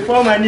Foreman.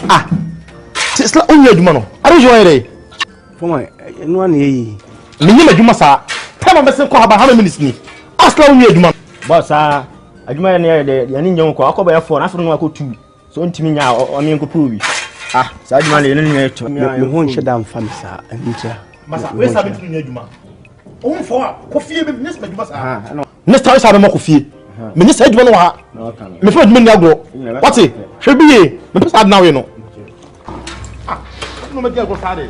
Ah, it's like only a man. I don't know. For my no one ye. Minima Jumasa. Time I'm saying, how many minutes? Ask only a man. Boss, I admire the young Akwesi for afternoon. I could too. So intimate or me go prove. Ah, Sadman, you won't shut down family, sir. And Massa, where's having to Juma? Oh, for coffee, Miss Majumasa. Next time, I have a coffee. Minister, you know what? My friend, what's it? Should be now, you know. Ah, no, my dear, go Friday.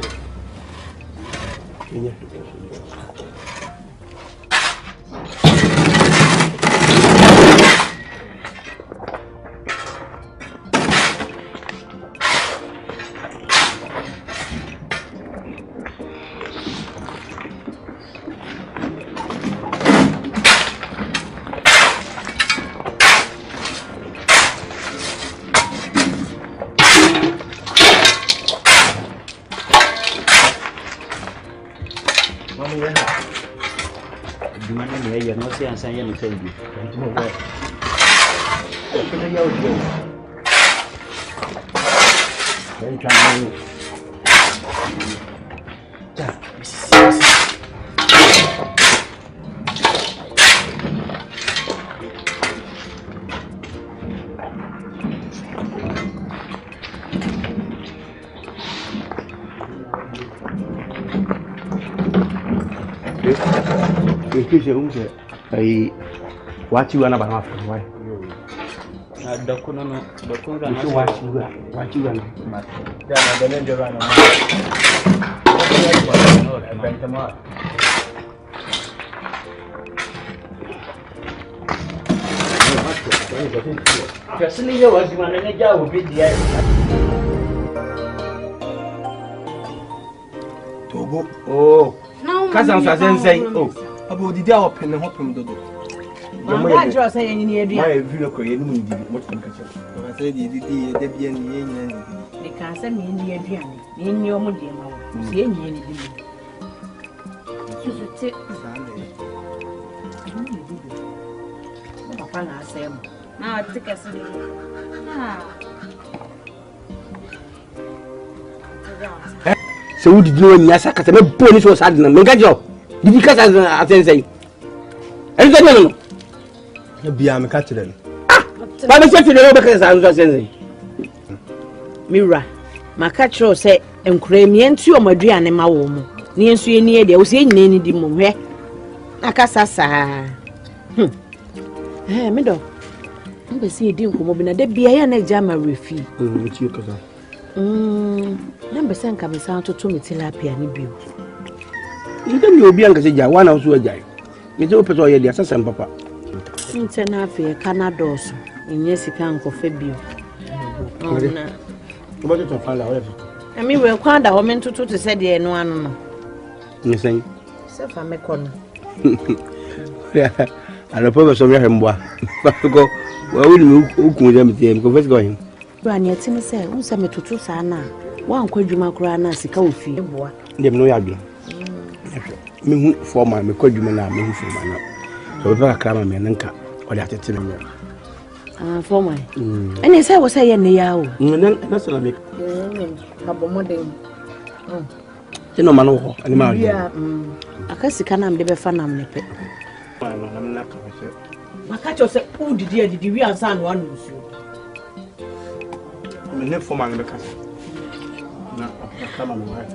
I watch you another half. Why? What you run? Oh, Cousin say, oh, about the day of pen and hopping dodo. I'm just saying, you need to look at you. What can I say? The they can't send me in the area. In your moody, see any. Now I take us. So who did you know in Yasaka? The police was had them. Make a job. Did you catch as I say? And then no. Be am catch them. Ah! But I said to the because I was saying. Mira, my catcher say, and cremient you, my dear, and my woman. Near you near there was any di mum. Nakasasa. Eh, middle. I'm see you come over there be a jam refi. With you, cousin. Number send come sound to me tilapia ni bill. You don't be young as a one house with a you don't put all your assassin, papa. Internafia Canados in Yesican for Fabio. What did you find out? I mean, we're quite a woman to say the no. You say, Self, I'm a con. I propose some him. Go, well, who could them confess going? Granny, Timmy said, who's a to Sana? One could you make Rana Sikofi? They know Yabi. Me for my cojuman, I mean for my. So if I cram me and Nka, or that it's in me. For my. And he said, was I in the yao? That's a big. You know, man, animal. Yeah, I guess you can't be fun. I'm not. My catch was who did you answer one? I for my because Come on, right?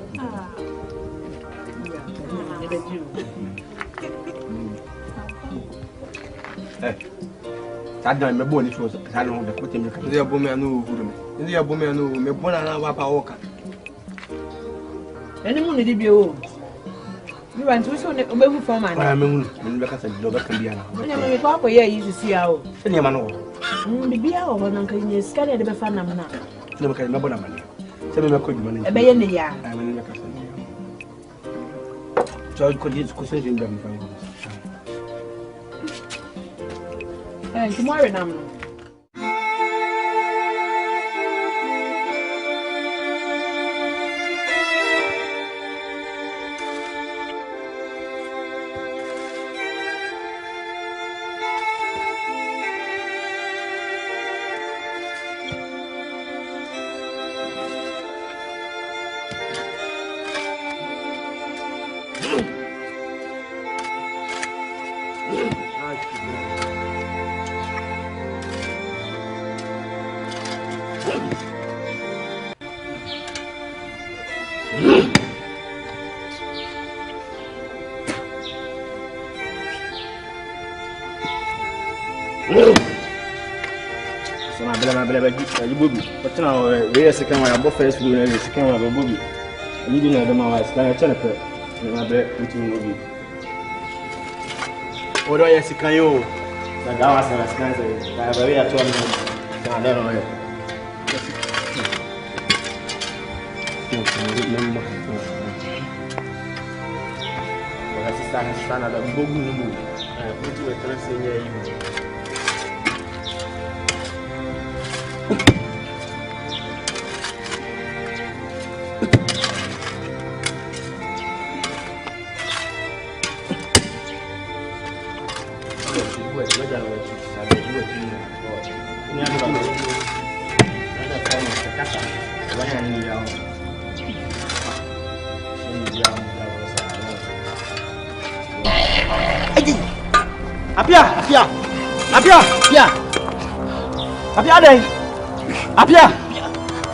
Hey, that don't me born it was. I don't know the put him. They are booming. I know who. They are booming. I know me born and I wapa walker. Any money did you? You want to show the baby for man. I mean, because I love it. I papa here used to see how. Any man over. Be our one uncle in your sky at the Bafana. No, can nobody money. Tell me, I could money. A billionaire. I mean, so I could use concession them. Tomorrow, now. You Bobby. But now, we are second one, both first food and second one, Bobby. And you didn't know my wife, like a chenaper, and my bread with you, Bobby. What do I see? Can you? Like I was a scan, I have a way at 12 minutes. I don't know. But I see stand at the Bogu. I put you a transfer near you.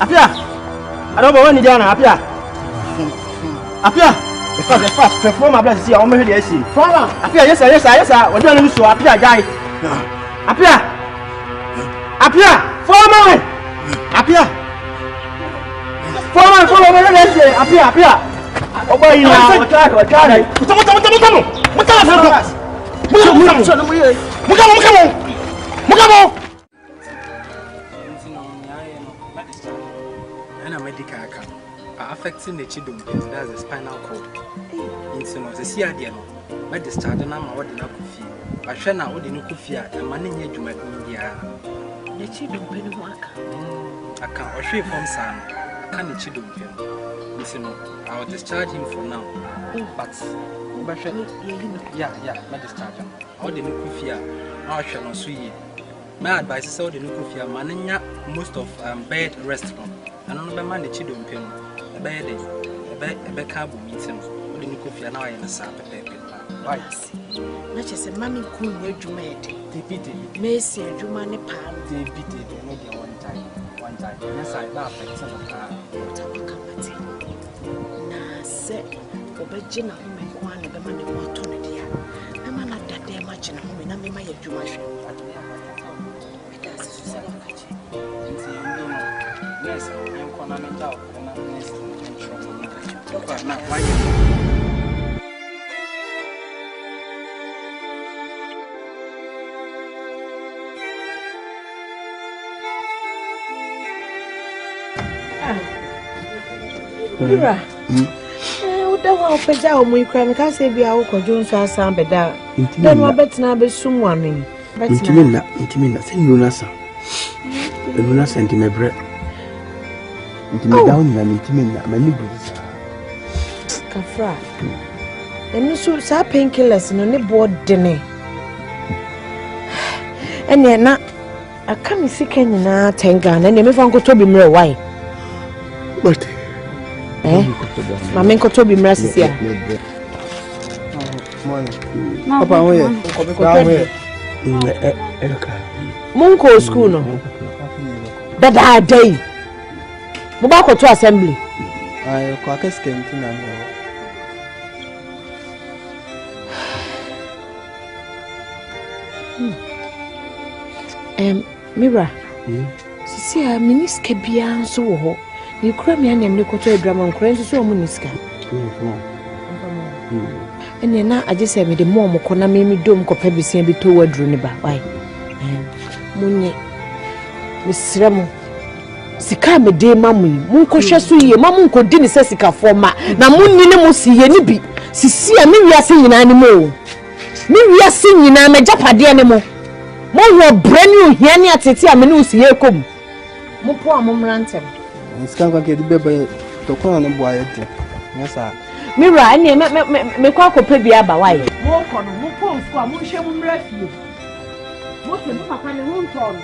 Apia. I don't know when you're Apia. The first perform my blessing. I'm here to see. Apia, yes, sir. We're doing this. Apia, guy. Apia, former. Apia. Let's say, Apia. Oh, boy, you know, Mugamo. Affecting the chidum, that's the spinal cord. In some of the CRDN, my discharge and I'm what the Nakufi. I shall now what the Nukufia and manning you to my India. The chidum penwaka. I can't assure from Sam. I can't chidum. Listen, I'll discharge him for now. But, yeah, my discharge. All the Nukufia, I shall not see. My advice is all the Nukufia, mananya most of bed restaurant. And on the man the chidum pen. A cabo meeting, what the Nukufia now in a sap paper. Right, not just a mammy cool near Jumate. They pity Messi and Jumane Pan, they pity the one time. Yes, I laugh at some of her. Now, say, for Virginia, whom and one of the money more to the dear. The man at that day much and home, and I may my Jumash. Yes, I'm going to out. Mira, what the hell for Joe? We can't say be our conjoined some better. Then what better now be someone? Intimina, send Lunasa. The Luna sent him a bread. Intimate down and intimate my neighbors. Kafra. And you should say painkillers in only board dinner. And yet, not I can't see Kenny now, Tangan, and if Uncle Toby Miller, why? What? My man could be mercy here. Papa, where? Munko school, no. That day. Mobako to assembly. I quite skin to Mira, see, I miniska beyond so ho. You cram me and name the drama and crazy so miniska. And then I just said me the mom corner made me dome copabis and be toward Druniba. Why? Munye Miss Ramo Sika me de mammy, Munko Shasuye, Mamunko didn't say Sika for ma. Now Munni no see any be. See, I mean, we are singing animal. Me, we are singing, I'm a Japadi animal. More brand new here at Titi, I'm a new see come. Mo poor Mumranton. Skank get the baby to call on the boy. Yes, sir. Mira, I name me quack baby about why. Walk on, mo poor for Mushem refuge. What's the papa and the room for?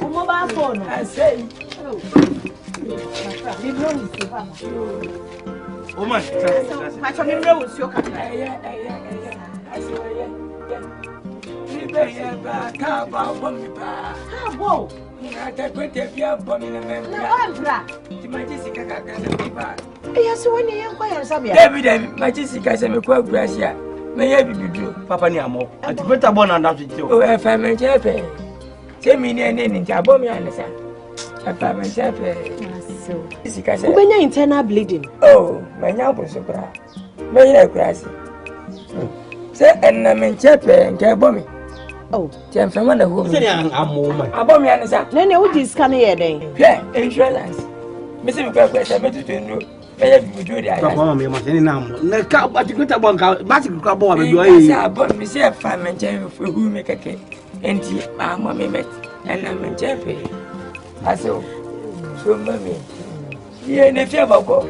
Mobile phone, I say. Oh my, I told him no, it's your Papa ni amo. Ati beta bona na tjo. Oh, if I'm a chape. Say me near name Tabomi and Sa. If I'm a chape. So, when you're internal bleeding. Oh, my neighbor so proud. May I crazy. Say, and I'm in chape and Tabomi. Oh, Jam from one who Say amo man. Abomi and Sa. Then you would scan here then. Yeah, insurance. Missing Quack, I met to know. Maybe we do that. Papa me must any now. Na ka ati kweta bonka, basi kwa bo be yo yi. Sa bon me say farm and chain for who make a cake. Enti mama me met and I'm in chape. Aso. So mommy. Ye ne fia bako.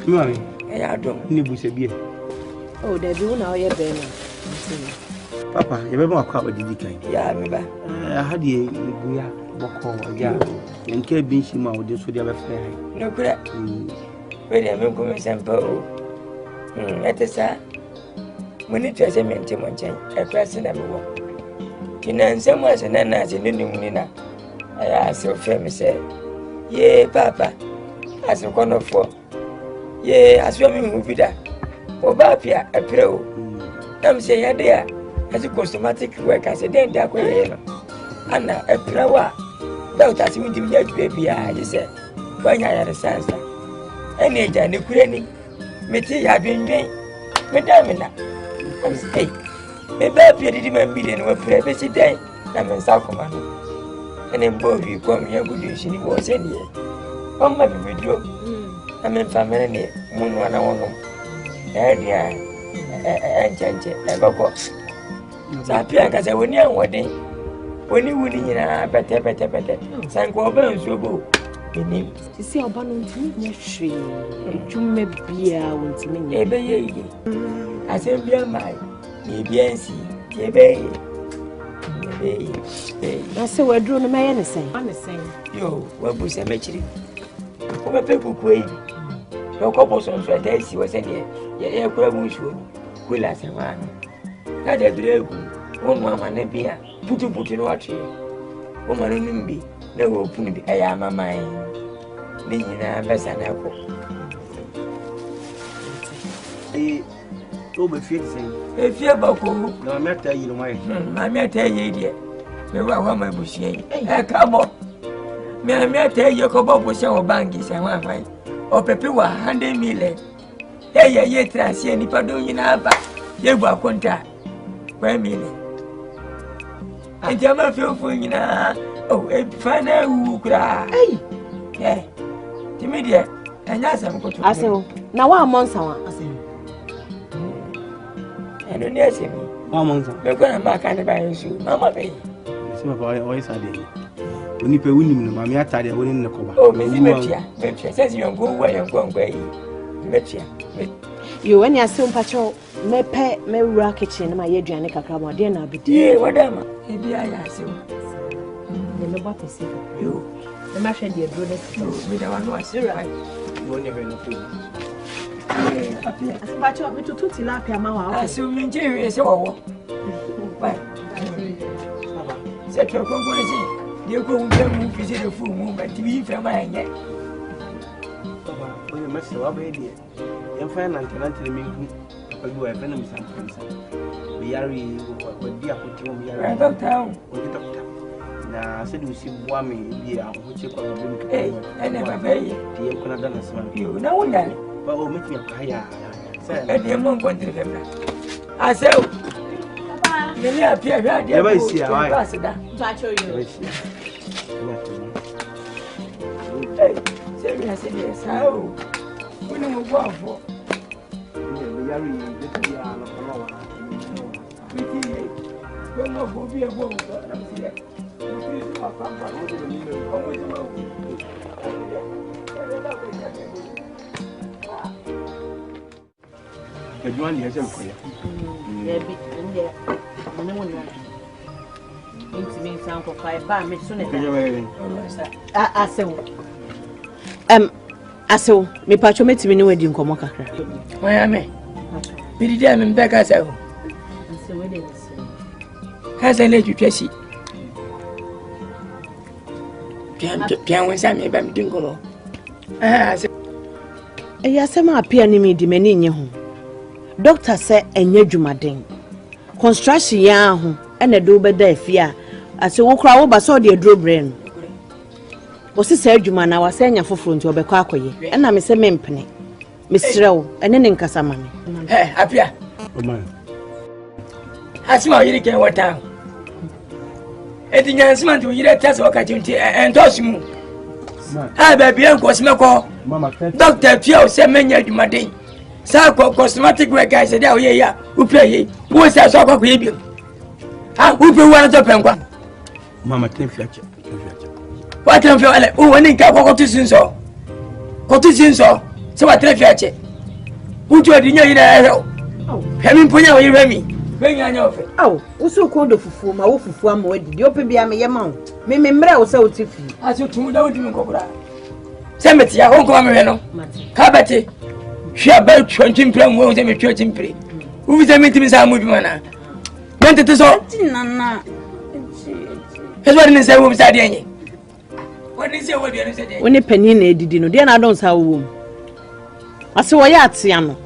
Mami. Ya do. Ni buse bie. Oh, there be una oye be na. Papa, ye be ma kwa ba didi kan. Ya me ba. Hadi guya boko ya. Nke bi nshi ma ode so dia be fe hai. No kura. We dey me ko sempa o. Etesa. Muni twese mente mo nchen. E kwase na me wo. Kinansem ase na na ase ne nuni na. Aya se fe me se. Ye papa. Ase kono fo. Ye aswa mi hu bida. Oba pia epre o. Nam se ya de a. Ase cosmetic work ase den da ko ye no. Ana epre wa. Dauta si mi di ya baby a je se. Banya ya resansa. Ene ja ne kure ni. Meti ya dwenwen. Medamina. I'm say. Me ba pia di ma bi de no pre be si den. Na me sa ko ma no. Ene mbo bi ko mi ya gudu shi ni bo se ni. Mama bi video. Na me family ni munu ana wono. Dia enche bako. Sa pia ka se woni anwode. Woni nyina bete. Sanko ba nso bo. Ini sisi oba no ntimi nya hwe. Edwuma bia wontimi nya. Ebe ye. Asembia mai. Ye bia nsi. Ebe ye. Na se wadru no maye ne sen. Ane sen. Yo, wabu se mechiri. Ko be peku yi. Yo ko bo so nso atasi wo se de. Ye kura mu nsuo. Kula se ma. Na de dregu. Won mama na bia. Putu no atwe. Wo ma no nimbi. Na wo punu bi aya mama yi. Ni nyina besa na ko. O be fie sen. E fie bako. Na meta yi no mai. Ma meta yi de. Me wa ma bushie yi. E ka bo. Me meta yi ko bo bushie wo bangi se wa fai. or Pepewa, 100 million. Hey, trans, any pardon in Alba. Ye were contract. 1 million. And you have feel for you now. Oh, a final who cry. Hey, yeah. Immediate. And that's I'm going to ask you. Now, I'm on someone. I don't know. I'm on some. We're going to back and buy you. Mamma, baby. Some of our voice are there. When you pay winning, Mammy, I tell you, winning the cover. Oh, Miss Metia says you're going where you're going. Metia. You and your son patrol may pay me rock kitchen, my Adriana Cacamo, dinner be dear. What am I? Maybe I ask you. The what is you? The machine, dear, do this. We don't want to right. You won't have enough food. But you to tilapia, mamma. I assume you is all. Set your conclusion. You go and visit a full movement to be from my neck. When you must have a dear. You find until me, but you are venom sometimes. We are with dear put you on the town. Now, said we see Wami, dear, which you call a I never pay you. You could have done as well. You know that. But we'll make me a higher. And the monk went to them. I said, many appear right there. I see how I pass it down. Hey, serious, yes, how? When you go for we are be a woman. You want the answer for you? Aso, me pacho me timi ni wedi nkomo kakra. Why am I? We did am back as I. Has I let you tracy? Pian was I made by Dingo. Yasema appear ni me di mani nye ho. Doctor say enye dwumaden. Construction ya ho ene do beda afia. Ase wo kra wo ba so de aduro brain. Wo se say adwuma na wa say nya foforo nti obekọ akoye. Ena me se mempene. Me srew ene ne nkasa ma me. Apia. Oh man. Asima yiri ken wata. Edi nyansima nti yiri tase wakati nti entosimu. Ah baby enko smeko. Mama, Doctor Pio say menya dwumaden. Sa cosmetic work guys dey oye ya. Who pay? Who say so kwa bi? Ah, who pay one to penkwa? Mama, ten fletcher. What can feel like? Oh, when you go to Sinso. Go to Sinso. So what ten fletcher? Who to the new there? Oh, having punya you remi. When you know. Oh, uso kodo fufu ma wo fufu am wedi. Di ope bia me yema. Me mra wo say otifi. Aso tumu da wodi me kokora. Semeti ya honko ma me no. Kabati. She about 20 plan wo say me 20 pre. Who say me timi sa mu bi mana. Mente to so. Nana. He's what in say wo say de enye. What is say wo de say de. Woni pani na edidi no. De na don sa wo. Ase wo ya atia no.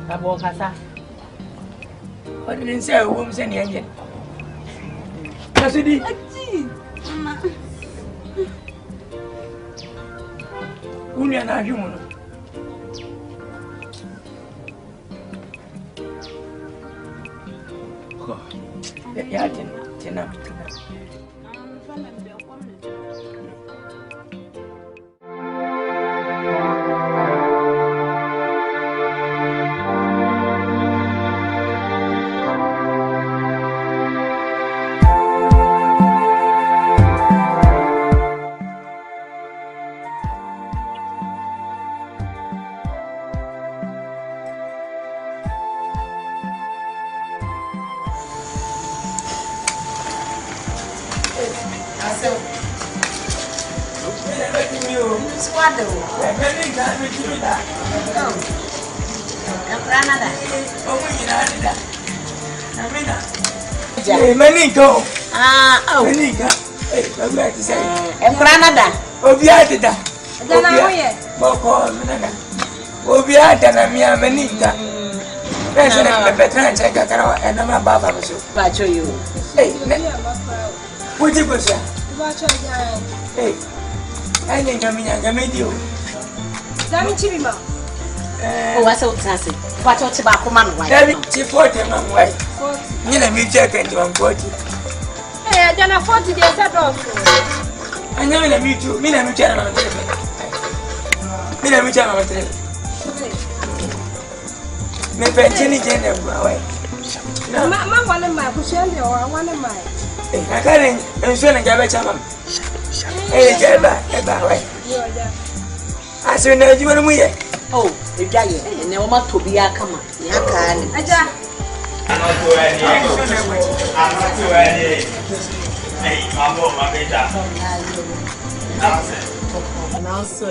Abo kasa. What did say wo say ne enye. Kasudi. Mama. Unia na himo no. Ya tena. Meningo. Ah, oh. Meninga. Hey, I'm glad to say. Canada. Obiata. Obiata. Boko, Menaga. Obiata na mia meninga. Pesa na betrayal check akara na ma baba so. Pacho you. Hey, what you go say? Hey. I think I'm in Dami chibima. Oh, what's out Sassy? What your tobacco man? Why? Chief 40 man, why? You know, me check and you 40. Hey, then a 40 days ago. I never meet you. Me, I'm channel. Me, I'm channel. Me, pension again. Mamma, one of my cushion or one of my. I can't ensure and get a hey, right. I said, no, you want to win. Oh, the guy, and no more to be a comer. I'm not too early. Hey, my beta. And also,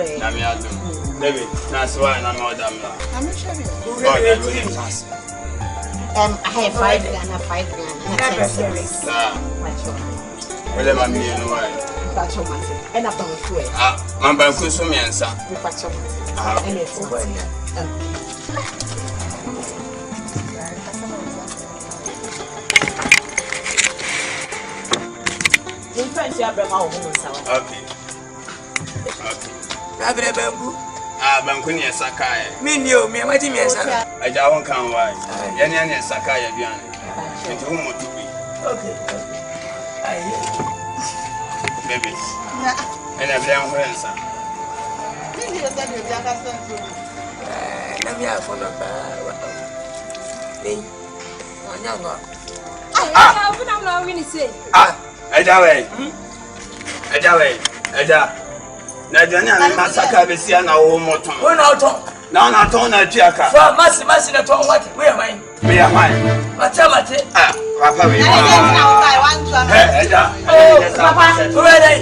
David, that's why I'm not done. I'm sure. I have 5 Ghana, 5 Well, I'm here, no way. And up on the way. My bank was some answer. And it's over. In French, you have a home. Okay. Rabbi Bamboo. Bankunia Sakai. Me knew me, what do you mean? I don't come why. Yanyan Sakai, into whom to be. Okay. Baby. And I've done her answer. Let me have fun of me. I'm not going to say. Eja. Najanya masaka besia na wo moton. Wo na oton. Na na ton na tuaka. Fa masi na ton what? We am mine. Me am mine. Mate. Papa we. Eja. Oh, papa. Where dey?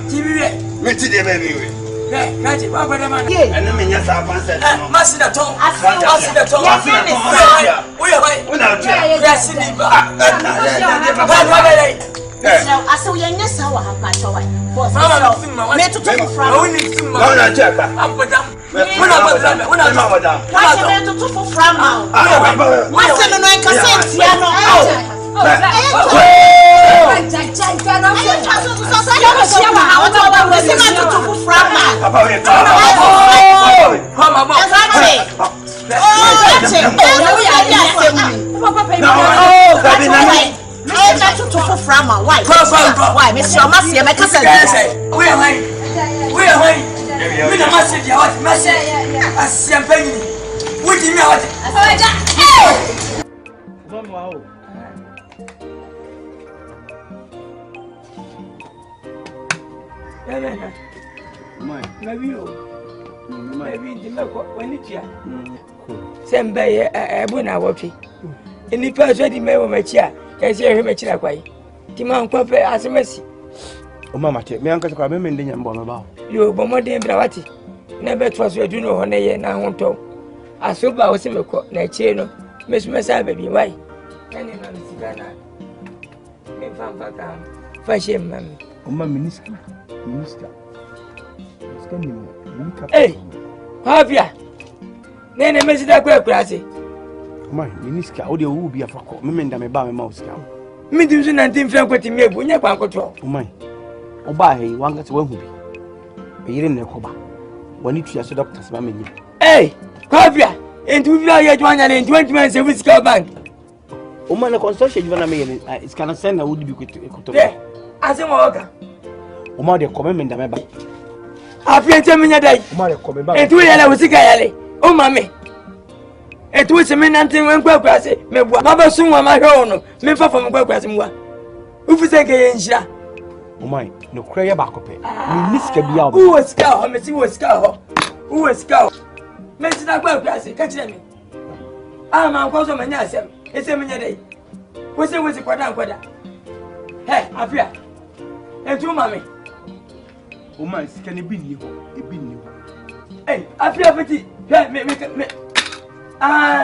TV we. Me ti dey baby we. Kaji, papa dey man. Eno me nya sa fanset no. Masi na ton. We am mine. We na tuaka. Yes, ni ba. I saw your nest, how I have my toy. Me to take from. No na tuaka. What's the matter to from now? What's the no Nkansah piano? Why, Miss your master, my cousin? We are mine. We are massive. What massive? As champagne. What do you mean? Sembe ebuna wopi. Ini person di mewo machia. Kasi ehe machira kwai. Tima nkwafe asemesi. O mama te me anka kwa me mende nya mbo me ba. Yo bomo de mbra wati. Na betwa so adu no ho ne ye na honto. Asoba wo se mekọ na chie no. Mesumesa baby why? Kani na misigana. Me famfa ka. Fashe mami. O mama minister. Skani mo. Hey. Havia. Nene mesida kwa klase. Mãe, ministra, o de o bia fraco, me menda me ba me mouse ka. Me dim so na ntim fra kwati me bu nya kwa nkoto. Mãe, o ba he wanga se wan hu bi. E yire ne ko ba. Wani tuya so doctors ba menyi. Hey, Havia. Entu bia ye jwanya ne 20 man service ka bank. O ma na consultation jwana me ye is kana send na wudi bi ko. Yeah. Ase mo oka. O ma de ko me menda me ba. Afia ntem nya dai. O ma de ko me ba. Entu ye la wusika yale. O ma me. Etu se me nante wen kwakwa se me bua ma ba sunwa ma hwe no me fa fam kwakwa se mwa ufu se ke ye nhira o mai no kra ye ba ko pe minister bia o wo ska ho me si wo ska ho wo ska me si na kwakwa se ka kire me ma nkwa so manya asem ese me nya dai wo se kwada he afia etu ma me o mai sika ne bi ni ho e bi ni ho afia fiti he me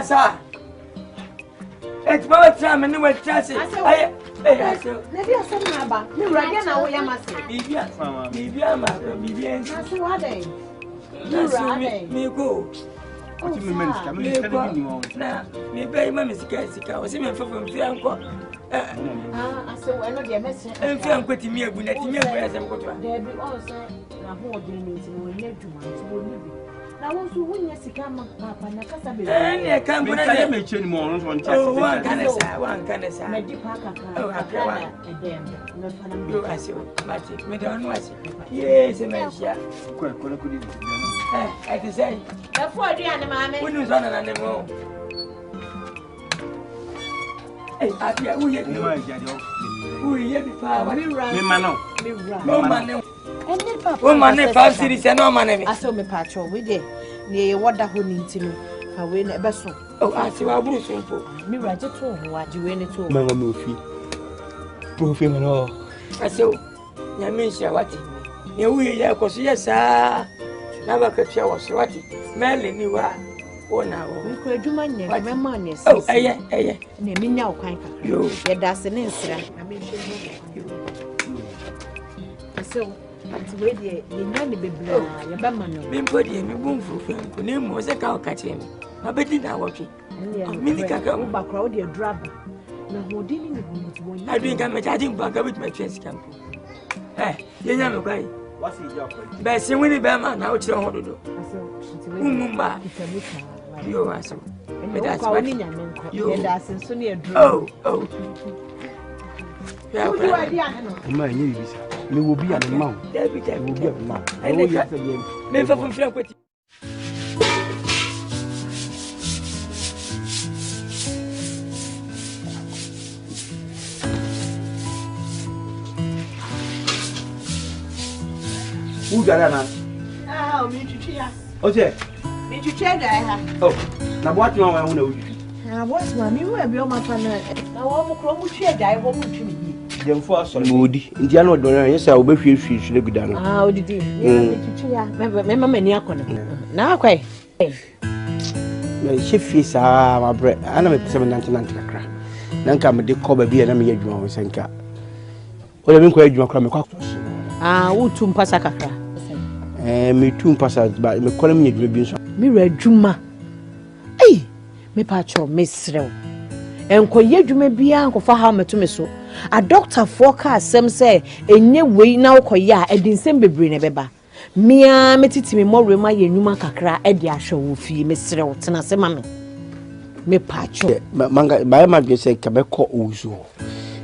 sa. Et mama try me no try say. Aye. Na dia so na ba. Me wura na wo ya mase. Bibia ma. Bibia. Na so wa dey. Me go. Ati me minister bi ni ho. Na me be ma me sika. O se me fa fam fi anko. I said, "Why not the message?" And I'm quitting me a good as I'm going to. There be also a whole day meeting when you do one. Now, once you win, yes, you come up and I can't be. I can't make any more. One can say. My deep packer. Oh, I can't. You are so magic. Me don't watch it. Yes, Emelia. I can say. Before the animal, when you run an animal. Hey, I feel we have no idea. We have the power. We run. Oh, man, 5 cities and no money. I saw me patrol with it. Near what who need to know. I win a vessel. Oh, I see our Bruce. Me right at all. What you win it all? Mamma Muffy. Proof him and all. I saw Yamisha what? You are because yes, sir. Never could show us what Merlin you are. Oh, now we could do my name. My money. Oh, eh. Name me now, kind of. You get us an instant. I mean, so. It's ready. You know the baby. Your bamano. Me put him boom for him. Name was a cow catching. I bet it now watching. Minica come back crowd your drab. No more dealing with one. I think I'm charging back with my chest camp. Eh, you know, guy. What's his job? Bessie Winnie Bama now, it's your order. Mumba. You are so. That's what you are so near. Oh. Me will be at the mount. There will be a mount. I will get again. Never fulfill with you. Who got that? Ah, me to cheer. Okay. Me to cheer that. Oh, now what you want to know? Ah, what's mommy? Where be my partner? Now, I'm going to cheer that. I won't to me. Boadi, Indiana don't yes, I will be free to look down. How did you? Remember many now, quite. She feels my bread. I am a 799. Nanka, me de cover be and I'm a young Sanka. Well, I've been quite your crummy cock. Ah, who to Pasaka? Me 2 passers, but me calling me a Mirror Juma. Hey, me patcho, Miss Row. And Koye Jume Bianco for how much to me so. A doctor forecast some say, and ye way now Koya, and in same be beba. Mia metiti me more rema ye numa kakra, Edia show fee, Miss Rotten as a mammy. Me patcho. Manga, by my be say, Cabecco Uzo.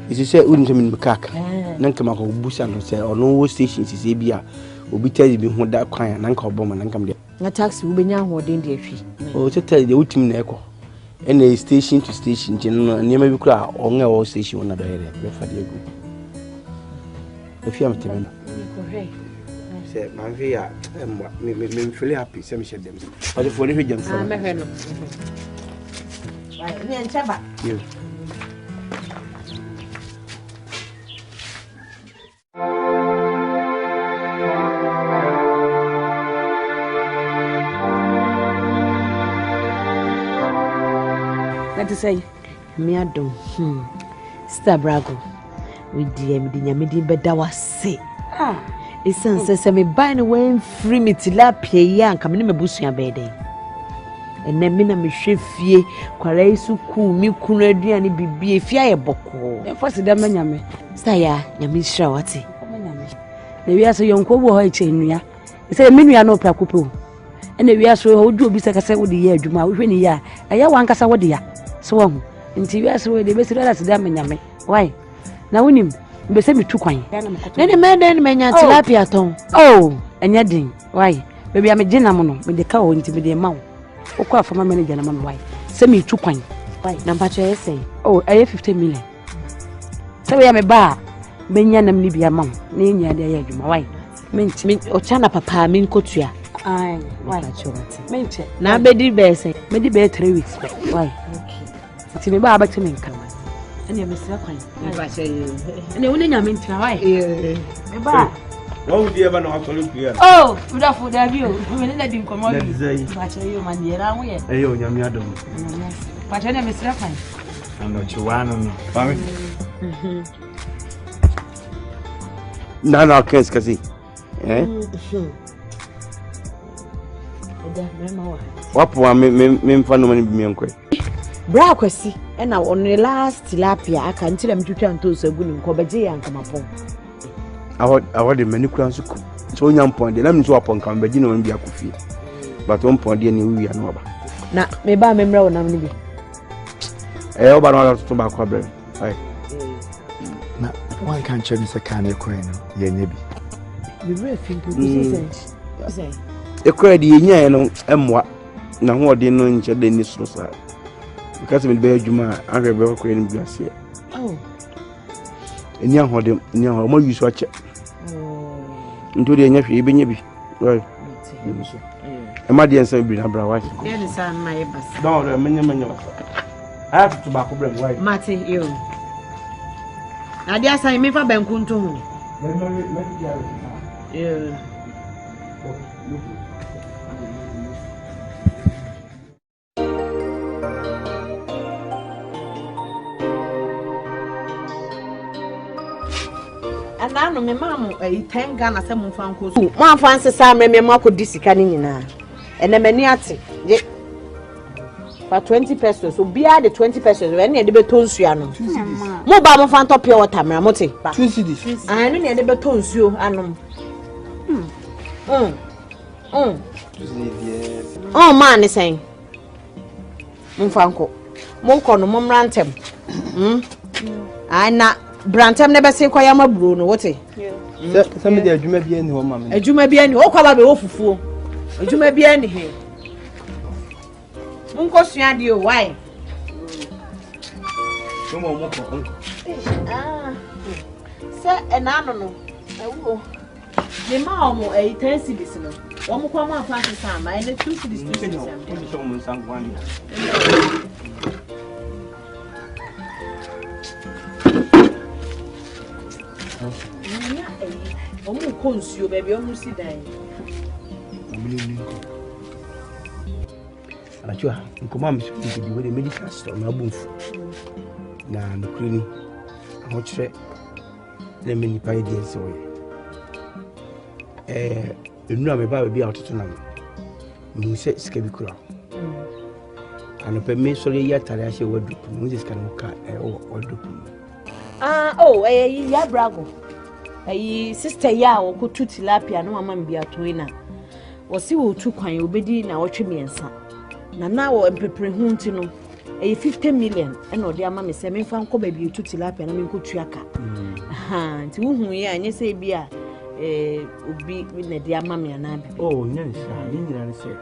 Is it say, wouldn't mean Macaka? Nankamako Busan say, or no stations is Abia, will be telling me what that crying, Nanka Bomb and Nankam. A taxi will be now more dangerous. Oh, to tell the ultimate echo. Any station to station, near maybe cry on our station on a bed. If you am telling me, say, my via, me feel happy, some shed them. But if only you from you. To say, me adom, Star Brago, we dear me, Yamidi Bedawa say. It's sense me buying away free me tilapia young coming in my bush and bed. And then Mina me chef ye, Quaresu cool, me kunadi and be a fire boko. And first, the Yame, Staya, Yamisha, what's it? Maybe as a young cobo, I chain ya. It's a mini no pracupu. And we are so old, you be second with the year, Juma, when ya, I want Nkansah what dear. So, until you ask where the best as damn yame. Why? Now, when him, be send me 2 coin. Then the man then many tilapia tongue. Oh, and yet, why? Maybe I'm a gentleman with the cow into the amount. Or call for my manager, man, why? Send me 2 coin. Why? Number 2 say, oh, I have 15 million. So we am a bar. Benyan Libya mum, Nina, the Yajuma. Why? Mint, or Chana papa, mean cotia. Aye, why? Mint, now Betty Bear say, maybe bear 3 weeks. Why? It's me back to me come. And you Mr. Quine. I say, and the only name in Hawaii. What would you ever know how to look here? Oh, without food have you. We let him come on. But you, my dear, I'm here. Hey, you, Yamiado. But I am Mr. Quine. I'm not you one. No, can't see. Eh? What one me for no money be me uncle? Akwesi and now on the last tilapia, I can't tell them to turn to so good in Kobaji and come upon. I want the many crowns so young point. Let me to upon Cambagino and be a coffee. But 1 point, we are no. Now, maybe I remember when I'm living. I hope I don't have tobacco bread. Now, one can't check this a can of coin, ye maybe. You really think you say? A credit, yeah, no, and what? Now, what didn't know in Chadeni's Rosa. Because of the Juma, I have a crane glass here. Oh, And young Hodem, young, more you watch it. Into the nephew, baby. Right. And my dear son, be a brother. there is my bus. No, many. I have tobacco bread, right? Matty, you. I dare say, me for Benkunto. Yeah. And now, my mamma, a 10 Ghana, some fancy. One fancy Sam, my mamma could discarding now. And a maniati. For 20 pesos, so be the 20 pesos when you beton suano. Mobile fan top your water, Mamoti. 2 cities. I know the beton su anum. Oh, man is saying. Mumfanko. Monko no mum rantem. I na Brantam never say Koyama Bruno, what eh? Somebody a Juma be any woman. A Juma be any Okawa be awful. A Juma be any here. Munko Siadio, why? Sir, and I don't know. The mamma a 10 cities. One more come up fancy Sam, and the 2 cities. You baby, almost see dying. And you are in command with the medical store, no booth. Now, the cleaning. I want to let me pay the story. You know, I'm about to be out of town. You said, Skabicura. And a permit, sorry, yet I say, what do Moses can look at or do. Yeah, bravo. A sister ya or could to tilapia, no mamma be a twinner. Or see what took when you be in our chimney and son. Now, I'm preparing huntino. A 50 million, and no dear mammy said, me found baby to tilapia and I mean, could triaka. To whom we are, and you say, beer, would be with the dear mammy and I. Oh, no, sir, didn't say.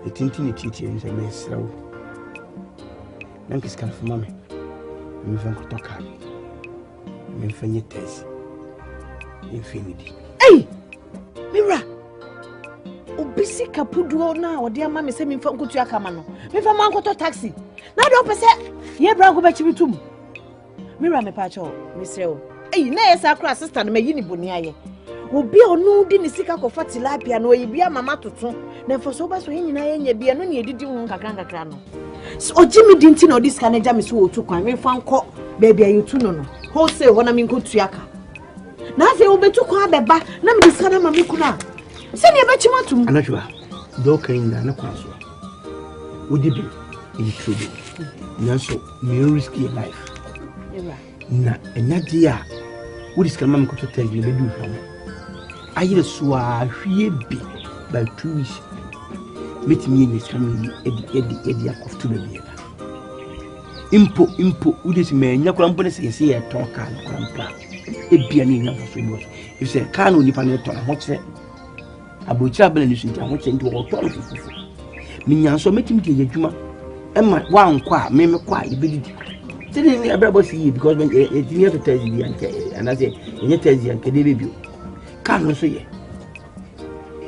The tintin teaching is a mess. So, Nanki's kind of mammy. Me fan could talk. Me fan your taste. Infinity. Hey! Mira! Obisi kapudu na o dear mammy say me fan could yakamano. Me fan man to taxi. Now don't say, ye bravo bachibitum. Mira me pacho, Miss Reo. Hey, na sakra sister me yini boniaye. Obi onu di ni sika ko fatilapia no yibia mama toto. Na for so ba so yin na yen bia no ne edidi hu kakra no. So Jimmy dinti no this kanaja me so otu kwan me fan ko baby ayotu no no. Wholesale wana mi nko tuaka. Na afi obetu ko abeba na me disana mama kuna. Se ne ba chimatum. Anajua. Do kan na kwa so. Odi bi e true. Nyanso me risky life. Na enya dia. Odi ska mama ko to tell you be do fam. Ayi so ahwie bi by 2 weeks. Meet me in this family, Eddie, to the beer. Impo, Udis may not companies and say a talk can grandpa. It be an enough for you. You say, can't only find a ton of what's that? A butcher belongs into what's into all toilet. Minya so make him to the Juma. Emma, one qua, meme quite ability. Telling a brother see because when it's near to tell you and I say, in your tell you and can debut. Can't say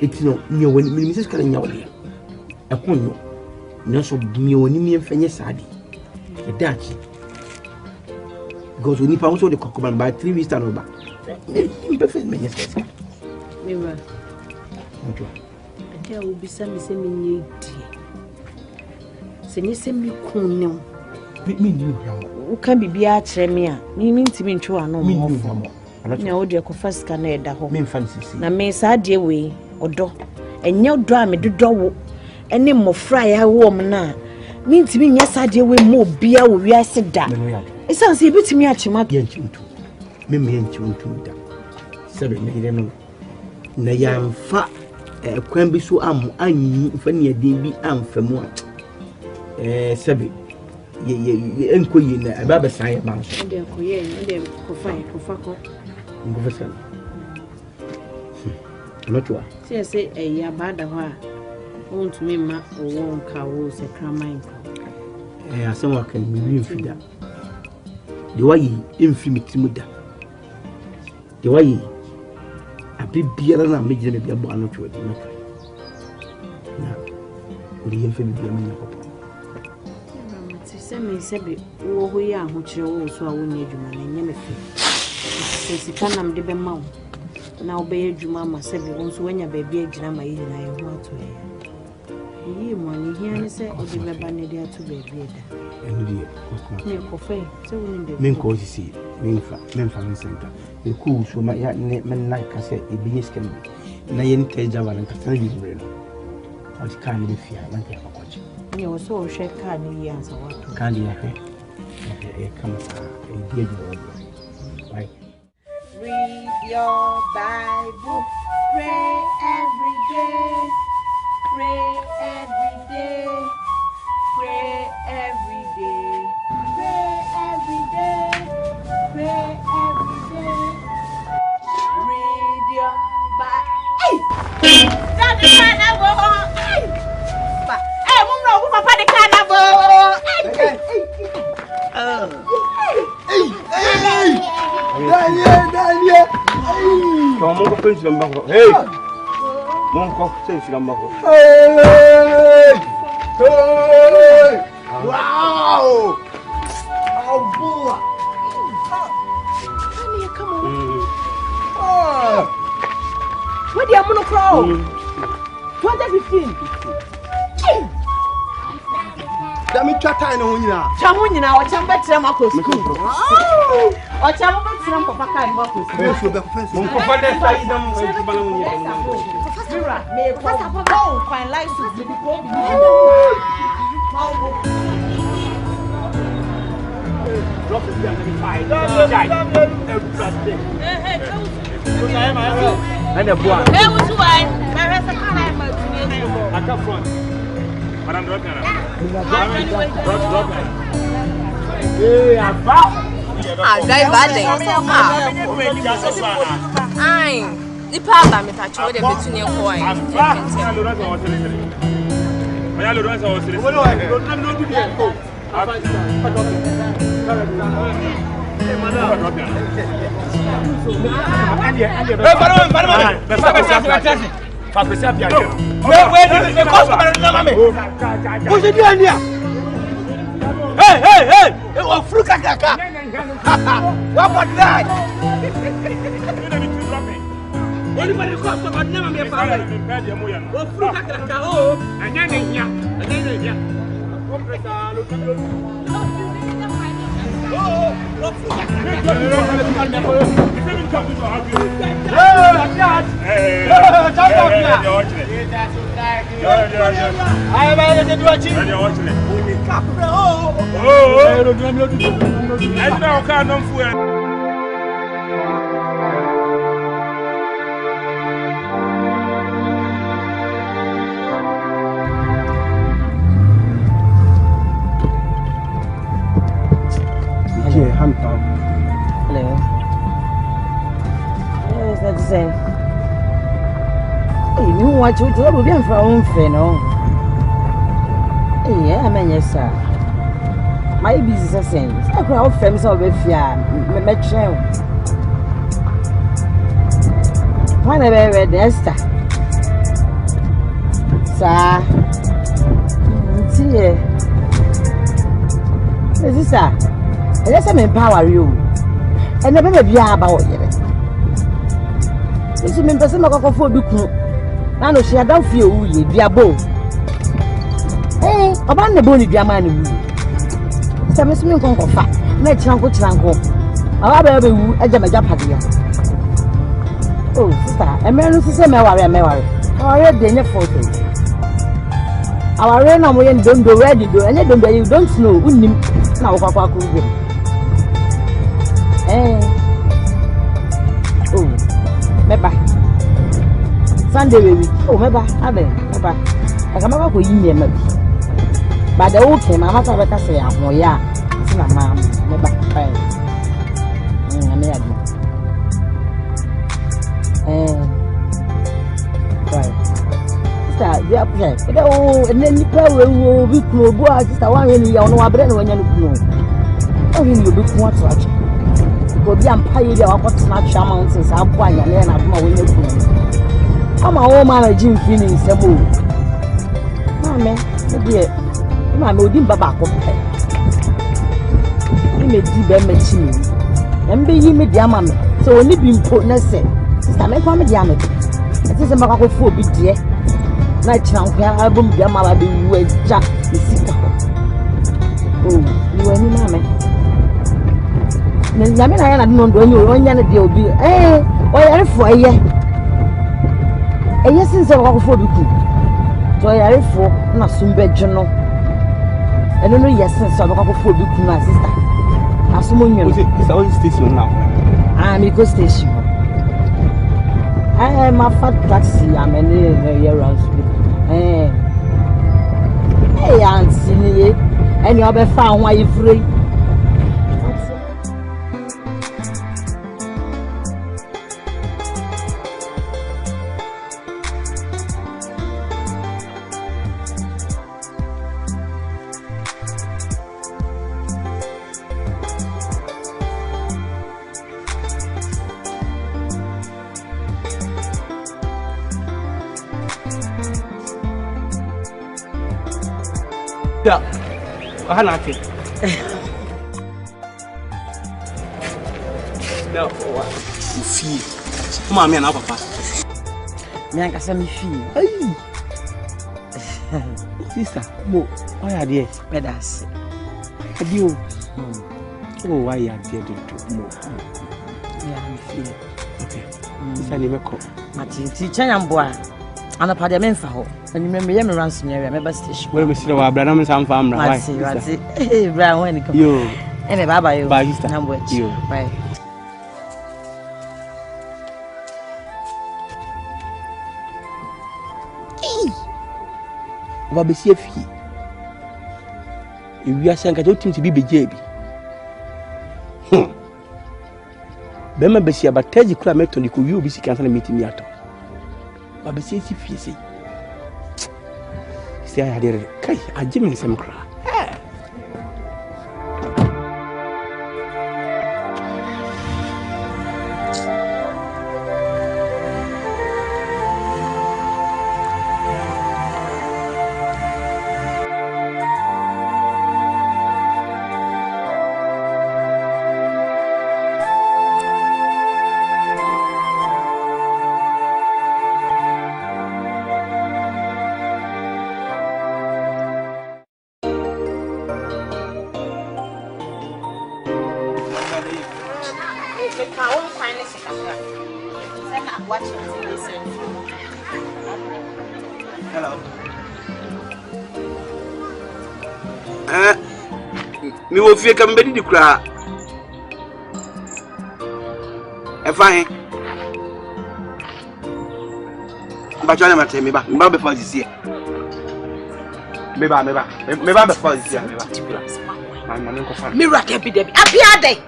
it's no near when Mrs. Calanya. A KUNU, no so me and Fenya Sadi. A Dutch. Because when you found so the cockman by 3 weeks down over. Imperfect ministers. Mirror. There will be some semi send me KUNU. Me knew who can be a tremia. Me mean to me to a no more. No, dear, first can aid the home. fancy. Na me sad way or do. And your drama do do. Any more fry a woman now. mean to me, yes, I deal with more beer or we are sit down. It sounds a bit to me at your mouth. Mimi and Chuntuda. 7 million. Nayam fa a quambi so am, I knew funny a DB am for more. Sabi, ye enquire a baba sign mouse. And they're not sure. See, I say a ya bad of her. Won't me ma or won't cows a cramine. Someone can be for that. The way infinite muda. The way a big beer and a major be a bonnet to it. Now, the infinite women. Send me, Sabby, we are which you also won't need you, and Yemefi. Since you can't am the mouth. Now, be you, Mamma, Sabby, once when your baby, Jama, and I want to hear. Ye money here, and say, or the baby there to be better. And dear, coffee, so when the men cause you see, men from center. The cool so my men like I said, it be can be. Nayan Tajavan and Catholic brain. What can be fear, like a watch. You also shake candy answer what candy a comes a dear. Right. Read your Bible, pray every day, pray every day, pray every day, pray every day, pray every day. Read your Bible. That's the kind of hey, Mumra, Papa, the kind of Daniel. Come on, finish the mouth. Hey, Monk, finish the mouth. Hey, wow. Oh, boy. Honey, come on. Where the Amuno Crow? 2015. Dami chata ina hunyina. Chamunyina wa chamba tira mako school. O chamba tira papa kai mako school. Munko fade sai na mu bala munyina. Mira, me papa go find life to be go. Drop it down the fire. And a boy. Hey, what's why? Marasa kana ma tuni. Aka front. Madam Doctor. Hey, Abba. Drive bad. Ai, the papa me touch with the between your coin. Hey! Oh, fruit kaka. What about that? Anybody cost about never me father. Oh, fruit kaka. Oh, anya. Hello. Yes, that's the same. Hey, you want to do it from Feno? Yeah, I mean, yes, sir. My business is saying, I could have famous of a fear, my child. When I read the Esther, sir, see, this sir. Let's empower you. And never be about it. This means person of a food. I know she had done for you, dear boy. Hey, about the bony diamond. Some is me conquer fat, let Chanko Chanko. I'll be able to edge my japadia. Oh, sister, a man who says, Mary. I read the photo. Our rain and we don't go ready do and you don't know now papa could be. Oh, meba. Sunday baby. Oh, meba. Meba. I come back with you maybe. But the okay, my mother better say I'm more yeah. It's my mom. Meba. I'm here. Right. Sister, we are playing. Oh, and then you play with we know boy. Sister, one when you know abre when you know. Oh, you be what watch. Because the empire they are got snatch mountains. I'm going and then I'm going to do. I'm a home managing feeling sebo. Mama, dear. Mama, we didn't baba come. We made the be me. And be you me dear mama. So only be put na say. Sister, me come dear me. It is a matter of food, dear. Night now, album, dear mama, be you jack the sister. Oh, you any mamma? Then I don't know when you run yana deal be. Why are for a year? A year since I walk for the coup. So I are for not soon bed journal. I don't know, yes, since I walk for the coup, my sister. As someone you is always station now. I'm a station. I am a fat taxi. I'm a year round. Hey, Aunt Silly, and you have found why you free. Yeah, I had nothing. No, what? Fee. Mamma and Papa. Nkansah me fee. Hey, sister, mo, why are you? Pedas. Adieu. Oh, why are you there to mo? Yeah, me fee. Okay. This is a call. Mati, teacher and boy. And a parliament for her. And you remember me ransom area, member station. Well, Mr. Wabranam, some farm, right? Hey, Brown, when you come. You. And a baba, you. By this time, you. Right. Wabesi fie. Ewi asanka to tim ti bi beje bi. Bema besi abataji kula meto ni ko wi obi sika sana meeting mi ato. Wabesi fie sei. Sei ya dere kai ajimi nsem kra. Hello. Me wo fie kam bedi dikura. E fine. Ba jwana mate me ba be fa sisi. Me ba be fa sisi me ba. Man ko fa. Me rake bi debi. Abia dey.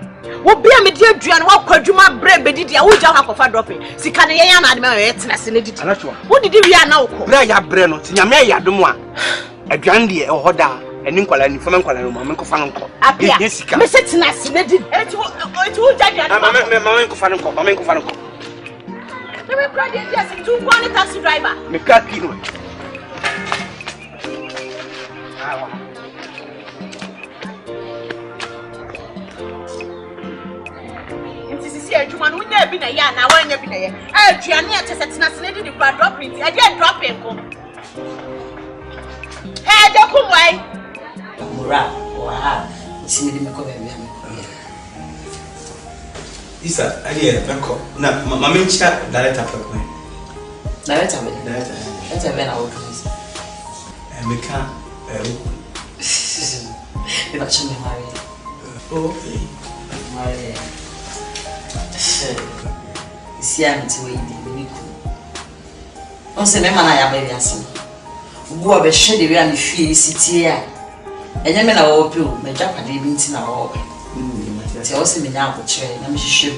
Wo bia me di aduan wo kwadwuma bre bedi dia wo ja ha kofa dropping. Sika ne yen na de me yetena se ne didi. Wo didi wi ana wo ko. Bre ya bre no, ti nyame ya dom a. Aduan de e ho da. Eni nkwala ni fama nkwala no ma ko fa nko. Apia. Me se tena se ne didi. Eti wo ja dia. Ma ko fa nko, ma ko fa nko. Me kra dia dia se tu kwa ni taxi driver. Me ka ki no. Adwuma no nya bi na ya na wa nya bi na ye aduane a tesetena sene di kwa drop it e dey drop it ko de ko wai mura wa sine di me ko be me Isa ali e beko na mama ncha director fa ko director be na wo to Emeka If I should be married. okay. Married. See, I'm to wait. On se même na ya baby asin. Ugu obe hwe de we am fie city a. Enye me na wo pe o, me japa de bi ntina wo. Ti o se me nya akochere na me hwehwe.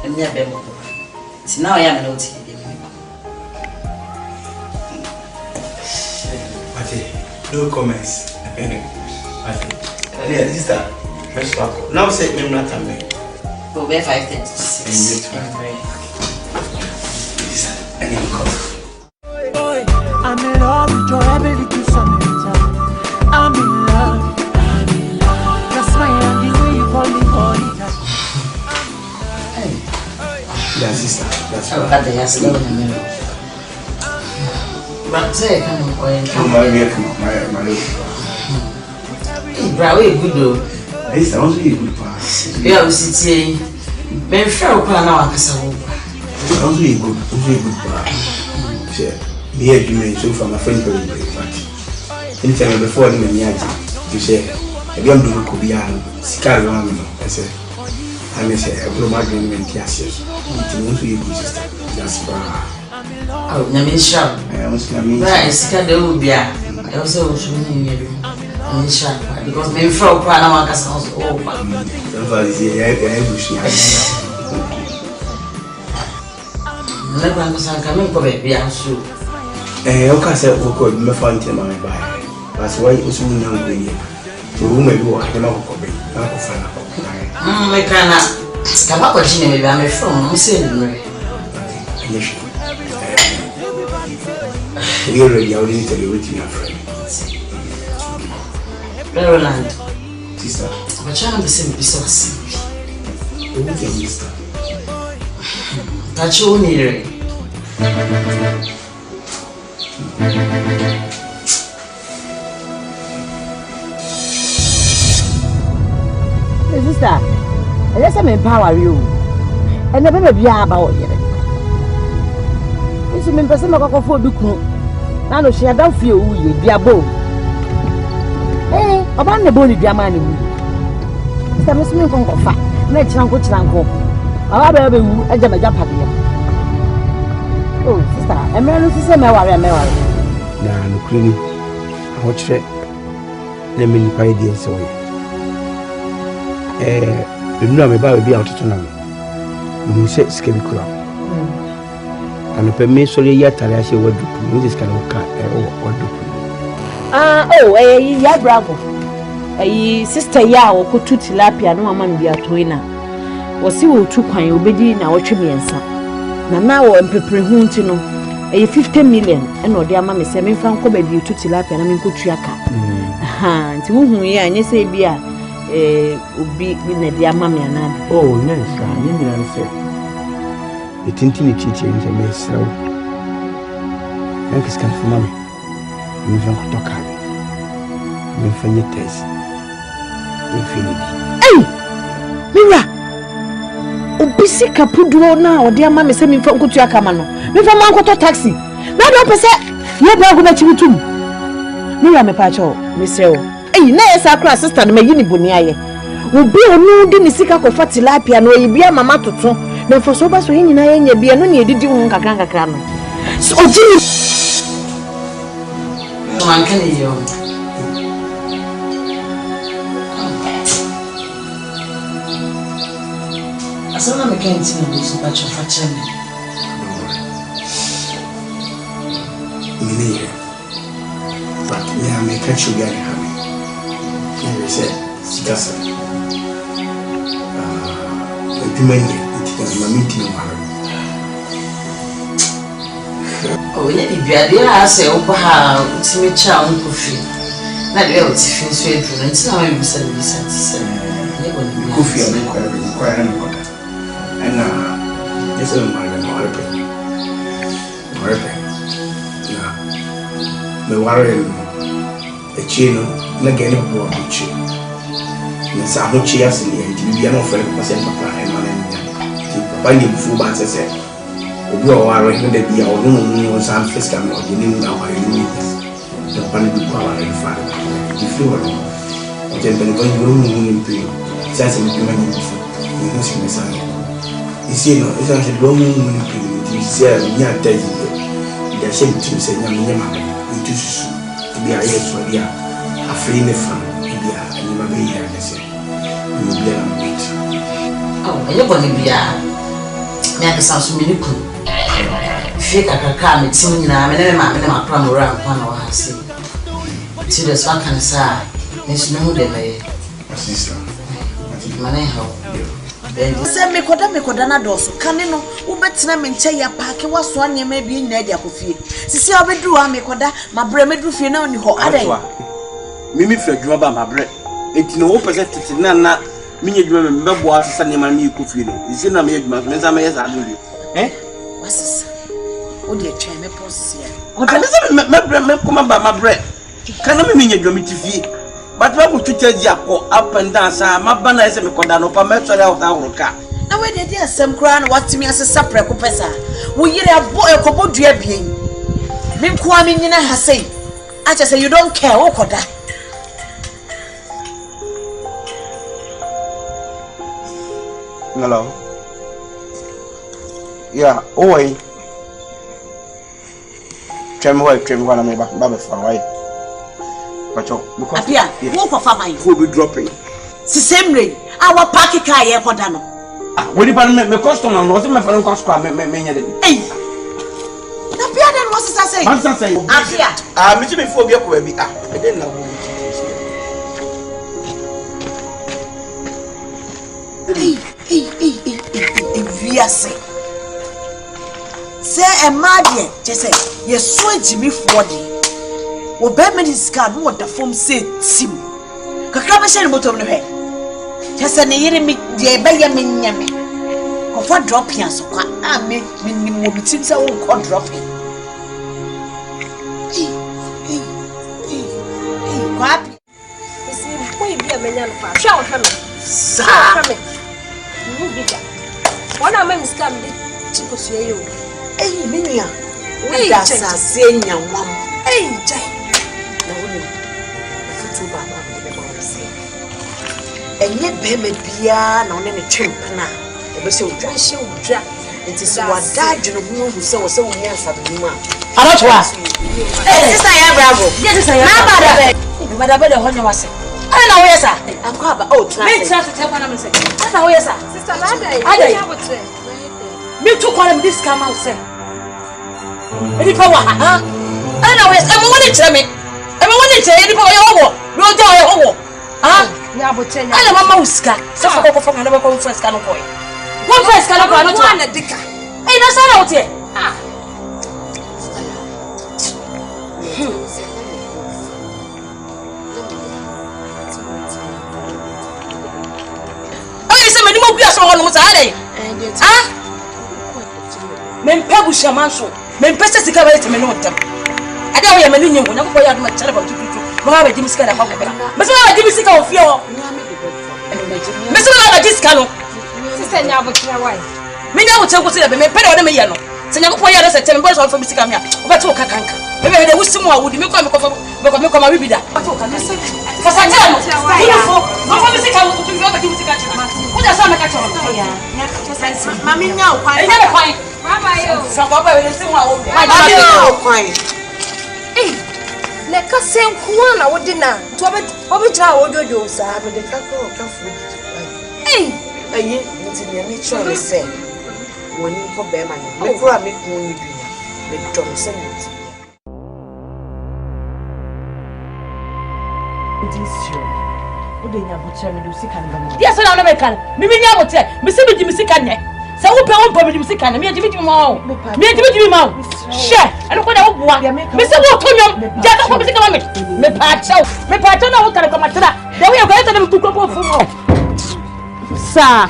Na me ya be mo. Ti na o ya me no ti de me. Ate, no comments. Yeah, sister. First talk. Now say me not am. Oh, we 5:36. And you come. I'm in love with your ability, Samantha. I'm in love. That's why I'm the way you call me all the time. Yeah, sister. That's right. But they are slow in the middle. But say, come on, my hey, bro, we good though. This sounds really good, pa. Yeah, we see. Ben Frau Kwana now, Kasawu. Sounds really good, pa. Share. Me you may so from a friend very great fact. Anytime before him and Yaji, you say, I don't do Kubian, Scar Ram, I say, I may say, a global agreement, yes, it won't be good sister. That's why. Oh, Namisha. I was coming. Right, Scandal, yeah. I also was winning you. Namisha, because Ben Frau Kwana Kasawu over. Somebody say, I wish you. Never understand coming for baby, I'm sure. Okay, say we could me find him my buy. That's why you so young going. To whom you are, I don't go be. I go find out. Me kana. Kama kwa chini me ba me from mseni. Yes. We already are going to tell you what you are friend. Roland. Sister. Wachana mbese mbisosi. Okay, sister. Tacho unire. Sister, let's empower you. And the baby about you. This is person of a for Duku. Now she had done for you, dear bow. Eh, about the bony diamani. Mr. Miss Minko fat, let Uncle Chanko. Our baby, I jam a jump at you. Oh, sister, a man who says, Mary. Nah, no, cleaning. I watch it. Let me buy the soil. The new I'm about to be out to now. You say, Skibby Crow. And the permission yet, I say, what do this kind of car or do? Yeah, bravo. A sister ya or could two tilapia, no man be a twinner. Was you two kind obedi na ochibiensa. Na now I'm preparing huntino. A 50 million, and no dear mammy, 7 franc baby two tilapia, and I mean, kutriaka. And whom we are, and you say, beer. Be with the mammy and I. Oh, yes, I didn't say. The tintin teacher is a mess. So, Yankees can for mammy. We don't talk. We find it taste. Infinity. Hey! Mira! Obisi Capudo now, or dear mammy send me from Kutuakamano. Me from Uncle taxi. Now don't say, you're not going to too. Mira, me pacho, Miss Hey, na esa akra sister no mayi ni boniaye. Obi onu di ni sika ko fatilapia no yibia mama toto. Na for so ba so nyina ye nya bia no ne edidi hu kakra no. So oji man kan yo. Asana me kan ti no so ba cho fachane. Me. But me I make catch you guys. He said, Sigasa. The many, it's a meeting. Oh, yeah, I say, Opa, to me, child, coffee. Not well, it's finished, and so I will send me some coffee and quite and now, this is my the chino, again of Brobbey. Yes, I don't cheers in the end. You are not friend of Papa and Madame. Papa, you fool, but I said, we are in the beer or no, some fish coming or you knew now. the quality power and fun. If you are gentlemen, when you don't pay, just a little money, you know, she may say, you see, no, it's actually long money, you say, you are telling you, the same to say, you just be a yes, but yeah, a free fun, yeah, and you may be here, I say, you will be a bit. Oh, you're going to be a man, sounds miracle. Fake a car, it's in my pram around one or I see. See the swan can say, Miss No, they sister. Money, how? Send me Kodana Dosso, Canino, who bets them and say your pack was one you may be in Nadia Coffee. See, I will do a Mekoda, my bread with you know, you are. Mimi for Draba, my bread. It's no opposite Nana. Mini remember what Sunday man coffee. Is in a MESAMAN. Eh? What's this? Oh, dear, chain, me post here. What I come about my bread. Can I mean your TV? But what would you tell Jaco up and down? My banner is a Kodano, Pametro out our car. Now, when they some crown, what's me as a separate professor? We hear a boy a couple dear being. Mim Kwame Nina has said, I just say you don't care, oh, Koda. Hello. Yeah, oi. Trim one of me back, Baba for away. But Apia, walk of my food be dropping. The same ring, our party car here for Dano. Will you me customer? Wasn't my friend cost me? Hey, Apia, then what's I say? What's I say? Apia, Mr. Before you could be. I didn't know. Hey, say a madie, just say, you're so Jimmy Fordy. Or Bedman's card, what the form said, Sim. Kakabashan bottom of her. Just an enemy, dear Benjamin Yame. Of what drop here, so I make minimum between our own dropping. What? You see, we be a man for show him. Sir, one of them is coming to see you. Hey, Minia, we are saying, young mom. Hey, Jay. And yet, baby, piano on any chimp now. It was so dry, it is what died in a room who saw so years at the woman. I don't want. Yes, I am bravo. Yes, I am. But I better hold your say. I know, yes, sir. I'm called about old time. Make sense to tell what I'm saying. I know, yes, sir. Sister Lada, I would say. Me took one of this come out, say. Any power, huh? I know, yes, I'm wanting to me. I'm wanting to any power over. No door over. Huh? Yeah, but I know my mouse cat. So I go from another conference canoe boy. One first canoe, I don't want a dicker. Hey, that's all out here. Men pebu shamanso men pesa sikaba yete menota ada wo ya menu nyengo na ko ya do ma chere ba tutu mo ga be dimisika da kwa kwa meso na dimisika ofio meso na dimisika no sister nya bo kira wai me nya bo chenko se da be me pede wo de me ye no se nya ko ya da se teme bo so ofo misika me a obeto kakanka be be de wusimu awudi me kwa me ko ma bibida fasa tell no mo misika wo tutu yo ba dimisika chira wo da sa me ka choro mami nya o kwan nya be kwan mama yo so baba we se wa wo mami yo kwan le ka sen kuana wo dina to obi tra wo dodo sa be de ka ko fu ayi nti ne mi chore se woni ko be ma ni me kura me kun ni bi me dom se nti Ode nya botre me do sika ne ba. Yes na me kan. Me nya botre. Me se bi sika ne. Se wo pe me sika ne. Me ji ma o. Me ji ma o. She, ani ko da wo bua. Me se wo to nyom. Ja ka ko sika ma me. Me pa cha na wo kare ko matira. Da wo ye ko eta me tukro ko fu mo. Sa.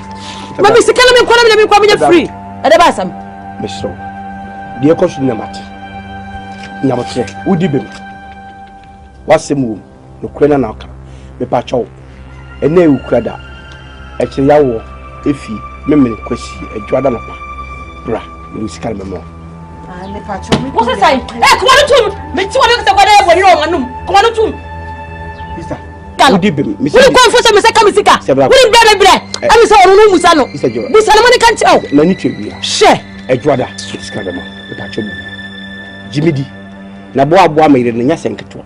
Ma me sika na me ko na me ko me free. Ade ba sam. Me so. Die ko su na mate. Nya botre. Udi bem. Wasemu no kwena na aka. Me pa cha wo. Ene ukrada eche yawo efi memene kwesi adwada na pa bra me sikale memo me pacho me. What's say? Come on to me. Ti wona ka kwada e bori ro anum. Come on to. Sister. Udi be me. We go for some say come sika. We bre. Am say onu musa no. Musa no money kan tell. Mani twebia. She. Edwada. Skadama. Me pacho me. Jimidi. Na bo aboa me ire no nya senketo.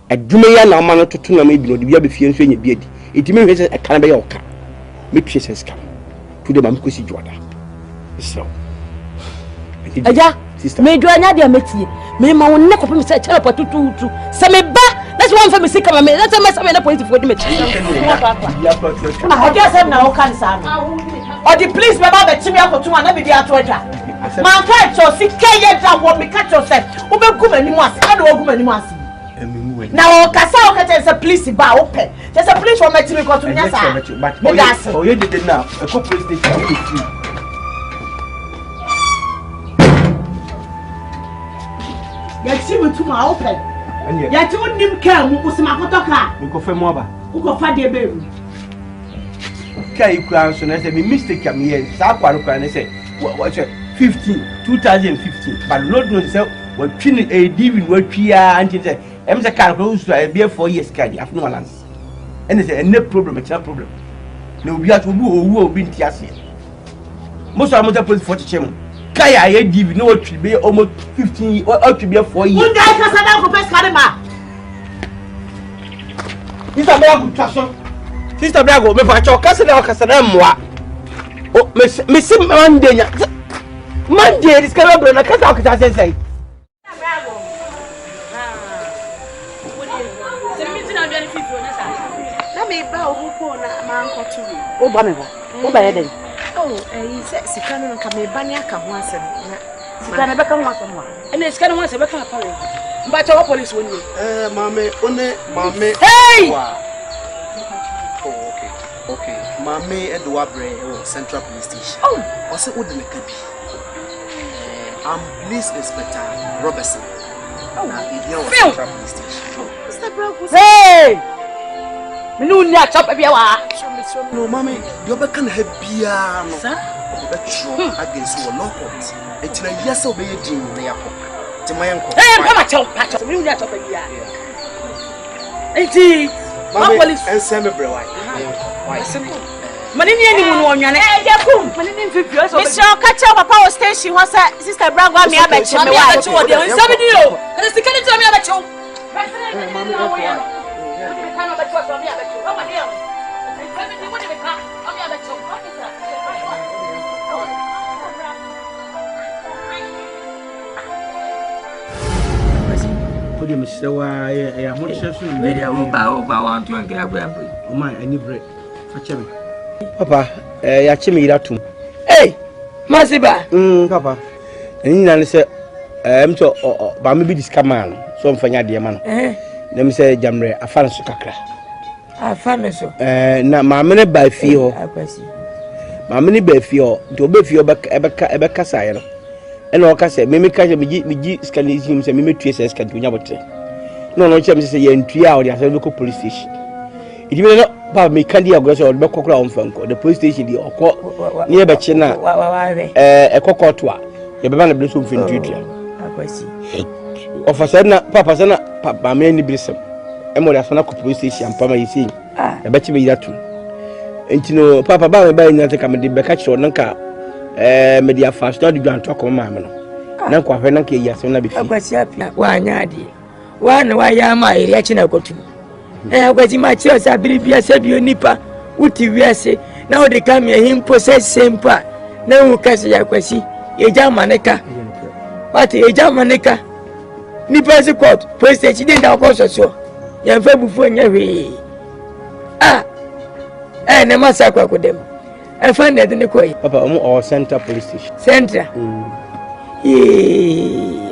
Adwuma ya na ma no toto na ma bi no de bia be fie nso nya bia di. Etimi hwe se e kan be ya oka. Me twe se skam. To de ma me kosi Jwada. So. Aja. Me do anya dia metie. Me ma won ne kopem se chere patutu. Se me ba. That's one for me sick of me. That's a mess of the police for me. I guess I'm now cancer. Or the police member that me up to one be there to it. Man can't so sick that what me catch yourself. Who be good anymore? I don't go anymore. Now, Kasa is a police bar open. There's a police for my team because we are. Oh, you did now. A couple station. You see me to my open. Ya ti wonnim ka mu usima kotoka nko fe mo aba uko fa de be kai kran so na say me mistake am here sa kwaro kran na say what 2015 but lord no say what twin a divi what twia anti say em say kan ko usu e be 4 years kan afno balance and say no problem it's a problem na obi at obu obi ntiase most of them police for chemu kai aye divi no what be almost 15 or to be 4 years. Unda kasa na ko pes karema. Sister Brago taso. Sister Brago me fa cho kasa na mwa. O me sim Monday nya. Monday this kind of brother kasa ko ta say. Brago. Se mi tina bi ani fifi ona sa. Na me ba obu ko na ma nko tu. O ba me ho. O ba ye den. Oh, sika no nka me ba ni aka ho asem na sika na be ka ho asem wa. Ene sika no ho asem be ka pa we. Mba cha police woni. Mame, mame. Hey! Oh, okay. Mame Edwabre Central Police Station. Oh, also Udineka bi. I'm Police Inspector Robertson. Oh, Central Police Station. Mr. Brobbey. Hey! Me no nya chop bia wa. No, mame, you be kan hebia no. Sir? You be true against your law court. It's na yes obey din na yakọ. Hey, come on, chop. Me no nya chop bia. Enti, mame, police and send me bre why? Why? Simple. Mani ni eni mu no onwane. Eh, Jakum. Mani ni mfifi so. Mr. Okacha papa o station ho say sister Brago ami abeche me wa. Abeche wo de. Nsabi di o. Ana sikani to ami abeche wo. Pode me ser a muito chefe. Media oba want to get grab. Oh my, I need bread. Fetch me. Papa, ya chimi iratum. Hey, Masiba. Papa. Ni na say to ba me bi diskaman so mfanya de ma no. Na me say jamre afan so kakra. Afan so. Na ma me ne ba fi ho. Akwesi. Ma me ne ba fi ho. To be fi ho be kasa ye no. Ena o kasa me ka je me scanning say me tue say scan to nya botre. No che me say ye ntua o de asa be ko police station. It be no pa me kan dia agro say o be kokora on fanko. The police station di okọ ni e be che na ekokoto a ye be ba na be so mfin tutua. Akwesi. Officer na papa sana papa me ni brisem. Emelia sana ko police station pa ma yisi. E be che be yatu. Entino papa ba me ba nya te ka me de be ka chiro nanka media fast do dwan to ko ma me no. Na kwa hwe nanka yi asem na be fi. Akwesi apia wa nya ade. Wa na wa ya ma iri achi na kotu. Akwesi ma chi osa biribia se bi onipa uti wiase na o de kam ye him process sempa na wu kase ya Akwesi ye jama neka. Wati ye jama neka. Nipa se court police station dey da ko so. Ye fa bufu nya hwe. Ne masa kwa kodem. E fa ne de ne koyi. Papa omo o Central Police Station. Central.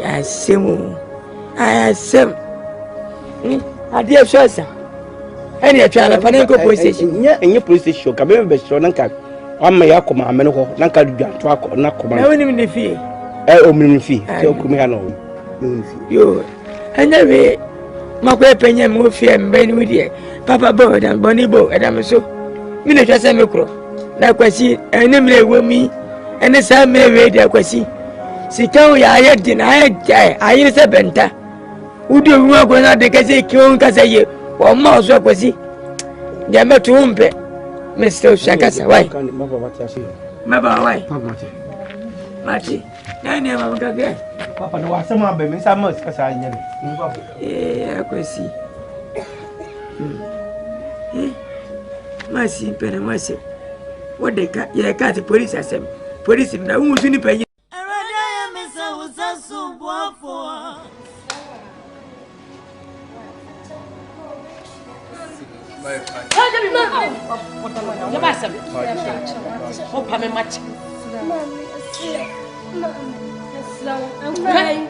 Asemu. Asem. Ade asosa. Eni atwala panenko police station. Nya police station ka be shiro nanka. Amma ya koma amene ho nanka dwa to akọ na koma. Na woni mi fi. Omini fi. Se okumi ha no. Yo. Anya we makwe penye mo fi mbe ni wudi. Papa bo dan boni bo edam so. Mi na twase me kro. Na Akwesi ene mre wami. Ene sa mre we di Akwesi. Sika ya ye dina ayi se benta. Udi owo ko na de kase ki on kase ye. O ma so Akwesi. Ya metu umpe. Mr. Shakasa why? Maba why? Mati. Nani mama kage? Papa no wasema be me sa mas kasa nyere. Akwesi. Masi pere masi. What they cat ya cat police asem. Police na unsu ni pe.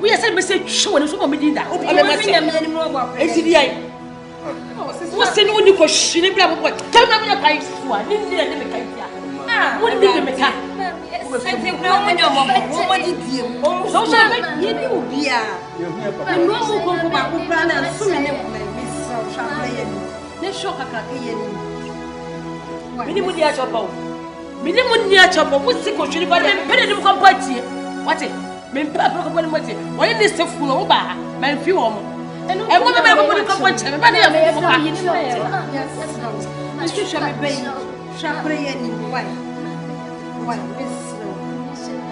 We are saying, Mr. Show and so many that. What's the new question? Tell me your pipes. What did you make? I think no one your mom. What did you? So you do be a normal back with brand and so many women. Let's shock a cracky. Minimum near chopper. Minimum near chopper. What's the question? But I'm better than company. What it? Men papa ko mo ti o ye ni se fu o ba man fi o mo e mo be ko ni ko che me ba ni ya ko ba yes sha me be sha prayer ni why miss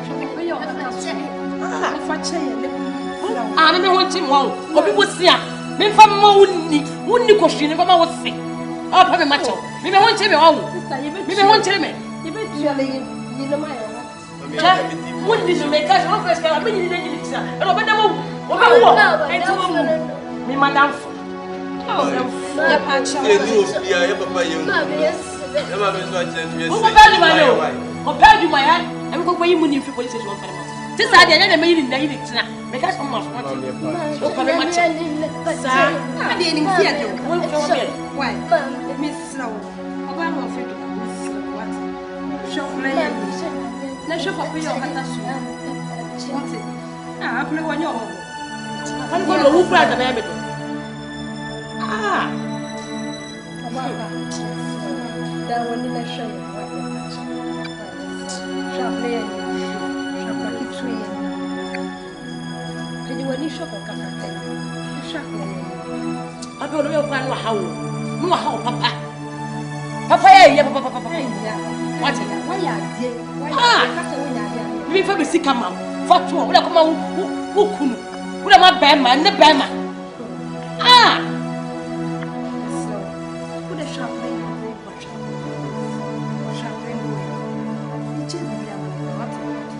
sha me be yo fa che ye le me ho ti mo obi bo si a me fa mo wonni ko hwi ni fa ma wo se o pa me ma che me ho che me wo me ho che me ye be tu ya le ni no ma yo what did you make us offer? I mean, you didn't say, and over the moon, me, madam. Compared to my hand, I'm going to win for police station. This idea, I made in the evening. Make us almost what you much. I didn't hear you. Why, Miss Slow? I'm afraid to what? Show play. Let's show for your hatasu. What's it? I play one your home. I'm going to look like a baby. That one in a show. Shall play shall play tree. Can you want to show for Kakate? Shall play. I go to your plan. How, Papa. Papa, yeah, Papa. What? Why you for sick come out. For two, we come out who KUNU. We are my bema, the bema. So, put a sharp lane on the watch.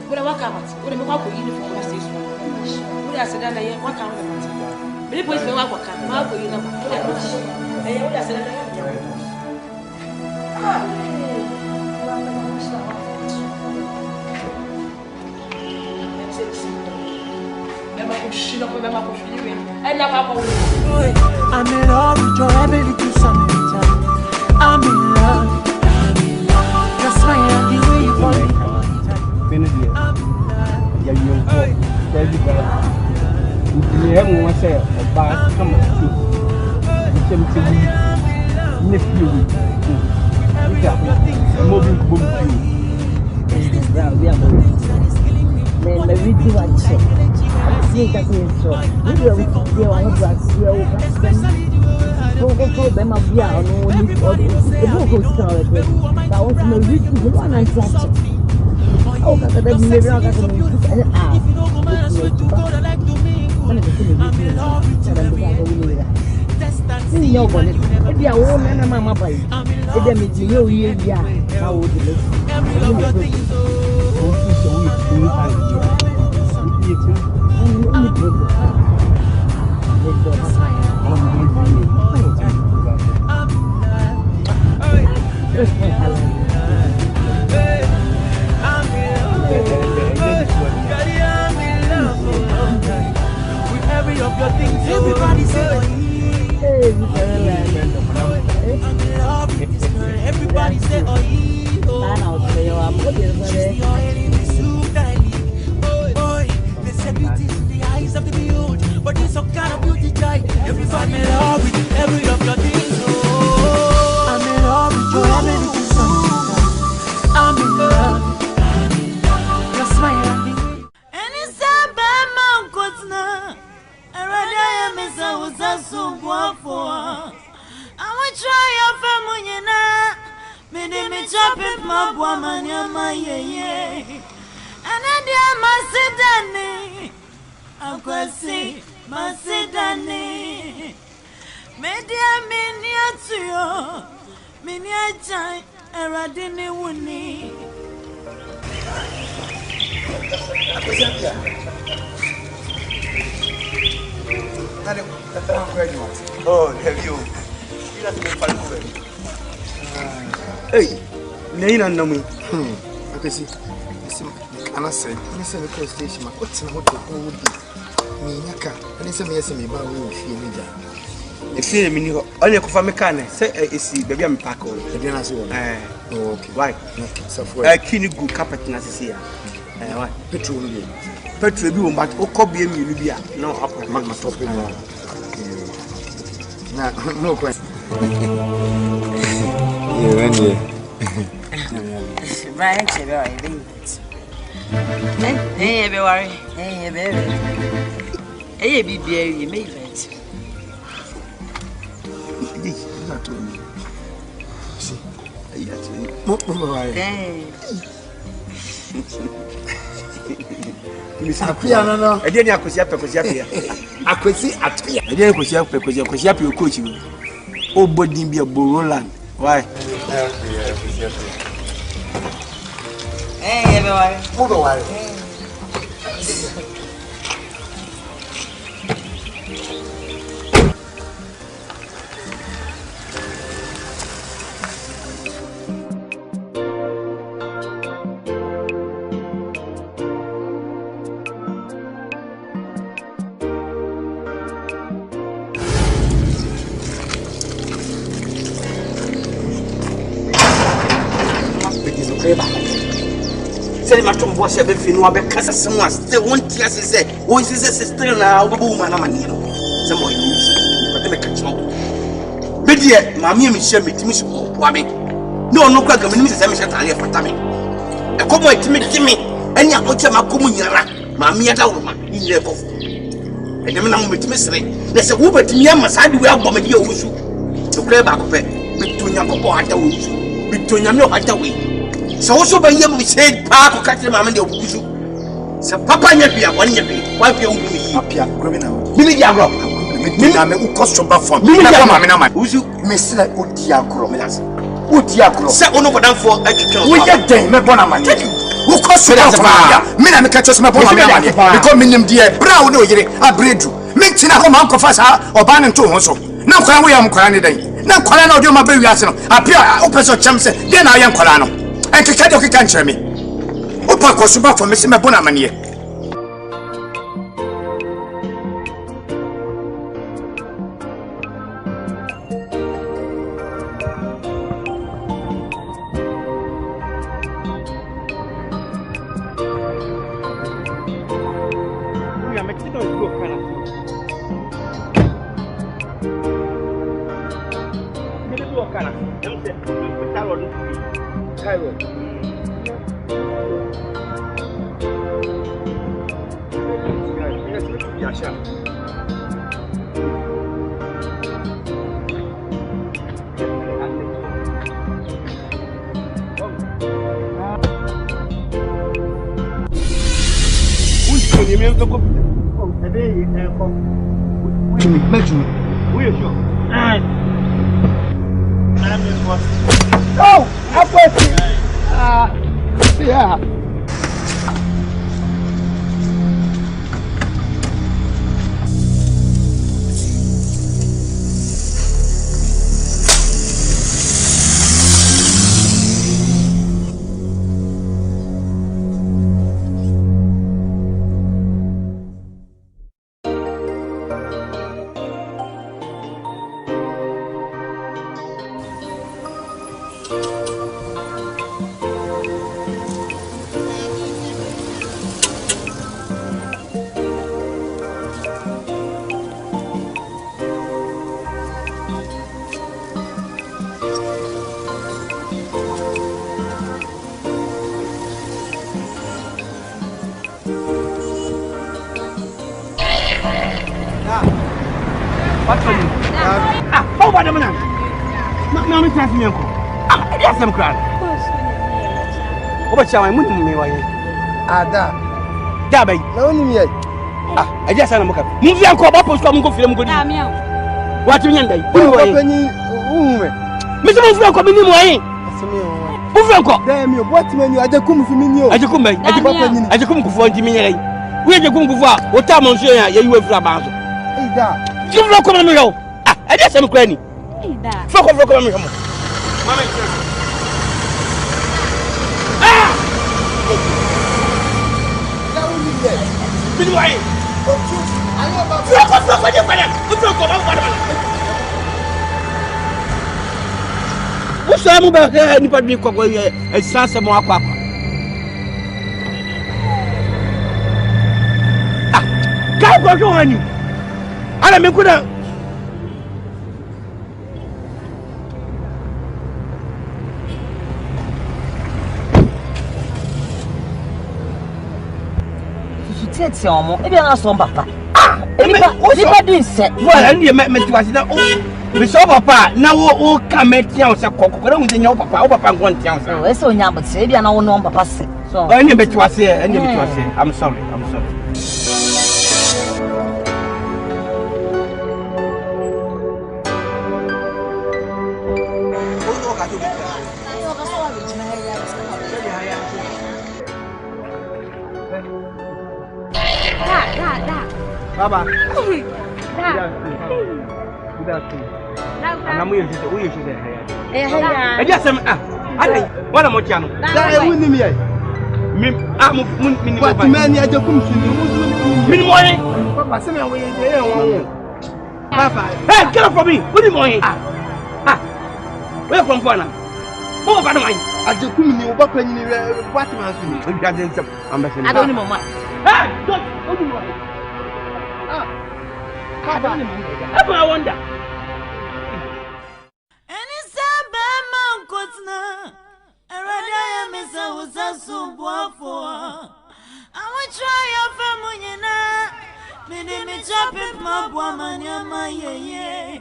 What a walk out. What a walk with uniform for station. We are said that I walk out. Many boys will walk out. Mark, you know. I said, I'm in love with your ability to submit. I'm in love. Your smile, the way you call it. Everybody say, oh, chopping my woman, my ye. And I dear Masidani, Akwesi, Masidani. Media miniature, miniature, Eradini Wuni. Oh, have you? Hey, Naina Nami. Akwesi, I said, listen to the station. What's in what you would be? Me, Yaka, and it's a mess in me, but we will feel me. If you mean, only if I'm a can say, it's baby, I'm packed. Okay, why? So for a kidney good carpet, Nasia. Petroleum. Petroleum, but Okobi and Libya. No, upper Magma topic. No question. Brian, hey, everybody. Hey, baby. Hey, baby, you made it. See, I didn't Akwesi Atria. I didn't Akwesi coach you. Oh, body be a Boroland. Why? Hey, everybody. Move away. Tell my tomb was a bit fin, or because someone still won't just say, oh, is this a sister now? Woman, I'm a needle. Someone but they catch on. Media, Mammy, Michelle, Miss Wabby. No, crack of Mrs. Emilia for Tammy. A couple of Timmy, and your hotel, Macumunara, Mammy at our woman, in your both. And the man with mystery. There's a woman to me, I must have well bomb your issue. To play back of it, between your papa at the woods, between your no at the way. So also by him we said Papa catch him and you. So Papa Yapia, 1 year, why you Apia, criminal. Milliagro, who cost your buff for me, who's you, Miss Udiagro, Udiagro, set one over them for we get them, Bonamani. Who cost you that? Mina catches my Bonamani, becoming him dear Brown, a bridge. Make home Uncle Fassa or Bannon to also. Now, I am Colani. Now, Colano, do my baby arsenal. Appear, open so chumps, then I am Colano. And to catch can't tell me. Opa was about for Miss Bonamani. Oh, Akwesi. Yeah. Oba chawa mun me waye. Ada. Da bai. Na woni me. Ah, aja sana muka. Mun fi anko ba post ko mun ko fire mun ko di. Da miya. Watu nyanda yi. Mun waye. Pani uhume. Mi se mun fi anko mi ni mo waye. Asemi o. Mun fi anko. Da mi o boti mani aja kum fi mi ni o. Aja kum bai. Aja kum ku fo ndi mi nyere. Wo aja kum ku fo a o ta mo nso ya yi wa fira ba so. Da. Kum lo ko mi yo. Ah, aja se mi kra ni. Da. Fo ko mi yo mo. Mama nche. Ah! Da woni me. Bini waye. Ayo ba. Fo ko je fara. Fo ko ba fara. Musa mu ba ka ni pa bi ko ko ye sanse mo akwa akwa. Ah, ka ko jo hani. Ala me kuda. Tete omo e bia na so papa e ba din se wala ndi me tiwasi na o me so papa na wo ka me tian se kokko na hunje nya papa o papa ngon tian se o eso nya but e bia na wo no papa se so ani me tiwasi I'm sorry Baba. Good afternoon. Anamu yeshite, uye yeshite haya. Haya. Eja sem ada wana mochano. Da e wuni mi ai. Mini mo ba. Mani aja kum sunu. Mini mo ye. Papa se me wo ye de won. Papa. Hey, get up for me. Mini mo ye. Where from Ghana? Mo ba no man. Aja kum ni wo ba pa nyini what man sunu. Eja den sem ambassador. I don't know mama. Hey, don't open your eyes. Papa, I wonder. Any sabe man kotna. Arada mesa usasu boafo. I will try your family na. Me chop it my woman ya my ye.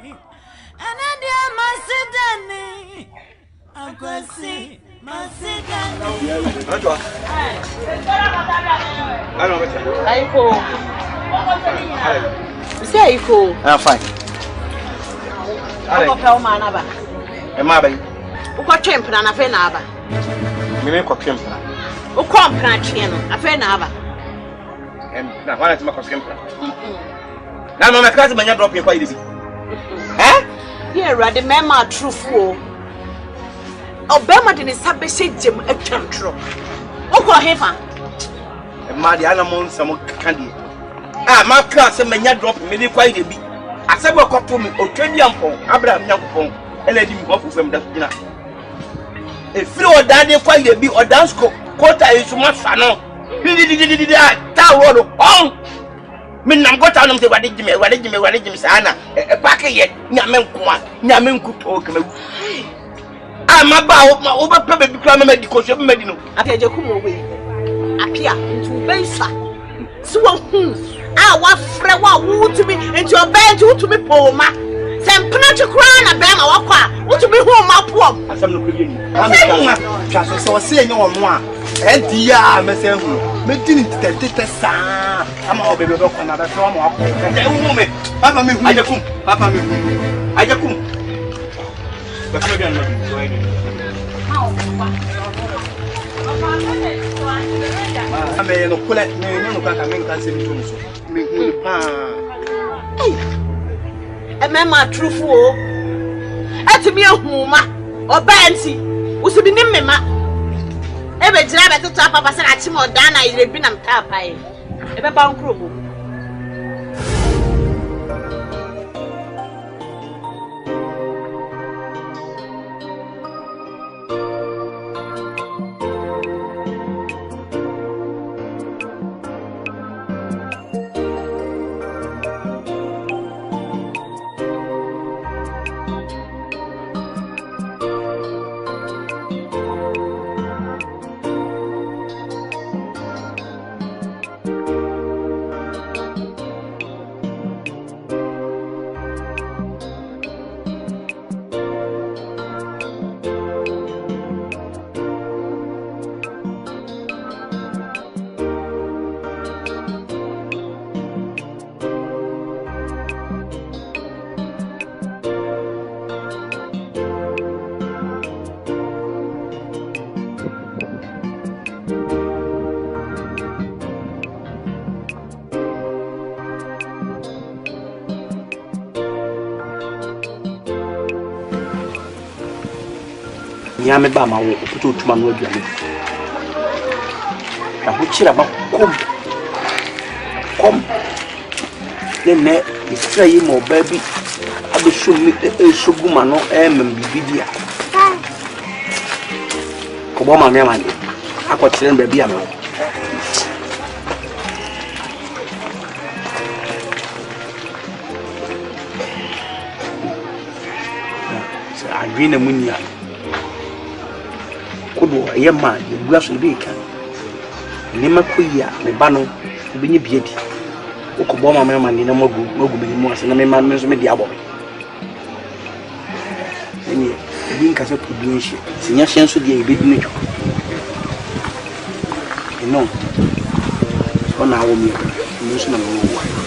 And I my sidani. Akwesi, my sidani. Say you I'm fine. I go tell man aba. E ma bai. Wo kwa twempna na fe na aba. Me ko twempna. Wo kwa mpna twe no, afe na aba. Na wana tima ko twempna. Na mama kazi manya drop ye kwa ile bi. Here ready mema truthful. Obema de ne sabe jem atwantro. Wo kwa hefa. E ma de ana mo nsamo kandi. My class and many drop me quite a bit. I said, what got to me, or 20 young pong, Abraham young pong, and let him go from that dinner. If you or daddy quite a bit or dance quota is so much fun. Tower on. Men, I'm got on to what did you Sana, a packet yet, Yamen could talk. I'm about my over pepper become medical medicine. I tell you, Kumawood. Appear into Besa. So, wa frɛ wa wo to me into your bed to me poma sempna to cry na be ma wakwa wo to me hu ma pom asam no kudi ni am twa so se enye wo mo a dia me se hu me dini tete sa ama o bebe ko na be so mo akọ e hu me papa me hu ajakum ba ko dia no so ai ni ame no kula no ka ka men kan se ni to so me hu pa e me ma trufu o atimi ehuma oba anti usibi ni mmema e be gira be toto papa se na chi mo da na ire bi na mta pa e be ba nkrobo nyame ba ma wo puto tuma no aduane da ho kira ba kom ne isra yi mo ba bi abesho mi esoguma no mem bibidia ko bo ma me ma ni akọchire mbe bia me adwene munia kodo yema yegua so bi ka ni makoyi a me ba no obenye biedi okobo ma me ni na magu be mu ase na me ma me so me di abo ni bi nkase podun hye sinya hye so di e be di no no so na wo mi no so na wo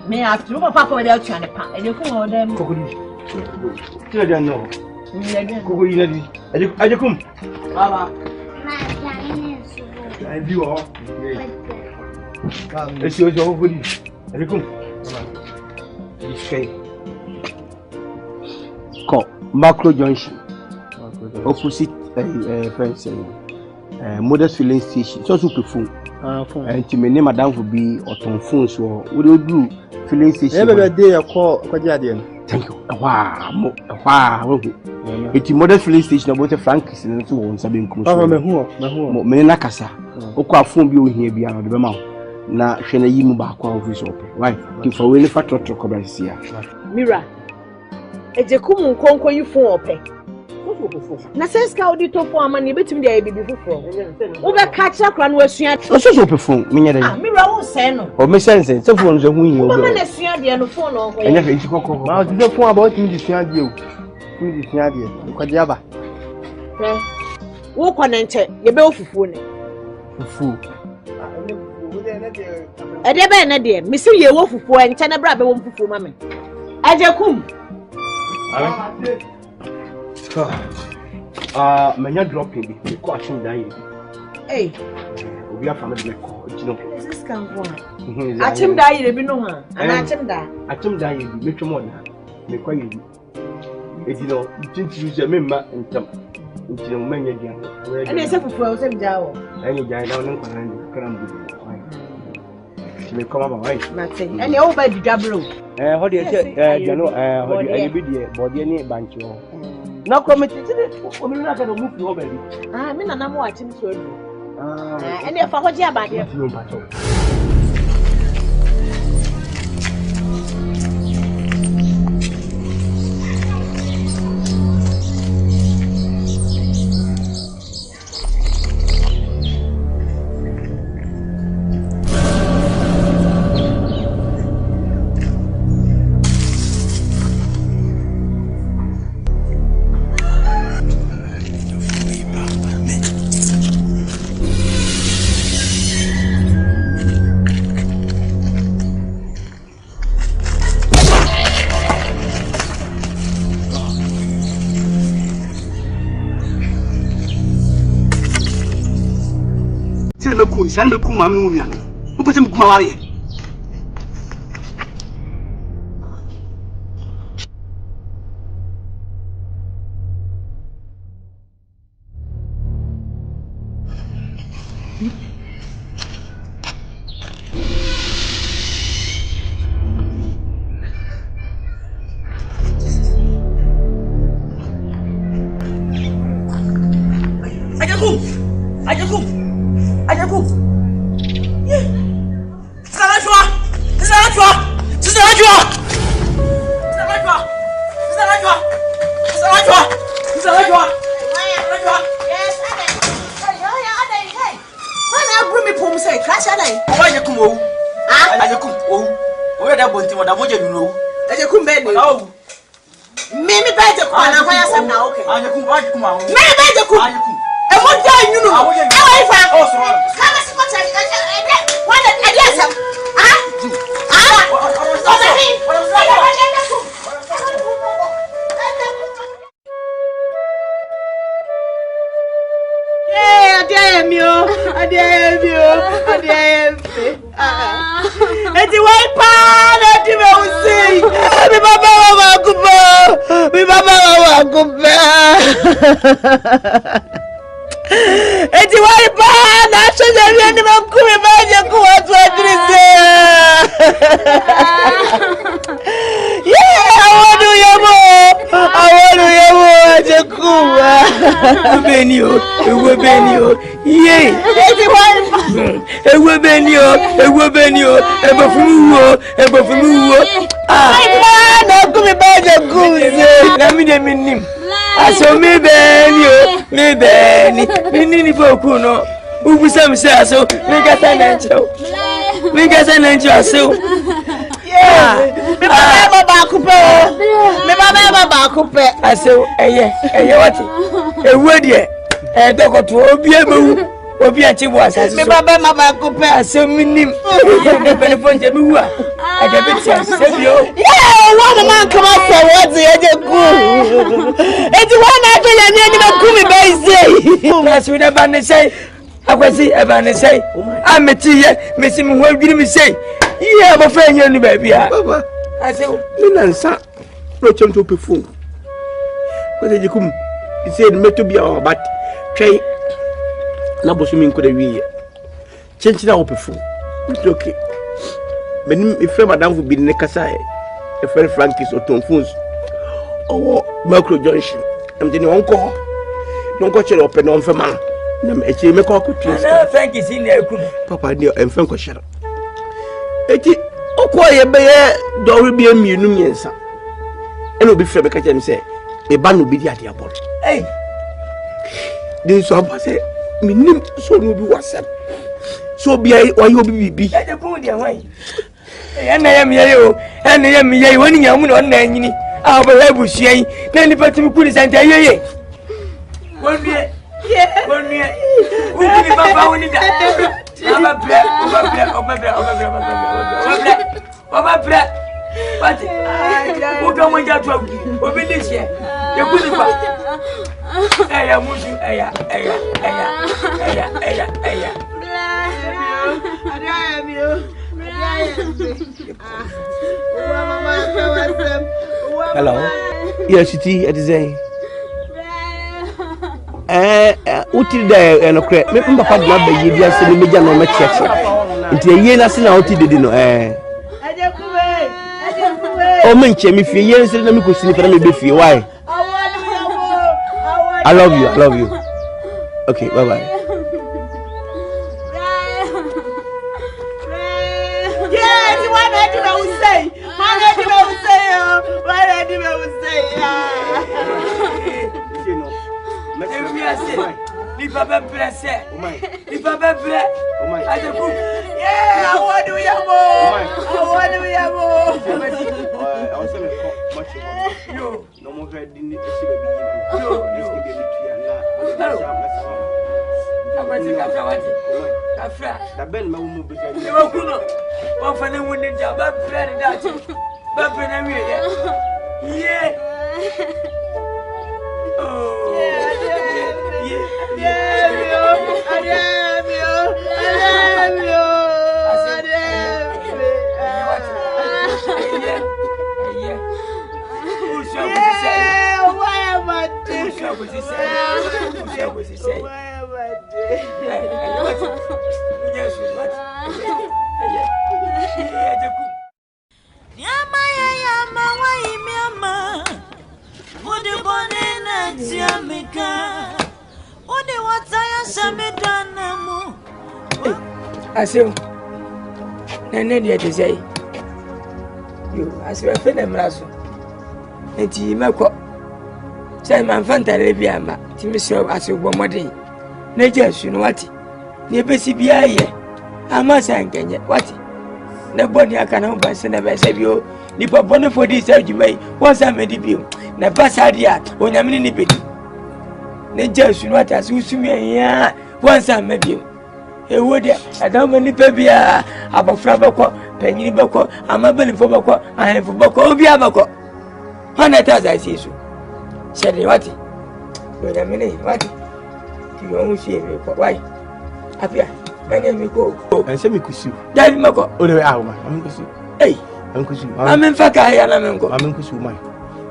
Me after you papa for the channel pa e dey come them kokodi tira dia no kokodi na di ajekum baba ai bi o esi o jo kokodi ajekum iskay ko macro junction opposite friends modest filling station so super phone and to me name madam for be on phone so we do filling station e be dey call kwaji thank you wow it modest filling station about Frankis and so on sabe nkum so me na kasa okwa phone bi o hia bi an de be ma na hwe na yi mu ba kwa office op right ki for we fa trotro ko ba sia mira ejekum nkonko yi phone ope na sense odi to phone ama ne betimi dey bibi fufuro wo be catch akra no asua so so pe phone me nya dey mira wo say no o me sense so phone so hu yi o be na asua de no phone no ko enya fe nti kokko ma o ti phone about me di sua de o me di sua de ko di aba wo kwa na nche ye be ofufuo ne fufu ede be na de me si ye wo fufuo nche na bra be wo fufuo ma me ajekum manya dropping bi ko action dan yi obi afa me de ko jino this can go achim da yi bi no ha ana achim da yi bi metwemo na me kwa yi ejino tinti use me ma ntam ntino manya dia ana se fufu o se jawo ani ja na no kwa na kram bi me koma ba wai mate ani o ba di dabro ho de jano ho de ani bi de body ni banchi ho na committee tide o mi na ka no mu fi ho ba bi me na mo achim so adu ani fa ho je abade Sande kuma mi mumia. Upate mkuma wale. KUNU. Who some say so? Make us an angel. Make us an angel. So, yeah, me baba bakupe. I say, what? A word here. I don't go to Obi a chiwas. Me baba bakupe. I say, minim. Telephone to me. I get it. Yeah, one man come out for what the other good. It's one after the enemy. That's what I'm say. Akwesi Ebane say, I'm a tea, Missing will give me say, you have a friend, you baby. Baba, I say, Nkansah, brought him to perform. What did you come? He said, me to be our but try Nabosumi could be change now perform. It's okay. But if Madame would be Nkansah, a friend Frankie's or Tom Foons or Macro Junction, I'm the one call. Don't go to open on for man. Nam echi me ko kutu. Na thank you sin na ekum. Papa ni emfa ko hyere. Eti okoye be ye do bi amienu miensa. Eno bi frɛ be ka kyem sɛ e ba no bi di ade abɔ. Hey. Din so ba sɛ minim so no bi wasɛm. So bi ai oyi obi bibi. E de ko di anwan. E na yam ye o. E na yam ye woni nyamu na on na anyini. A ba ha busuan yi. Na ni patimi kuri santa yeye. Wonde yeah. When we give Papa when it but who don't want that to obedience here? You put it back. Aya Musu, aya. Hello. Yes, it is a. Uti da no kre me papa de na bayi bia se me meja no machiachi nti ye na se na uti de no o me nche me fie ye se na me kosini para me be fie why I love you okay bye bye yes what I do will say If I be blessed, if I be blessed, I just cook. Yeah, what do we have more? What do we have more? I was saying much more. No more red in it. No, this can be a I'm going to get the bell. My woman be there. You are good. One for the winning job. I'm planning that. But when I'm here, yeah. Oh, I say, Nene, dear, to say, you, as you are feeling, Rasso, and you may call. Say, my Fanta Leviama, Timmy, as you were my day. Nature, you know what? Never see be I here. I must hang yet. What? Nobody I can help by Senator Savio. Nipa bonnet for this, you may once I made the view. Never sad yet when I'm in the bit. ne jesu no atase usumi ya once am mabiem ewo de adama ni pebia abofra bako panyini bako amabani fo bako ahefo bako obi abako hana ta za sisu shede wati do da mini wati ti yo usi e ko wai afia banye mi ko ense mi kusu dai mako o de ahoma am kusu am kusu am faka ya na menko am kusu mai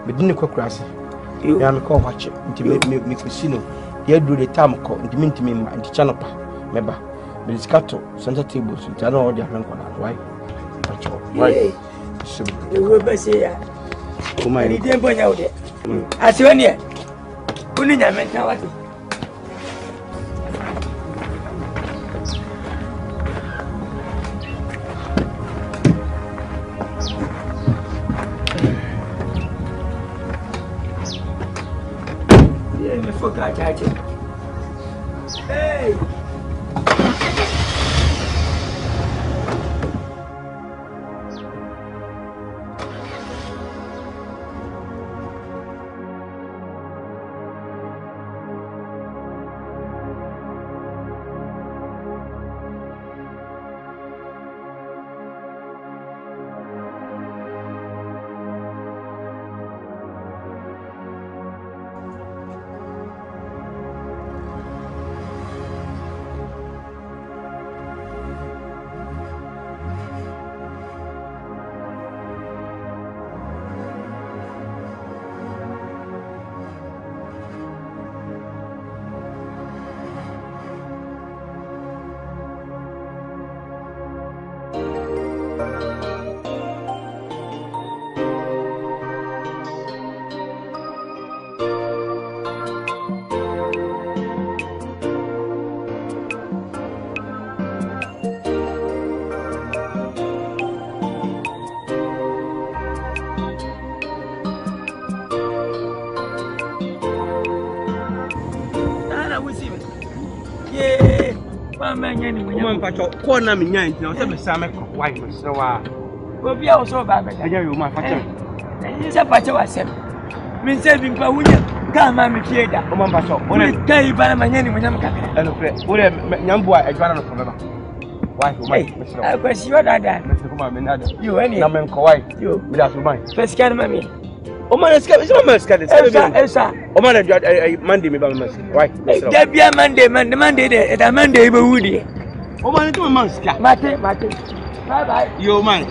bedini kwakurase ya me ko wache nti me kusu no ya do the time ko nti me ma nti chanopa meba Biscato, center tables, and I know the American. Why? Why? So, you will be say, oh my, you didn't point out there. As you near, couldn't you mention what? Yeah, I forgot that. Hey! Corner me nine, no, some summer wife, so Obi a so ba ba. Anya yo ma facha. Se facha wa sem. Min se bi pa wunya ka ma me fie da. O ma ba so. Ona kai ba na manya ni munyam ka. Eno pre. Ore nyambo a edwana no problem. Why o mai? Akwesi yo dada. Me se ko ma me nada. Yo eni. Na men ko why? Yo. Me da so mai. First can mami. O ma ska, so ma ska de. Esa. O ma na Monday me ba me ska. Why? Da bia Monday de da Monday be wudi. O ma ni to man ska. Mate. Bye bye. Yo man.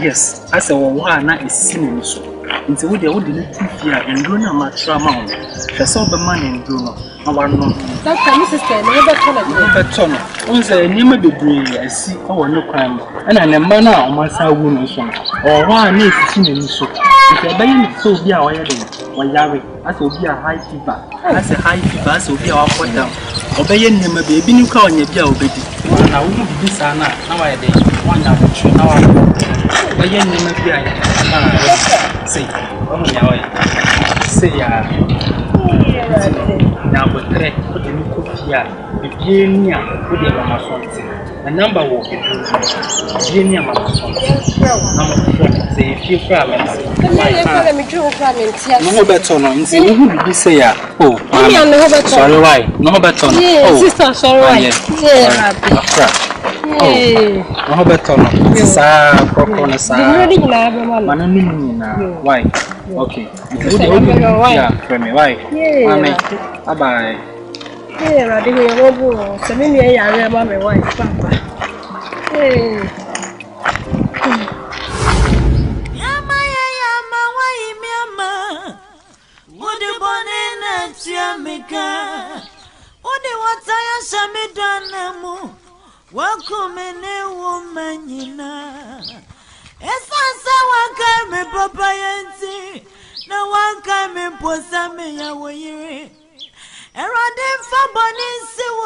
Yes, as a one na is seen so. Into what they would fear and do not much amount. She saw the money in Bruno. I want no. That can sister, never turn. On the name of the breed, I see our no crime. And I'm a man on my side woman or one is seen so. If you're buying so be our wedding, or Yari, as will be a high fever. As a high fever, as will be our foot down. Obeying him a baby new car on your beer already. Now, we will be this now I did. One now, but you never be say, oh, say, now, but threat, put the new coffee, the Billionaire, put the Amazon. A number of Billionaire Amazon. Number 4, say, if you promise. No better, no, say, who would you say, oh, sorry, why? No better, oh, sister, sorry, why? Oh, better, no, it's a proper, why? Okay. Yeah, for me. Why? Mommy. Bye-bye. Hey, Radhi, we go go. Seven years, I remember my wife, Papa. Hey. Yama, why, Mama? Would you born in a Tiamica? Only what I am done. Welcome in a woman, you know. It's not one come in Papa Yancy. No one come in Posame away. Around them for Bonnie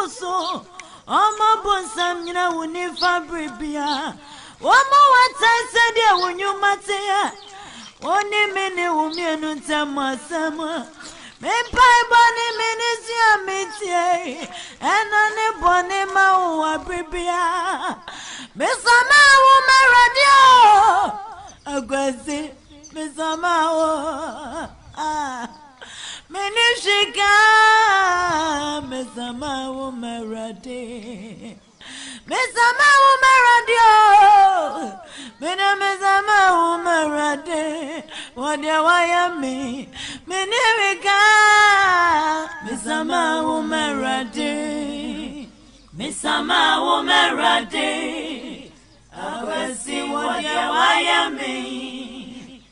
so. Oh, my bosom, you know, when you fabribia. One more what I said there when you matter. Only minute woman on Tamasama. Me pai Bonnie Ministia Métier. And on the Bonnie Maua Bribia. MESAMAN woman radio. Akwesi, MESAMAN. Menishika, MESAMAN woman radio. MESAMAN woman radio. MESAMAN woman radio. What do I mean? Menishika, MESAMAN woman radio. MESAMAN woman radio. Akwesi what you want me.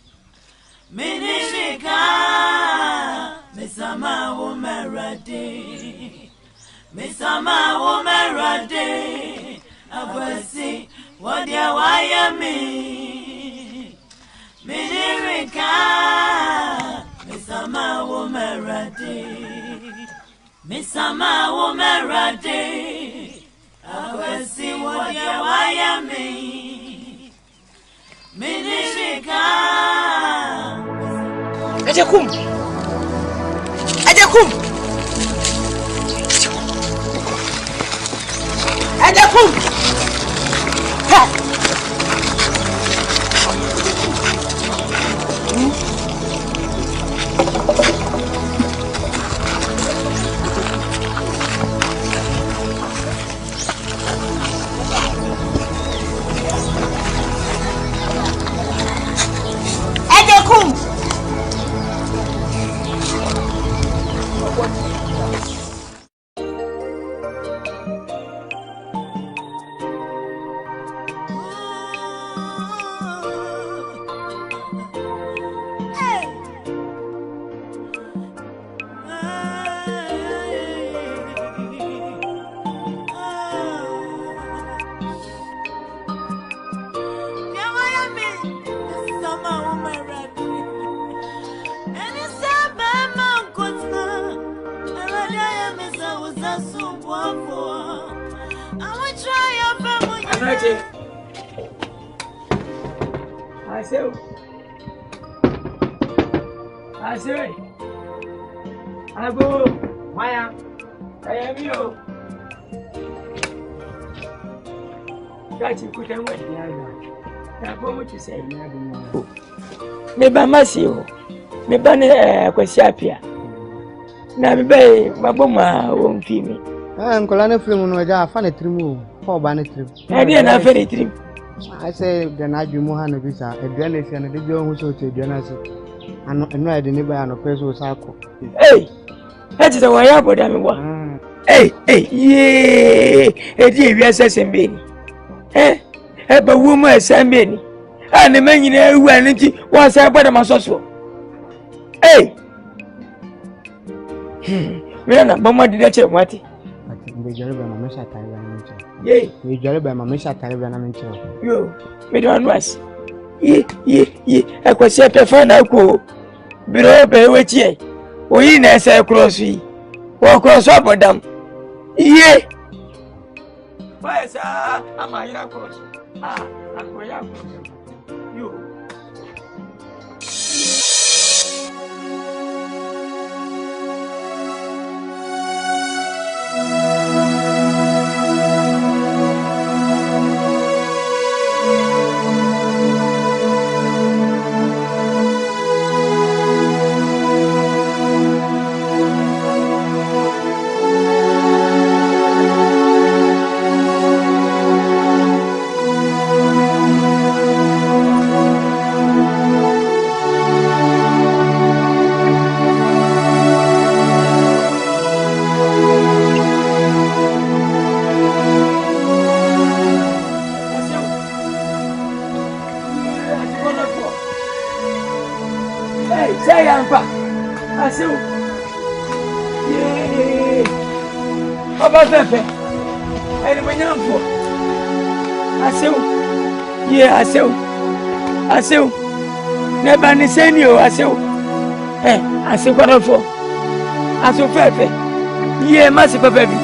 Menishika, MESAMAN woman ready. MESAMAN woman ready. Akwesi what you want me. Menishika, MESAMAN woman ready. MESAMAN woman ready. Akwesi what you want me. Menishika. Ajakum. Ha. I say, I go, Maya, I am you. That you couldn't wait the other. I'm going to say, me by Massio, me banner Akwesi apia. Na me bay, my bomma won't feed me. I'm Colonel Film no ja fan trimu, for banner trip. I didn't have any trip. I say the night you mohana visa, a drainage and the young who so to Jonas. And no, I didn't buy no peso circle. Hey, that is a way up with them. Hey, yeah, a dear, yes, SMB. Eh, but woman, SMB. And the man in there who was I bought my sauce. Hey, Miranda, Mamma did that check what? We jolly by my Mesha Taiwan. Yea, we jolly by my Mesha Taiwan. You, we don't was. Ye, I could say, prefer now go. Below pay which ye. We in a cross fee. Or cross up with them. Yea. Why, sir, am I your cross? Ah, I'm going out. You. yampa. Asew. Yee. Oba fefe. Eni manyamfo. Asew. Ye asew. Asew. Neba ni seni o asew. Asew kwadofo. Asew fefe. Ye masi papa bi.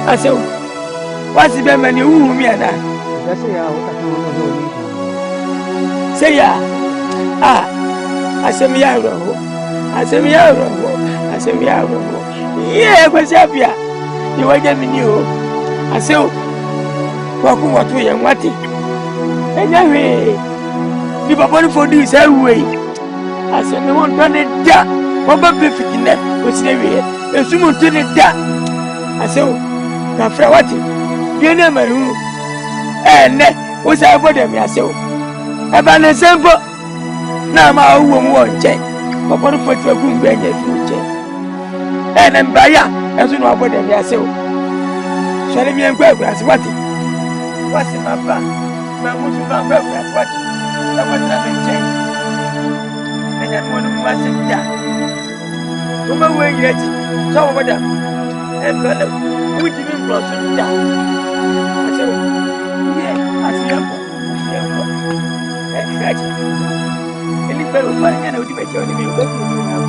Asew. Wasi be mani wu mi ana. Say ya o ka to no ni. Say ya. Asem ya ro. Asem ya ro. Asem ya ro. Ye kwa sapia. Ni waje mini o. Asew. Kwa ku watu ye nwati. Enya we. Ni baba ni for this way. Asem me won tane da. Baba be fitine. O sine we. Esumu tane da. Asew. Na fra wati. Ye na maru. Ne. O sa bodo mi asew. Eba ne sempo. Na ma wo mu onche. Baba ni for tu agumbe anya fi onche. Na mbaya. Esu no abodo mi asew. Shall me and grab as what? What's in my back? My motion not grab as what? I was not in change. And I'm one who was in that. Come away yet. So, madam. And brother, we didn't cross it down. I said, yeah, I see them. And that's it. Any fellow fine and I would make your name go to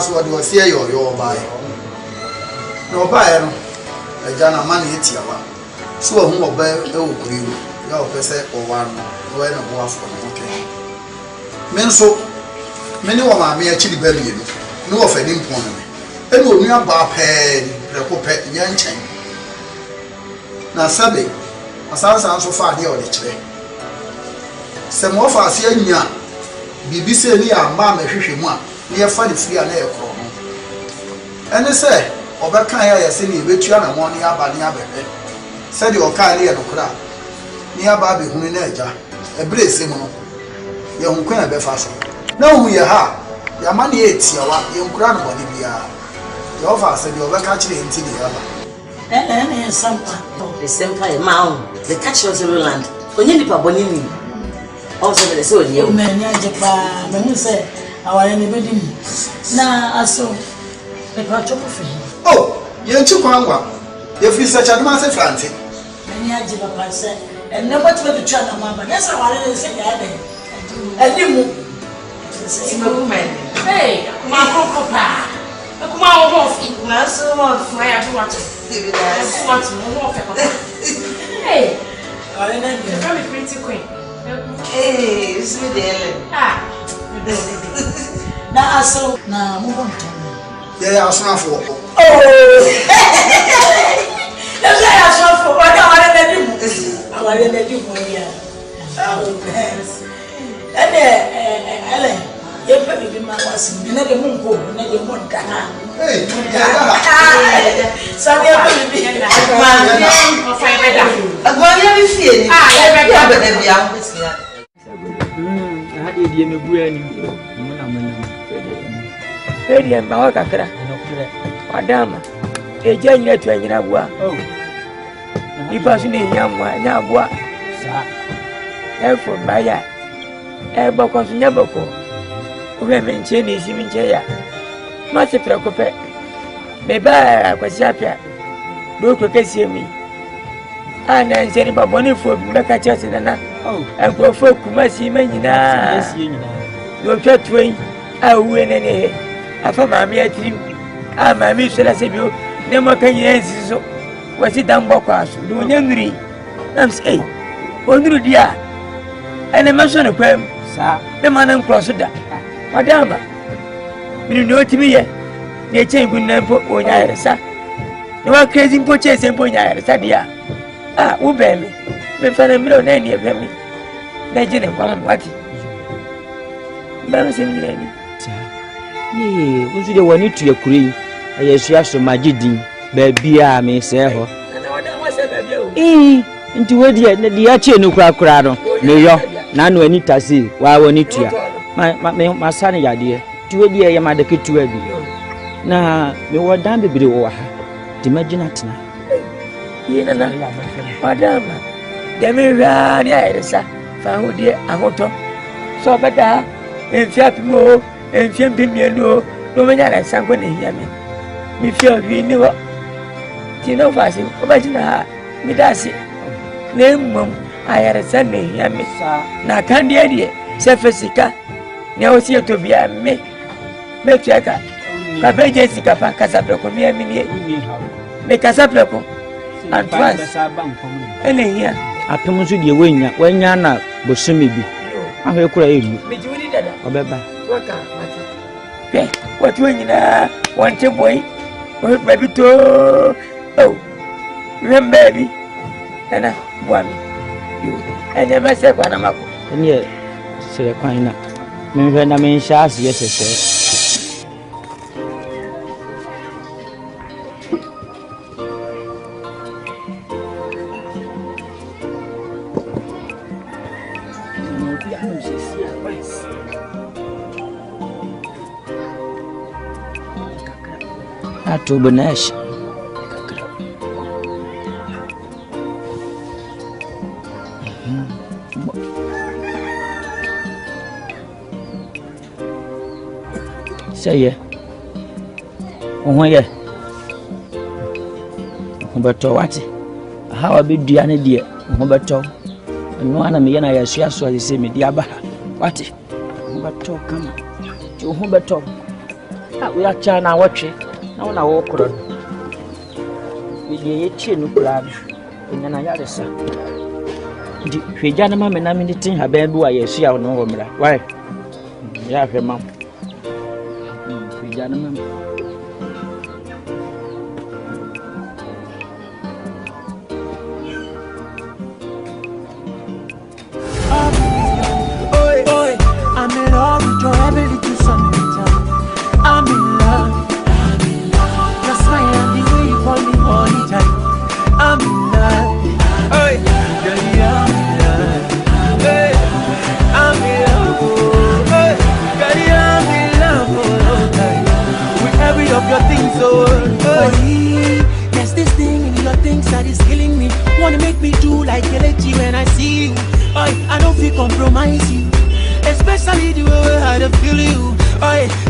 So what was here your buy? No buyer, a jana money it's yawa. So whom obey your person or one when a boy from okay. Men so many of my mere chili belly, no offending point. And when you are bar pen, pet young chain. Now, Saturday, as I sound so far the other tree. Some of us here, BBC near Mamma Fishiman. Near funny free and air call. And they say, Obakaya Yasini, which you are morning about Yabe. Said your car near the crowd. Near Baby Huminaja, a brace Simon. Young Queen Befasa. No, we are. Your money eats your grandmother. The offer said you're catching into the other. And some the same kind mound, the catch of the land. Onyinipa Bonini. Also, the soul, you men, Japan, when you say. Our anybody now, so the patch of oh, you're too quangua. If you such a massive fancy, and nobody will be trying to mamma. That's how I say. Elimu. Simakumen. Hey, Kumawood. Kumawood. Naso what? My what? What more? Hey. I'm pretty queen. Hey, it's me there. Ah. Now so now move on. Yeah, I'll snap for. Oh. That's why I saw for what I want to do for you. Oh, yes. And Ellen, you put me in my house, and then the moon go, and then the moon down. Hey, so you're going to be a man. I'm going to see it. I had a dear Buani. Hey, and Bawakara. Madame, a junior to a Yabua. Oh, he passed in Yabua. Therefore, Maya, Airbox Naboko, women Chinese in Jaya. Master Procope, Maybe I was happy. Look at me. And then said about money for Macachas and and for folk who must see many. You'll try to win. I win any. I found my mere team. Ah, my mistress, I said, you never can answer. So, was it done Bocas? Do you agree? I'm saying, oh, dear. And a mention of him, sir, the man and crossed that. Madame, you know to me, they change good name for Boadi, sir. No one crazy purchase and Boadi, sir. Ah, who bear me? Me find a millionaire near me. They didn't come what? Embarrassing lady. Ye, who's the one to your queen? I assure my jidding, baby, I may say her. Into where the Achi no crowd, no, yo, none when it has see, why when it here. My son, dear, to a dear, my kid to a dear. Now, you were done to be the war. Imagine it now. Madame, Demi, sir, found dear, I want to. So better, and Fiat more, and Champion, no, man, I sang when he hear me. Me feel we knew what. Tino Fassi, imagine her, me that's it. Name mum, I had a Sunday, hear me. Now can't the idea, Sefesica, now see to be a me. Make Jacka, Papa Jessica, Casaplaco, me a minute. Make Casaplaco. And twice, and here, I come to the wing when you're not, but see me be. I will cry you. What when you want your boy? What baby to? Oh, remember, baby, and I want you. And never said what I'm up. And yet, say a quine up. Maybe when I mean, Shas, yes, I said. To Benesh. Say, yeah. Oh, yeah. But what? How a big Diana dear, Humberto. And one of me and I share so I say me, Diaba. What? Humberto come to Humberto. We are China watching. I want to walk around with the chin club in an ayaresa. The Fijana and I mean, her bed, why she out no woman. Why? Yeah, her mum. Fijana. I'm in love with your ability to something. I'm in love. That's why I'm the way you call me all the time. I'm in love. Hey, girl, I'm in love. Hey, I'm in love. Hey, girl, I'm in love all the time. With every of your things, there's this thing in your things that is killing me. Wanna make me do like Kelechi when I see you. I don't feel compromise you. Especially the way I feel you.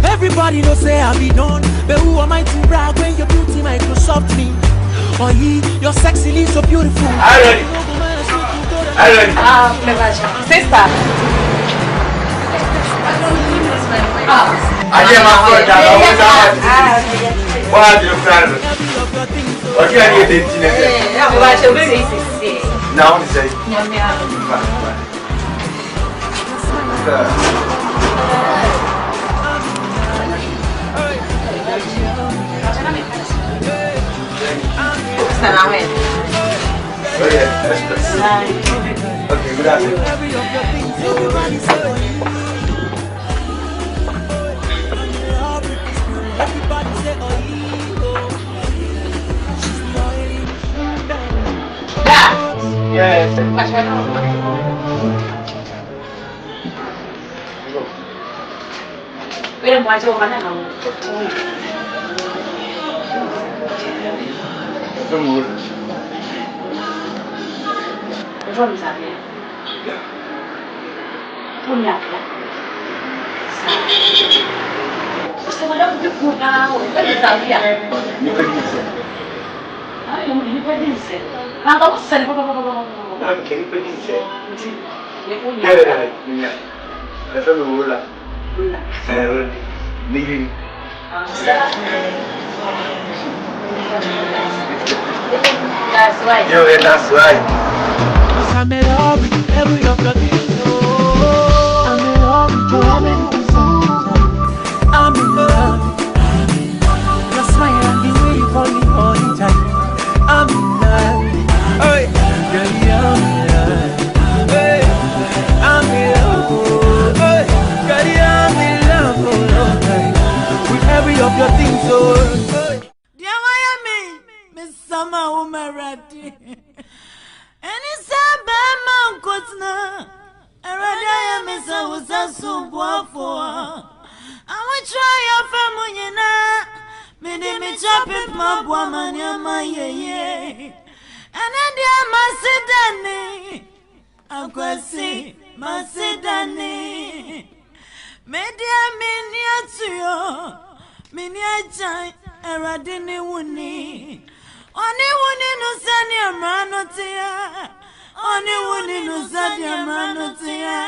Everybody knows say I be done, but who am I to brag when your beauty Microsoft me? Your sexy so beautiful. I ready. Sister. Aje mafuta na usawa. Wapi ukana? Wakia ni denti ne. Wacha usisi. Na unisai. Nyamia. Salamat. Oh yeah, that's good. Okay, good afternoon. Yeah. Wait, what's your name? From Zambia. From Yaka. So what do you do now? What is Zambia? You can use it. I am independent. Now don't send. I'm independent. Yeah. That's a rule. Leaving. That's right. Yeah, that's right. I'm in love with every of your things. I'm in love with your I'm in love. Your smile and the way you call me all the time. I'm in love. Hey, girl, I'm in love. Hey, I'm in love. Hey, girl, I'm in love. With every of your things. Oh, dear, why am I? MESAMAN. And it's a bad man, Kotna. I rather miss a was a soup for. I will try your family now. Made me chop it, my woman, my ye. And then my sedani. Akwesi, my sedani. Media miniature. Miniature, a radini wuni. Oni wuni no sani amrano tia. Oni wuni no sani amrano tia.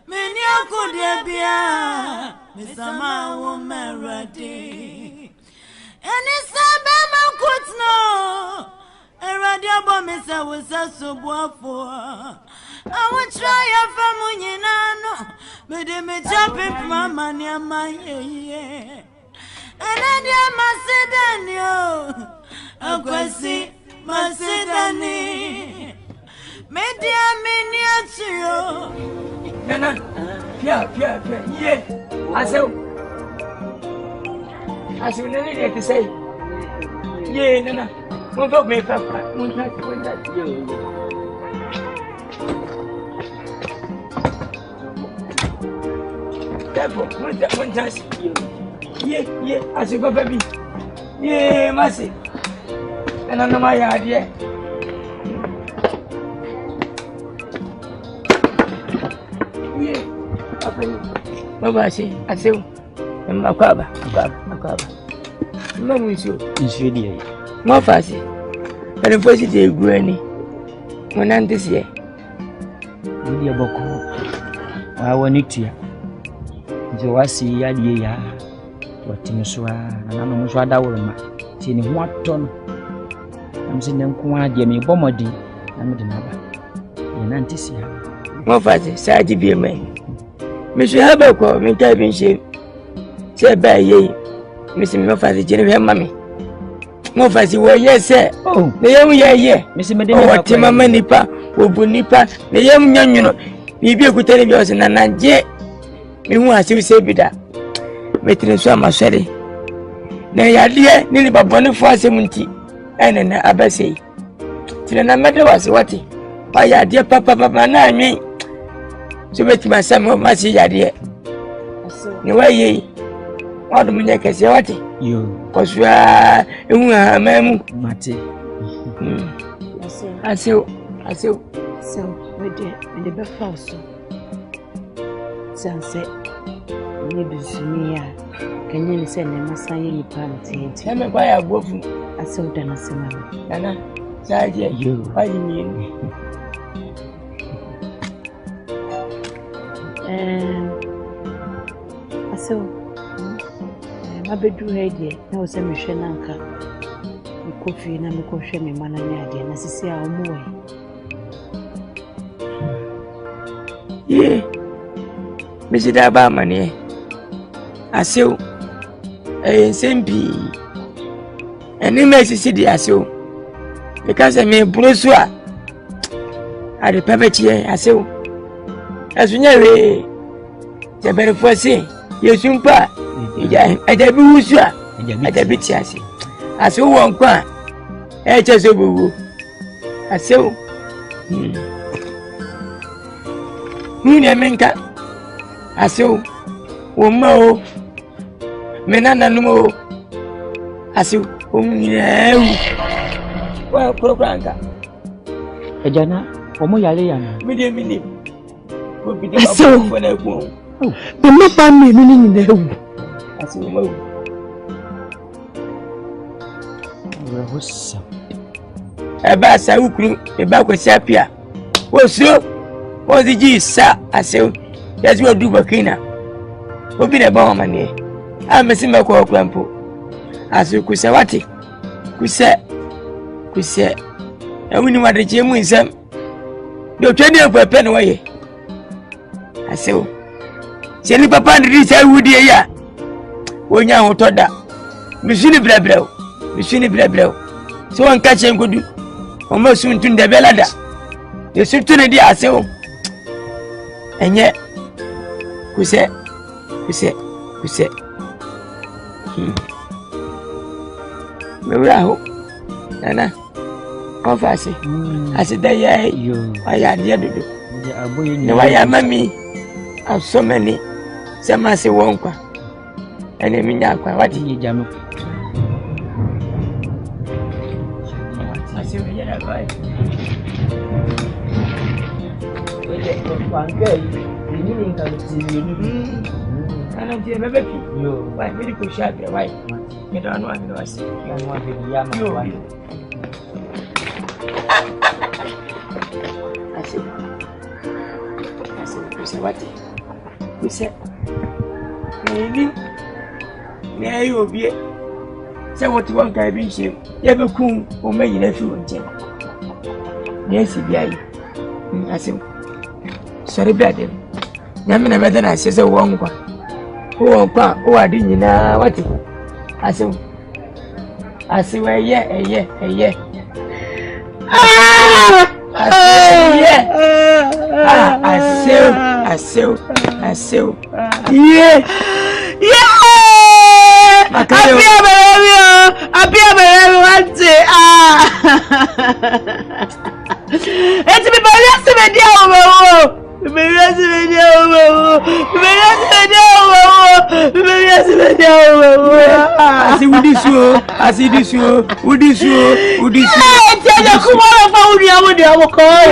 Meni akudia bia. MESAMAN womerade. Eni sabe makutno. Erade abo mesa wesa sobuafo. I will try your family nano. Mede me chop mama ni amaye. And then you Akwesi, Masidani. Media miniature. Nana, Pia, yeah. I said, Nana, to say, yeah, Nana, won't go make up, won't not do that. Therefore, one chance, yeah, as you go, baby. Yeah, Massy. And I know my idea. Yeah, Baba, I say, and Makwaba. No, monsieur, is ready. More fancy. But the first day, granny. When I'm this year, Lydia Boko, I want it here. Joasi, Yadia. What in so and I know what I will make. See what ton. I'm saying them Kwadi, me Bomadi, I'm the number. In Antisia. More fatty, Sadi be a man. Monsieur Habako, me typing shape. Say by ye, Missy Moffatty, Jennifer Mammy. Moffatty, well, yes, sir. Oh, the young year, Missy Medina, Timama Nipa, Ubunipa, the young you know. Maybe a good television and yet. Me want to say that. Metin so ma swere na ya de ni babone fo asemunti ene na abase tire na mede wase wate pa ya de papa na anwen so beti masam ma si ya de ni waye odum nya kese wate yo kosua ehu ha mamu mate aseo so we de be falso sanse ni bisumia kanye ni sene masanye ni panti eme kwa ya bofu asauda na sema nana saje yo ayi ni So, my bedroom idea, no semi shenanka. Coffee and a coffee, my man and idea, and I say, I'll move. Yeah, Mr. Dabamani, I saw a SMP and you may see I saw because I mean, Brosua at the pepper I saw as we know, the better for saying, you soon pa. I did Busua, I did Bitchassi. I saw one qua, Echasobu. I saw Menka. I saw Womo Menana no. I saw well, Propranga. Ejana, Omoyale, Mini. Would be the when I won't. But not by me, meaning the I see you. About Saukru, about Sapia. What's so? What's the G, sir? I say, that's what do Bakina. What be the bomb, money? I'm a simple call, Crampo. As you could say, what it could say, and we know what the gym wins them. Don't turn up a pen away. I say, Jenny Papa and Rich, I would hear. When you are told that, Machine Blablo, so one catching good almost soon to the Belada. The certainty I say, and yet, who said, maybe I hope, Nana, I said, yeah, you, I had the other. No, I am mammy. I've so many, some I say, won't. And I mean, what did you jam? I see we are right. And I'm here, baby. You, why, medical shop, your wife. You don't want to know. I see, what? We said, maybe. Now you will be. Say what you want, I be shame. You have a coon or may you feel in jail. Yes, I say, sorry, brother. Yamina better than I says a one one. Oh, I didn't know what I say. Well, yeah. I say, yeah. Apia baby want it's me baby media I see with this tell you come on phone you with your call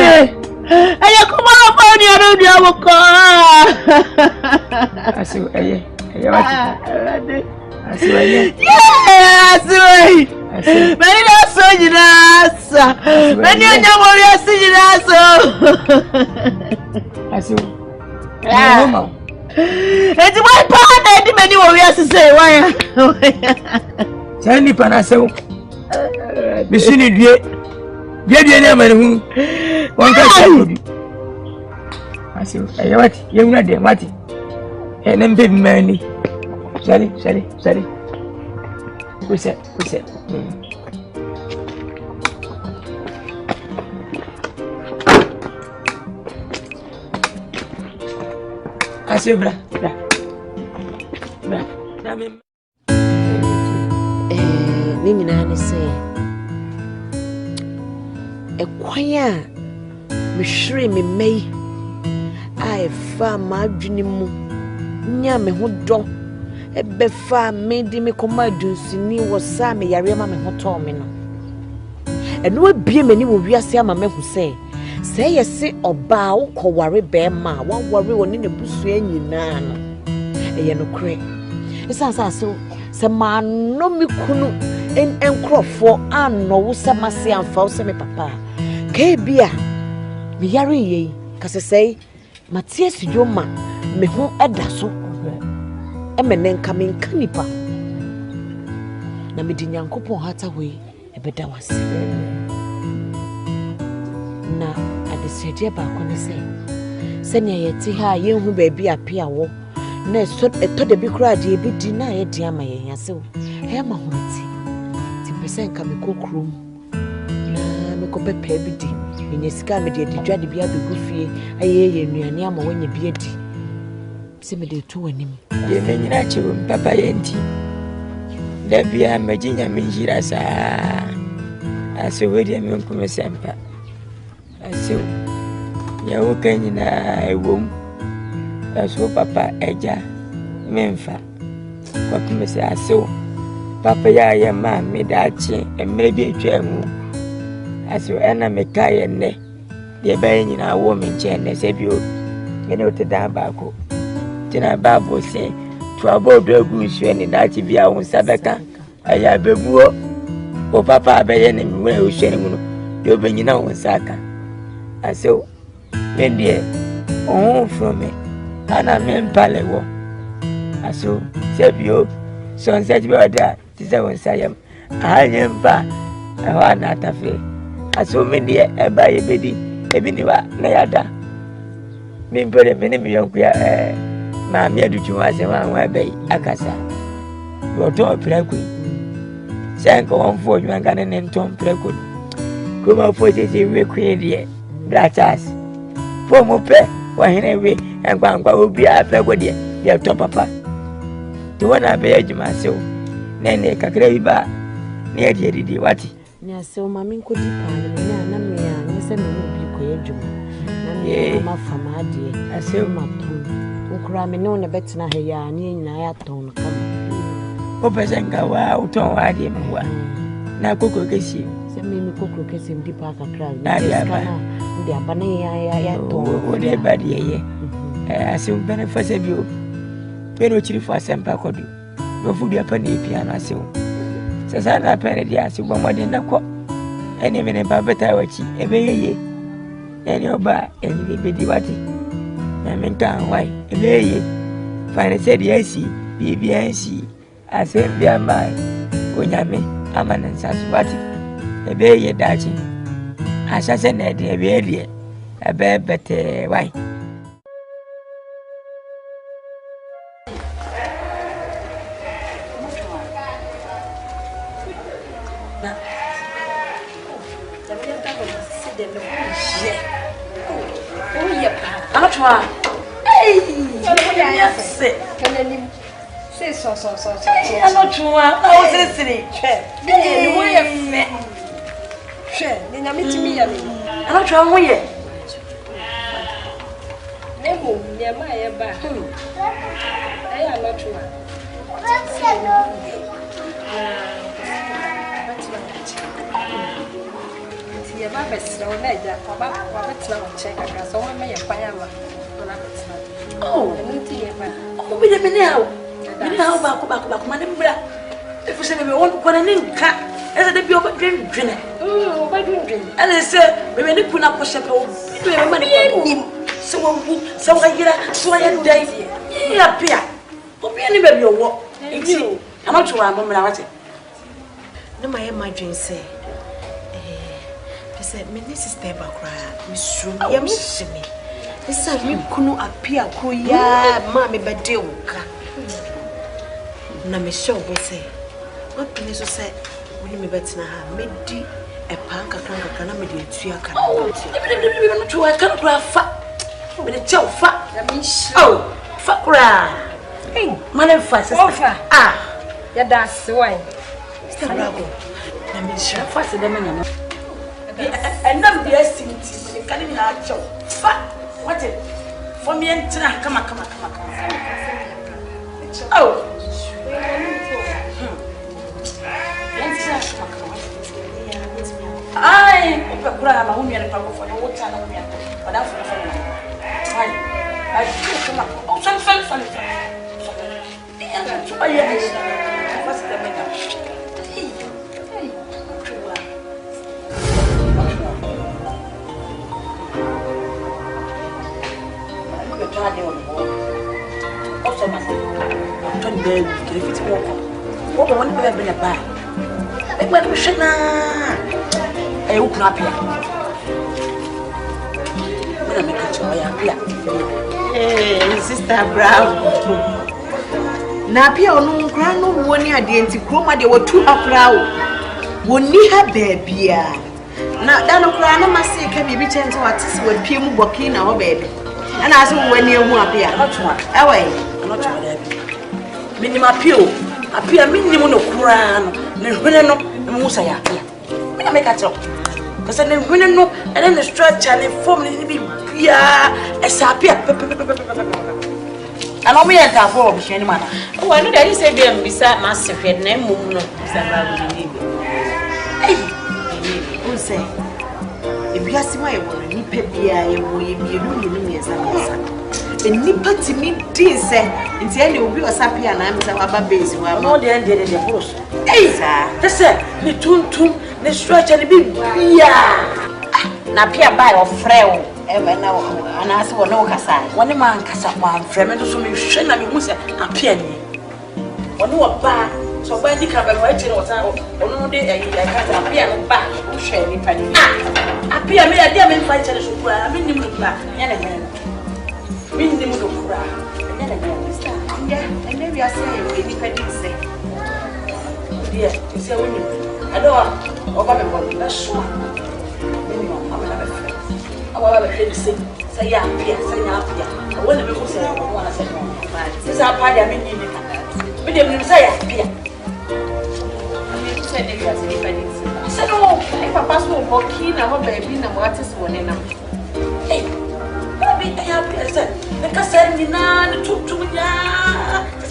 and you come on phone you don't have a call I see I see. Many not so you many are not I see. It's my partner, many warriors to say, why? Sandy Panaso. Missing it yet. Get your name and one I see. What? You're not there, Matty. And then baby Manny. Sorry. Who said? I say, bra. Nini na say a choir me shri me may I fa ma dwene mu nya me ho do ebe fa me di me komadu sini wo sa me yare ma me ho to me no eno abie mani wo wiase ama me hu say yesi oba wo koware be ma wa ware woni ne busu anyina no eye no kre isa so se ma no me kunu enkrofo anno wo se mase amfa wo se me papa ka bia me yare ye ka se sei Matias Yoma me ho eda so emene nka me nka nipa na me di Nyankopon hata we ebeda wase na adesede ba ko ne se ne yeti ha ye hu ba bi apia wo na so eto de bi kura de bi di na ye di ama ye yasew e ma ho ti pese nka me kokrom na me ko pepe bi di me sika me de dwa de bi abegu fie aye nnuane ama wanya bi adi se me de to wanim ye me nyina chi papa ye nti da bia me jinya me jira sa aso we de me ko me sempa aso ya wo kanyina ewom aso papa eja memfa kwa me se aso papa ya ma me da chi emre bi atwa mu aso ena me kaye ne de ba nyina wo me nche ne se bio me no te da ba ko tina babo se to abodo agusu ni da chi bia wo sabeka aya bebuo o papa abeye ne mi we ohwere mu no de obanyina wo saka aso me de oh from me ana me mpale wo aso se bio so nse ji ba da ti se wo sayam anye mpa awa na tafe aso me de eba ye bedi ebi ni wa na yada me mpere me ne mi yonku ya ma mi adutu wa se wa bai akasa yo to preko senko on fo ju ngane ne ntom preko kuma fo je we kwedie bratas fo mo pe wa hene we ngwa obi a preko de ya to papa to wana be ejuma se o nene kakra bi ba ne ade didi wati nya se o mami nko di pa na me ya ne se me obi ko ejuma na me ma fama ade ase ma to ukura me no ne betina he ya ni nyina ya ton kama o pesenga wa uton wa de mwa na kokoro kesi se me kokoro kesi ndi pa kakra ndi aba na ya ton o de ba de ye ase un benefase bio pero chiri fa sempa kodu no fu dia pa ne piano ase o sasa na pere dia ase bo modin na ko ene me ne ba beta wachi ebe ye ene oba ene be di wati na me kan wai ebe ye fa ne se dia si bi ansi ase bia mai onyame amanan saswati ebe ye dachi asa se na de ebe ye ebe bete wai Hey, yes. Say so. I'm not true. I was listening. Hey, why you fat? Share. Then you meet me. I'm not trying with you. Nemo, near my back. I am not true. Your mother's no ledger, or what's not check. I got someone may acquire. Oh, we never know. We know about Manibra. If we say we want one and cat, as a debut of a dream dinner. Oh, by drinking. And I said, we may put up a shepherd. We have money. So I get a swine day. Yeah, Pia. But we never your walk. I'm not sure I'm about it. No, my imagine say. Me sister bakra Miss Room yam shimi esa me kunu apia ko ya ma me bede wuka na me show bo say what please so say we me betina ha me di e pan kakra na me de atua kan no to I can cry fa me de tell fa oh fa kra hey man fa sister ya dance why sister bravo na me show fa se dem na and I'm the estimate. You can't even show. Fat. What it? For me and Tina, come on. Oh. I cry. I'm a woman and I'm for the water. But I'm for the family. I come up. Oh, sorry. What's the matter? baby, can you fit walk? What one baby in a bar? I went to Shana. I open up here. When I make a choice, hey, Sister Brown. Napia no kra no woni ade enti kroma de watu akra wo woni ha baabia na da no kra na mase ka bibi chente watisi wapie mu boki na ho baabi ana aso woni ehu apia otwa ewe anotwa baabi minima pio apia minimo no kra no ne hwene no mu sa ya apia me na make a talk kase ne hwene no ene ne structure ne form ne bi bia esa apia and I'm here to for obscene man. Oh, I know that you say be beside massive head name mum no. Hey, who say? If you ask my one, you pay bia e wo ye bi enu ni esa. Enipa ti mi din say, nti e le obi osapia na am say wa ba base wa. No dey end dey boss. Hey, this ni tuntum, ni structure ni bi bia. Na pia buy of freo. Na anase wo no kasa woni man kasa kwa mfreme ndo so me hwe na me hu se apia ni woni wo ba so ba ndi ka ba wa chire wo sa ono no de kasa apia no ba wo hwe ni pa ni apia me ya dia me fa chire so kura me nim no ba nya na me nim no kura nya na me ya ene wi ase ye we ni pa di se dia se woni ado o ba me bo na so me ni ma ba na be awa ba fe say ya apia say ya apia wona me ko say wona say no say sa pa dia me ni ni me dem ni say ya apia me say de ka say pa ni say no ai papa so bo ki na ho ba bi na mo ate so ne nam eh baby ya apia say me ka say ni na ni tutu ya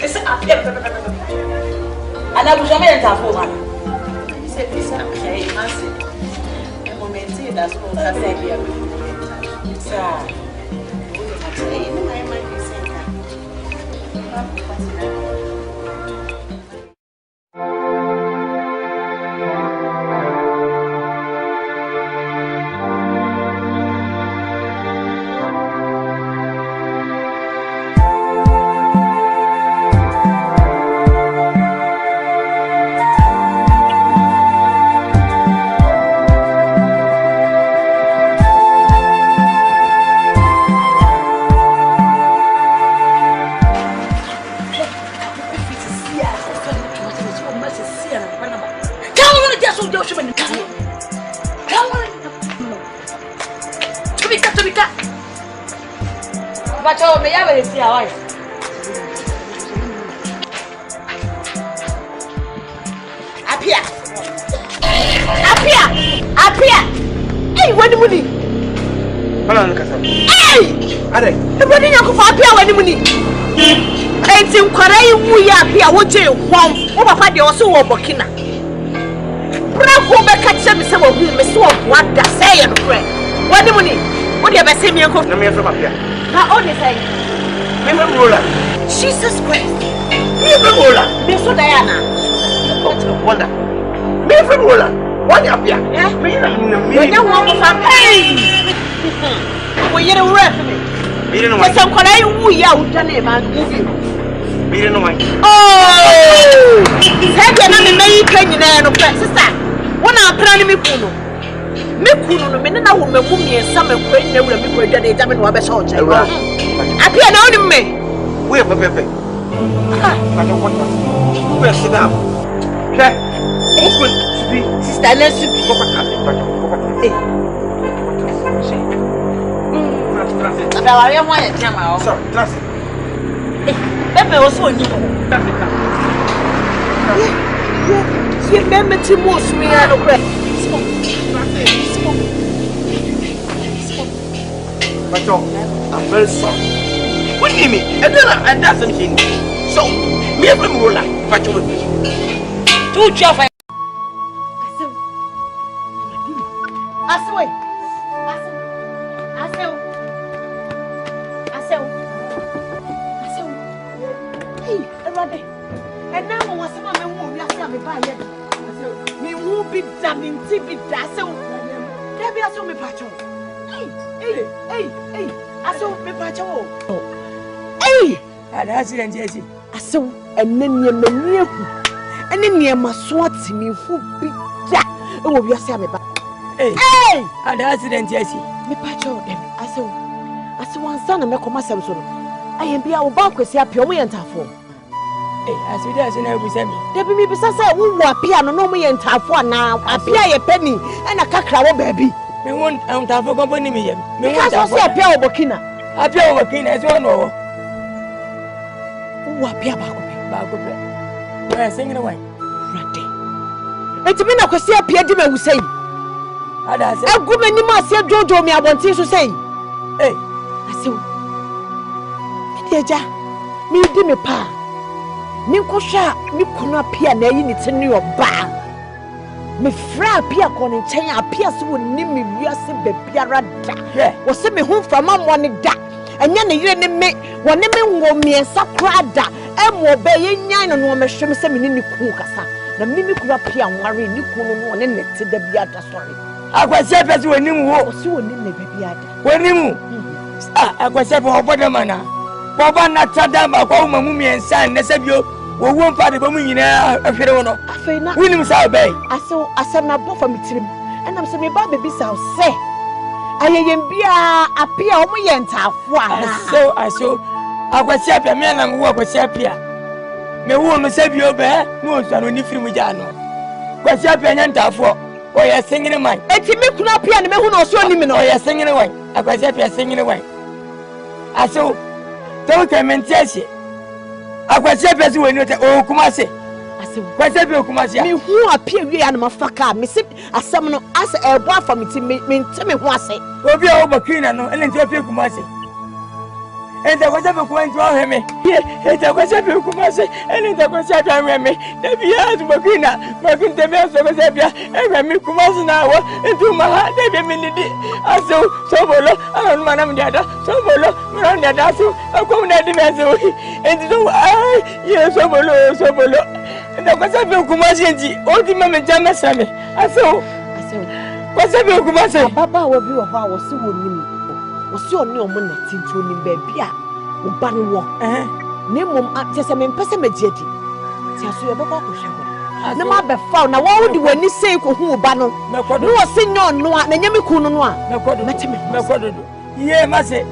say apia ana bu jamais ta fo ba say bisa ai masi e momenti da so ka say bia Ah, wo papa de o so wo bokina brako be ka che me se wo hu me so wo da say ye no kre wani mu ni wo de be se mi enko na me yefra mapia na o ni say me me rola Jesus Christ me me rola me so Diana wonder me yefra rola wani apia me na me na wo mo fa hey wo yere wo ref me me no wa se kwara yi wu ya wo da na ma movie Mire no man. Oh! Say na me mai kanyi na no pe sister. Wona apra ni me kunu. Me kunu no me na wo mamu miensa me kwa nya wura me kwa dwa na eja me no wa be sha o che. Apia na oni me. We pepe. Ah, ka do what? We sit down. Che. Open speak. Sister na su ko pa. Eh. Ada wa ye mo ye tiama o. So, class. Bebe also ni mo. Ye meme ti mo sumi ya no kre. Bacho, I'm very sorry. What do you mean? And that's something. So, me and my roller, Bacho. Two children. Aswe. And now I want some of my womb, yes, I'm a buyer. Me won't be damn in TV. That's so. There be a so me patcho. Hey, I saw me patcho. Hey, and accident, yes. asew enne niemanie hu ene niema so atimi hu bi da e wo wiase ameba hey ada accident yesi me pa cho dem asew ansa na mekoma sem so no ayembia wo ba Akwesi apia mo yentafo asida asina busami debi mi bisa say wo wo apia no mo yentafo na apia ye pani ena kakra wo baabi me won antafo company me yem me won so apia wo Burkina eso no wo apia ba ko we singing away rade etimi na Akwesi apia di mawu sei ada se agumani ma se jojo mi abonti so sei asew eja mi di me pa mi nkosha mi kunu apia na yi ni tini oba me fra apia ko ne nchen apia se woni mi wiase bebiara da wo se me hu fama mo ne da enya ne yire ne me woni me ngo miensa kra da emo be ye nyan no no me hwem se me ni ku kasa na mi kunu apia nware ni kunu no ne ne te da bia da sorry Akwesi pese woni mu wo se woni ne bebia da woni mu Akwesi po obodo mana Boba na tada ma kwa mu miensa ne sebio wo wo mfa de bamu nyina ahwere wo no afeina wonim sa obey asem na bofa mitirim enam se me ba bebi sa se ayeyem bia apia o mu ye ntafo ana aso Akwesi apia me na wo Akwesi apia me wo no sebio be no so no ni firi mu ja no Akwesi apia nya ntafo o ye singire man eti me kunu apia ne me hu no so ni me no o ye singire wan Akwesi apia singire wan aso to kementese Akwesi pese woni o Kumase asew Akwesi pe o Kumase me hu apia wi ya na mafaka me se asem no as ebo afa me ti me nteme hu ase obi a o Burkina no ene nti pe Kumase ente Akwesi pe Kumase o heme ente Akwesi pe Kumase ene nti Akwesi pe heme da bia zu Burkina te me so Akwesi pe heme Kumase na wo nti ma ha da be me nidi asew so bolo anu manam diada so bolo manam diada asew akom na di me asew enti so ye so bolo nda Akwesi pe Kumase nti o di me jama same asew Akwesi pe Kumase baba wo bi wo ha wo se woni mi wo se oni o mo na tinti oni ba bia wo ba no wo ne mom atese me mpese magiadi ti aso ye baba ko hwe na ma be fa na wo di wani sei ko hu ba no no wo se nyo no a na nyame ku no no a mekodo ye ma se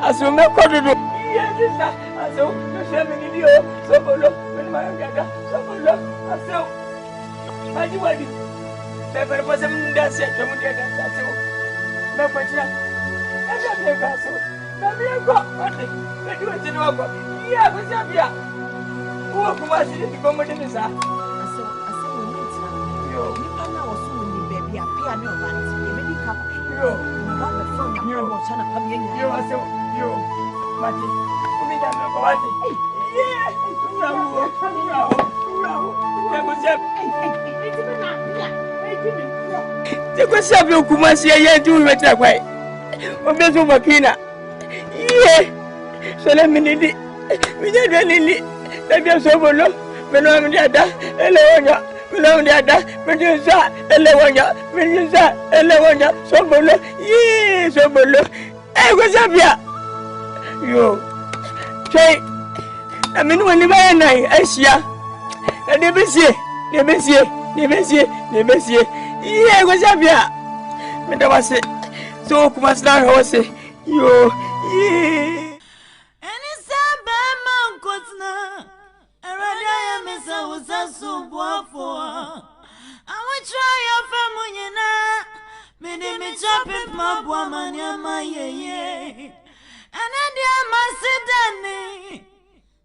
aso mekodo ye disa aso se me ni dio so bolo me ma gaga so bolo aso maji wadi be be pose me nda se to mu dia da aso me ko tira e be be aso na mi ko ati me di wati no ko ye Akwesi apia wo Kumase ni ko mo de sa aso woni tira yo ni pa na wo so woni baby apia ni o ba nti e me di ka yo ba be fo na ko chana pa mi nya yo aso yo mati umi da me ko wati ye urawo Akwesi apia Kumase ye du weta kwai o be so Burkina ye sele minidi mi je nili da so bolo me no mi ada ele wonya me no mi ada me je sa ele wonya so bolo ye so bolo Akwesi apia yo chei aminu woni ba na asia na de besie ye Akwesi apia me da wase so Kumase na ho se yo ye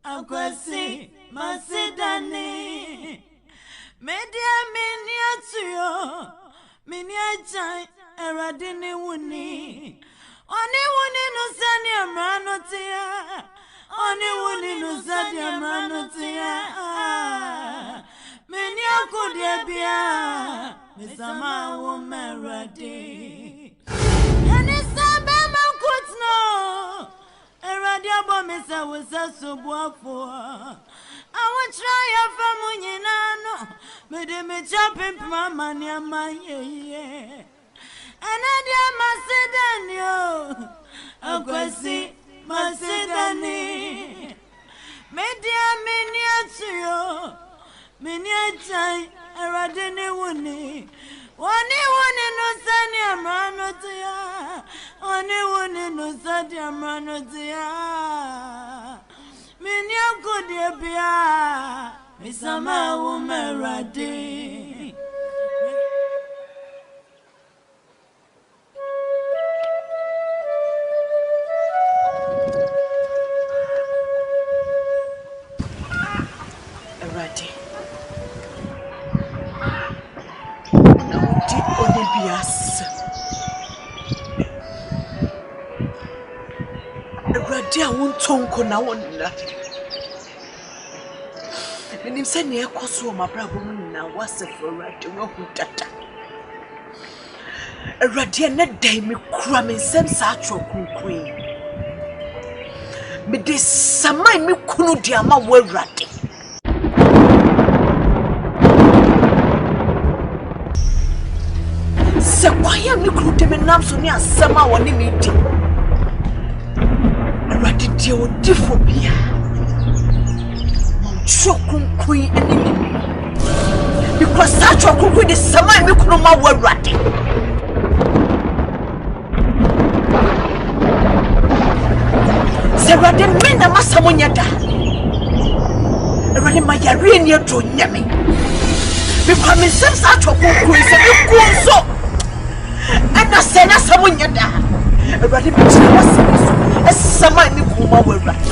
Akwesi masidani media miniatuyo miniachai eradini wuni oni no sani amrano tia oni wuni no sani amrano tia miniakudia bia mesama wo meradi yani sabe mankutno eradi abo mesa wesa sobuafo I want try your family nano me de me jumping mama ni amaye anadi masedani Akwesi masedani Media miniature, miniature, Eradene Wuni. One no Sunny Amranotia, only one no Sunny Amranotia. Minya good bia, Misama Umerade. Erade. Di Olympias. Erade a won tonko na won na. Nim se ne ekoso ma brabo mu na wasef Erade wo hu tata. Erade na dai me kura me nsem sa atro kunkun. Me de samai me kunu di ama wo Erade. Se kwaya me kunu de me nam so ne asama woni me di. Erade di o difobia. Chokunkui enemy. Because that chokunkui is sama me kunu ma wo Erade. Se Erade me na masamo nyada. Erade ma yare ni adro nyame. Because me sem sa chokunkui se me kunso. Ana se na samo nyada. Erade me tira wasemi so. Sama me kunu ma wo Erade.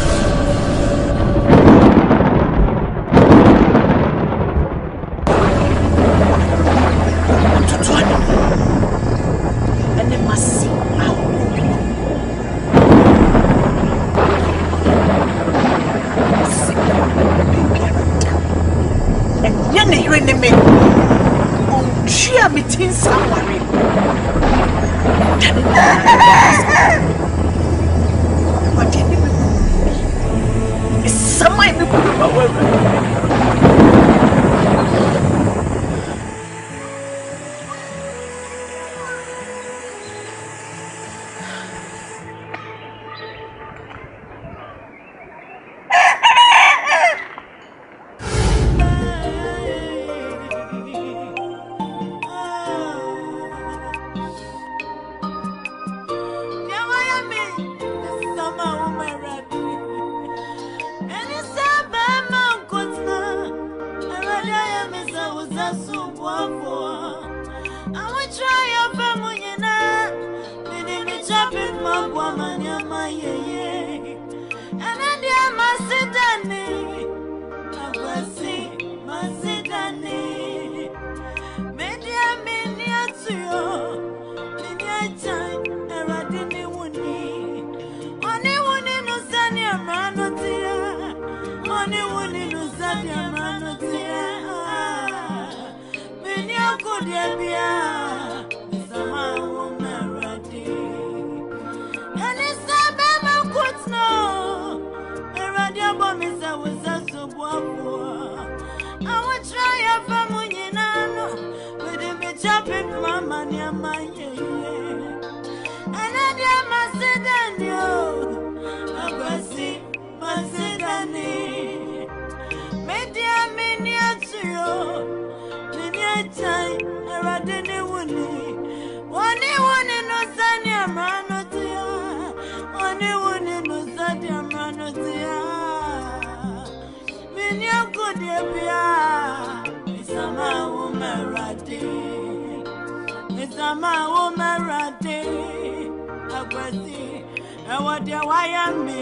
Akwesi, I want your wire me.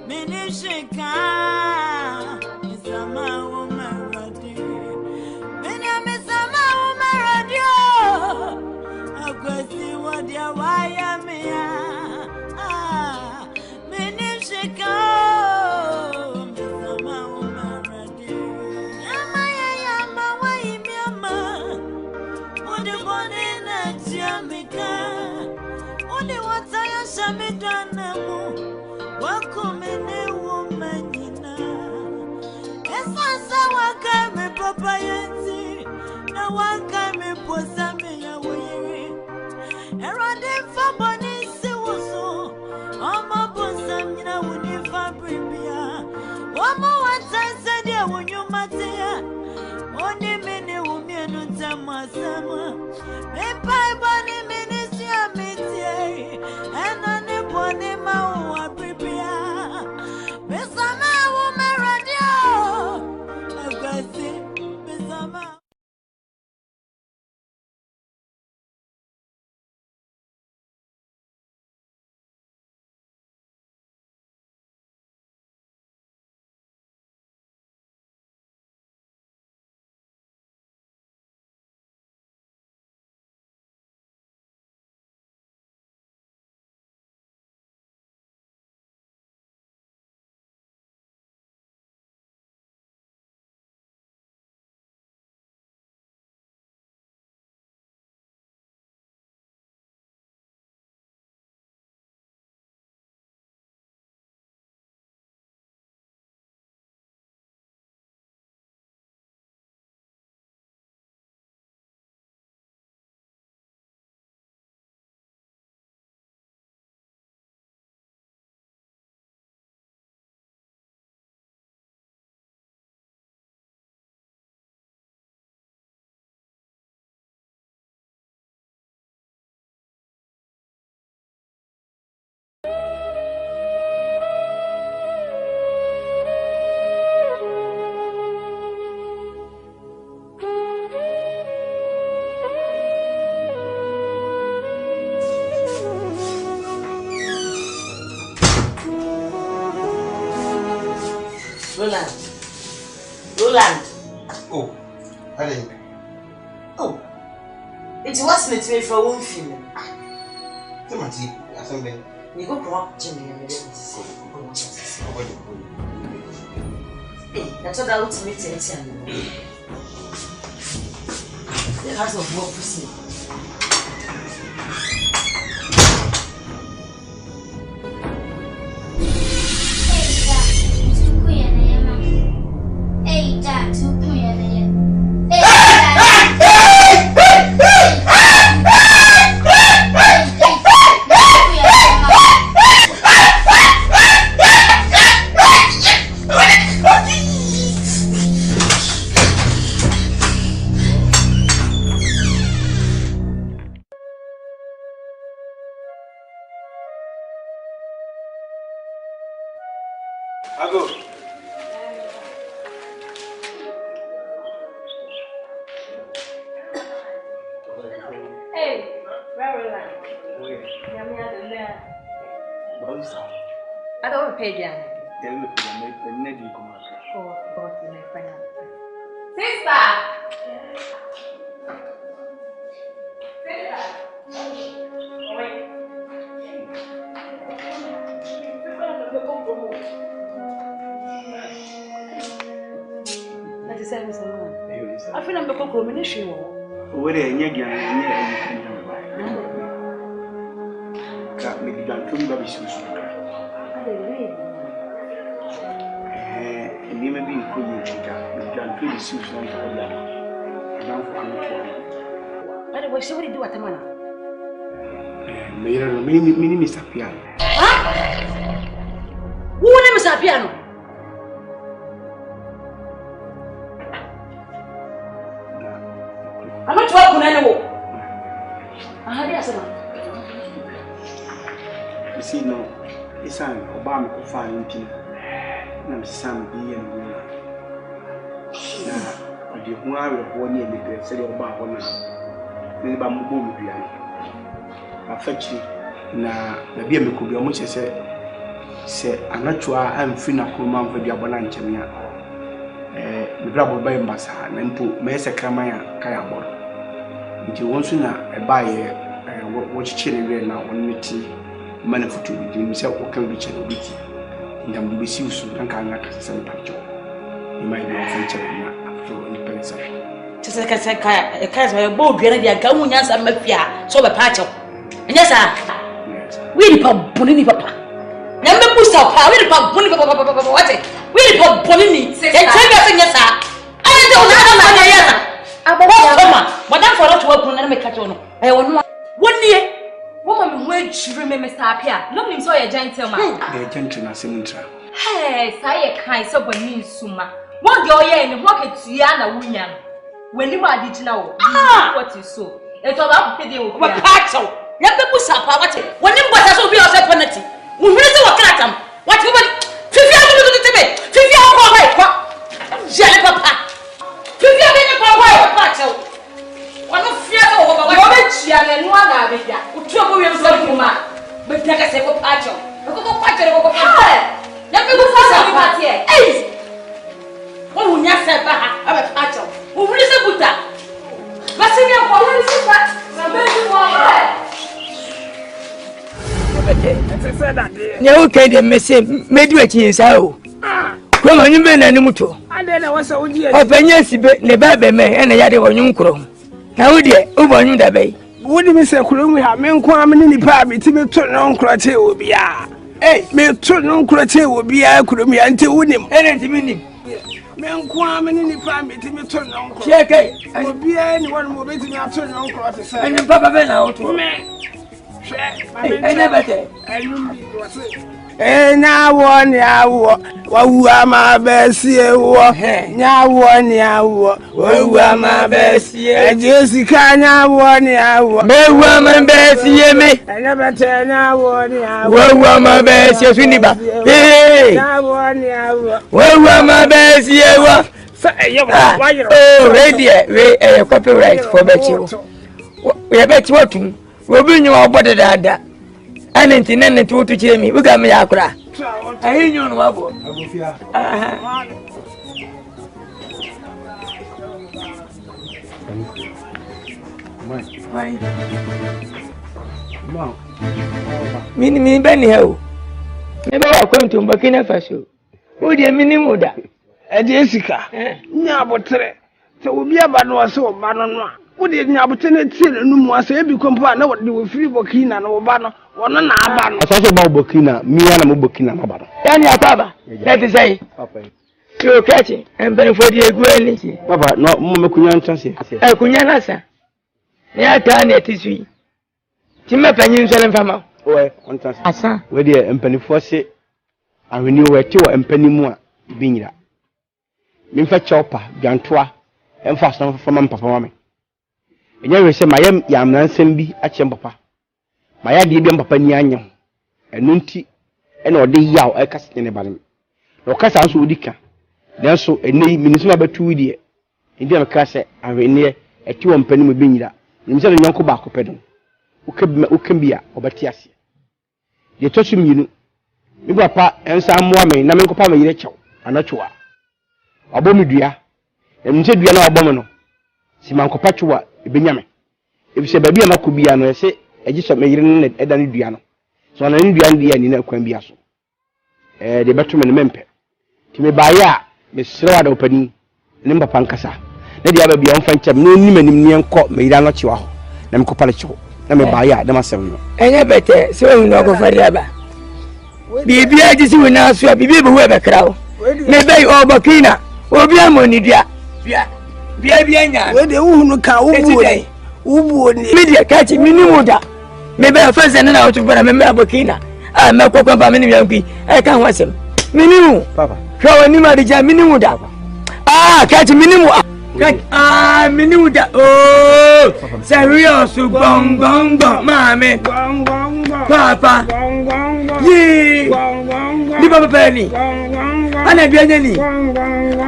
Minishika, Misama woman radio. Misama woman radio. Akwesi, what your wire me. Minishika, Misama woman radio. Yama, why me, Yama? What the one in a Jamaica? Only what I am done. Welcome in a woman. Yes, I saw one come Papa Yancy. No one come in Posami away. Around them for Bonnie, so I'm a bosom, you know, when you find ya unyumatia Oni mini umienu tamasama Mepai bani mini siya mitie Ena ni bwani maua pripia Mesama umeradio Akwesi Mesama Roland. Oh, honey. Oh, it wasn't me for one film. Timothy, Asante. You go come up, Jimmy, and that's what I would meet it. The house of work pussy. I don't pay again. Oh, God, my friend. Sister! I feel I'm the combination. Where are you again? Can't make it done to me. And you may be including John Phillips, who's not for that. By the way, so what do you do at the manor? Mini Mr. Piano. Who name is a piano? I'm not welcome anymore. I had yes, you see, no, it's an Obama could find him. I'm some being now. I did one of 1 year later, said about 1 hour. Then about Mubu Piano. I fetch you now. The beer could be almost say, I'm not sure I'm finna come for the Abananchania. The Brabo by Massa and put Mesa Kamaya Kayabor. If you want to buy a watch chili now on the tea, money for 2 weeks, himself or can be channel with you. And then we see you soon and can like a same picture. You might be often checking after independence. Just like I said, a cast by a boat, Grandia, Gamunas and Mafia, so a patch. And yes, sir. We pop Bonini Papa. Never push out power, we pop Bonnie Papa. What it? We pop Bonini. Then tell me, yes, sir. I don't know. Madame for not to work on and make a tone. I want 1 year. Woman, wait, you remember Sapia. Look into a gentleman. The gentleman, Semintra. Hey, say a kind of a mean summa. What your year in the pocket to Yana William? When you are did now, what you saw. It's all about video. What catch? Never put up when you was a be a penalty. We really work at them. What you want? 50 to me. 50 away. Jelly papa. 50 away. Pacho. One of fear over what and one of it. Who trouble yourself, man. But take a second pacho. Go pacho. Let me go for some here. Hey! Oh, yes, I'm a pacho. Who is a buta? But see, No, okay, the message made you a chance. Oh, come on, you men and muto. I don't know what's old year. Open yes, the baby may and a yard on you chrome. Now, dear, over you that bay. Wouldn't Miss Akrobeto we have men come in the pub, it will turn on crate will be a. Hey, may turn on crate will be a Akrobeto until winning. Anything. Men come in the pub, it will turn on. Check it. I will be anyone who will be turn on crate. And the papa been out to me. I never say. Now one yaw, what my best year, now one yaw, what my best year, Jessica, now one yaw, may woman best year me. I never tell now one yaw, what my best year, Finiba. Hey, now one yaw, what my best year, what? Oh, radio, copyright for Betty. We bet what we'll bring you out better than that. And intended to cheer me. We got me a cry. I hear you on Wabo. Me, Benny Hill. Never come to Burkina Faso. Who dear Minimuda? A Jessica. Nabotre. So we'll be about no so, Banana. What did the opportunity no more say become partner what do free Burkina no banner one on our banner? I talk about Burkina, me and Burkina Mabada. And your papa, that is say, you're catching and paying for the agreement. Papa, no more Kunyan chance. I couldn't answer. Yeah, can it is we. Timber Penny selling farmer. Oh, on chance. Asa, where the Penny Force and we knew where two and Penny more being that. Minfa chopper, Gantua, and fast from Papa. And you say, my yam Nansen a chamber. My idea be Papa Nyanyam, and Nunti, and or the yaw a cast in a bottom. No cast would dicker. Then so a name minister about 2 years. Indian cassette, and we near a 2 and penny with Binda. Instead of Yanko Baco pedal. Who can be a Obatiasi. You touch him, you know. You papa and some woman, Namanco Pama Yecho, and not you are. Abomidia, and said we are no abominable. Simanko Patua. Benjamin. If you say baby, I could be an essay, I just made it at an Indiana. So an Indian in a Quambiaso. The betterman memper. To me by ya, Miss Slowad opening, number Pancasa. Let the other be on French, no Niman court made a not you are. Namco Palacho, Name by ya, the master. And I better, so no go for the other. Baby, I just will now swap, baby, whoever crowd. Maybe all Burkina, or be a money, dear. Biabianya. Where the woman can wood media catch Minimuda. Maybe a first and out to remember Burkina. I'm not talking about many young people. I can't watch him. Minimu, Papa. Show any Marija Minimuda. Ah, catch Minimu. Minimuda. Oh, Serioso, bong, bong, bong, mammy. Papa. Yee. Liver penny. Anna Granny.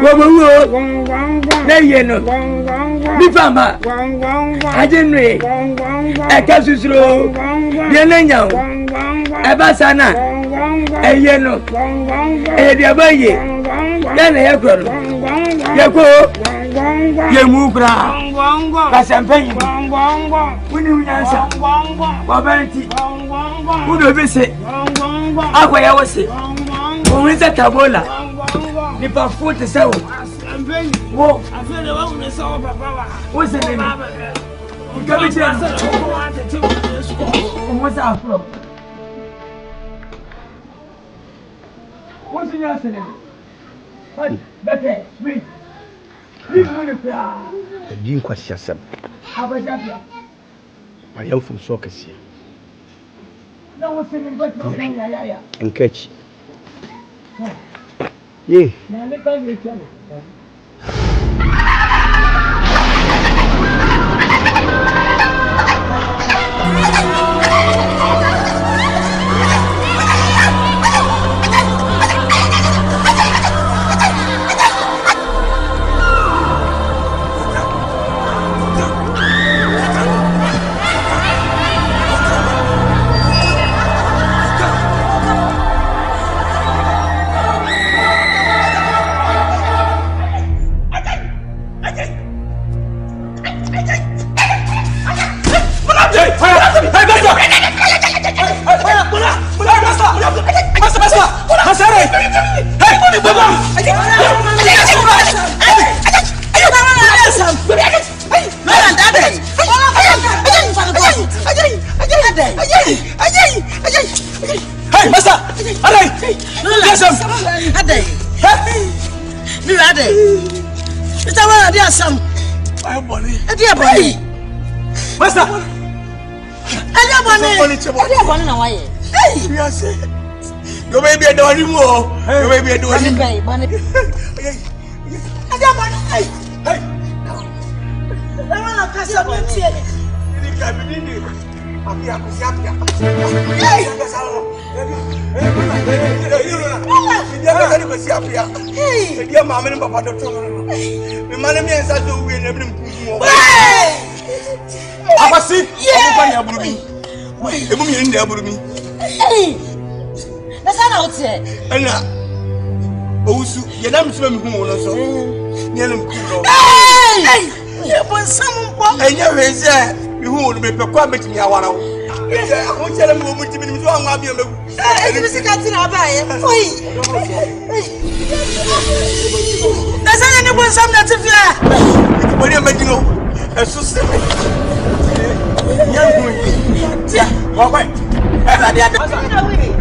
Whoa. Nayeno, Bifama, I didn't read. I can't slow. Yananya, Abasana, a yeno, a diabaye, then a girl. Yako, Yamubra, Casampay, when you answer, Boadi, who do visit? Aqua was it. Who is a tabola? Nipa foot is so. Whoa, I feel the one is all Papa. What's the name? What's our problem? What's your name? What? Better, wait. The Dean question. How about that? My young from soccer. No, what's the name? And catch. Yeah. No baby, I don't anymore. No baby, I don't anymore. Nasana wote. Ena. Owusu, ye na mtwe me hu no so. Nye le mkuno. Hey! Ye bon sampo. Enya weze, me hu no me pekwa metimi awara wo. Ye ho chere me wo mutimi ni so anwa bia megu. Eh, e sika ti na ba ye. Oi. Nasana ni bon sam na tifia. Ko ni magino. Eso se. Nya hu. Tia, wa kwa. Esa dia. Nasana wi.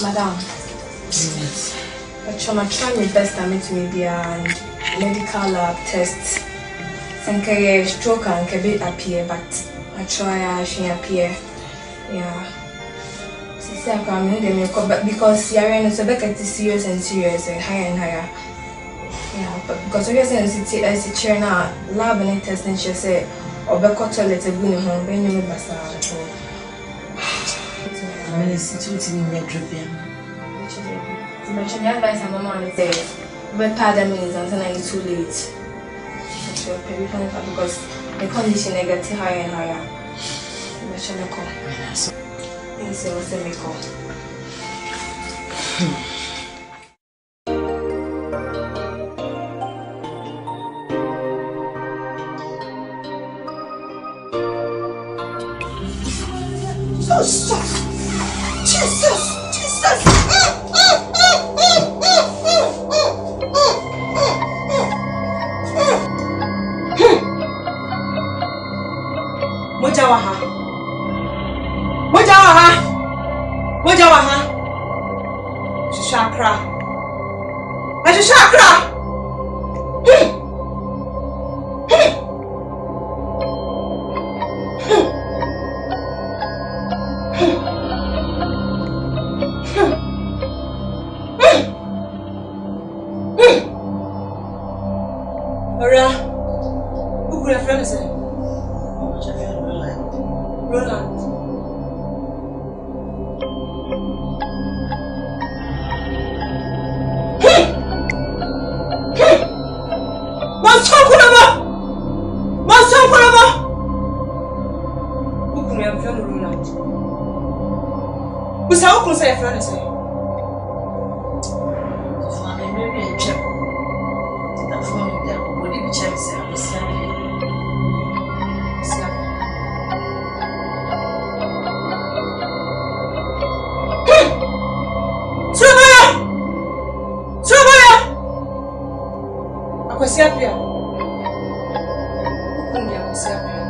Madam, I'm trying my best to meet me and medical lab tests. Think I stroke and can be appear, but I try she appear. Yeah. Sister, I'm coming because you're in a serious and serious and higher and higher. Yeah, but because we are saying as a chair now, lab and testing, she said, or back to let a good home, when you basta. I'm instituting in your dripping. But your advice and mama says, but pardon me until it's too late. Because the condition I get higher and higher. But shall I call? Yes, I was a call. Jesus! Mojawaha. Shakra. Who could have friends? Roland. Now, who say, friend? Say, Akwesi apia. Ukundi Akwesi apia.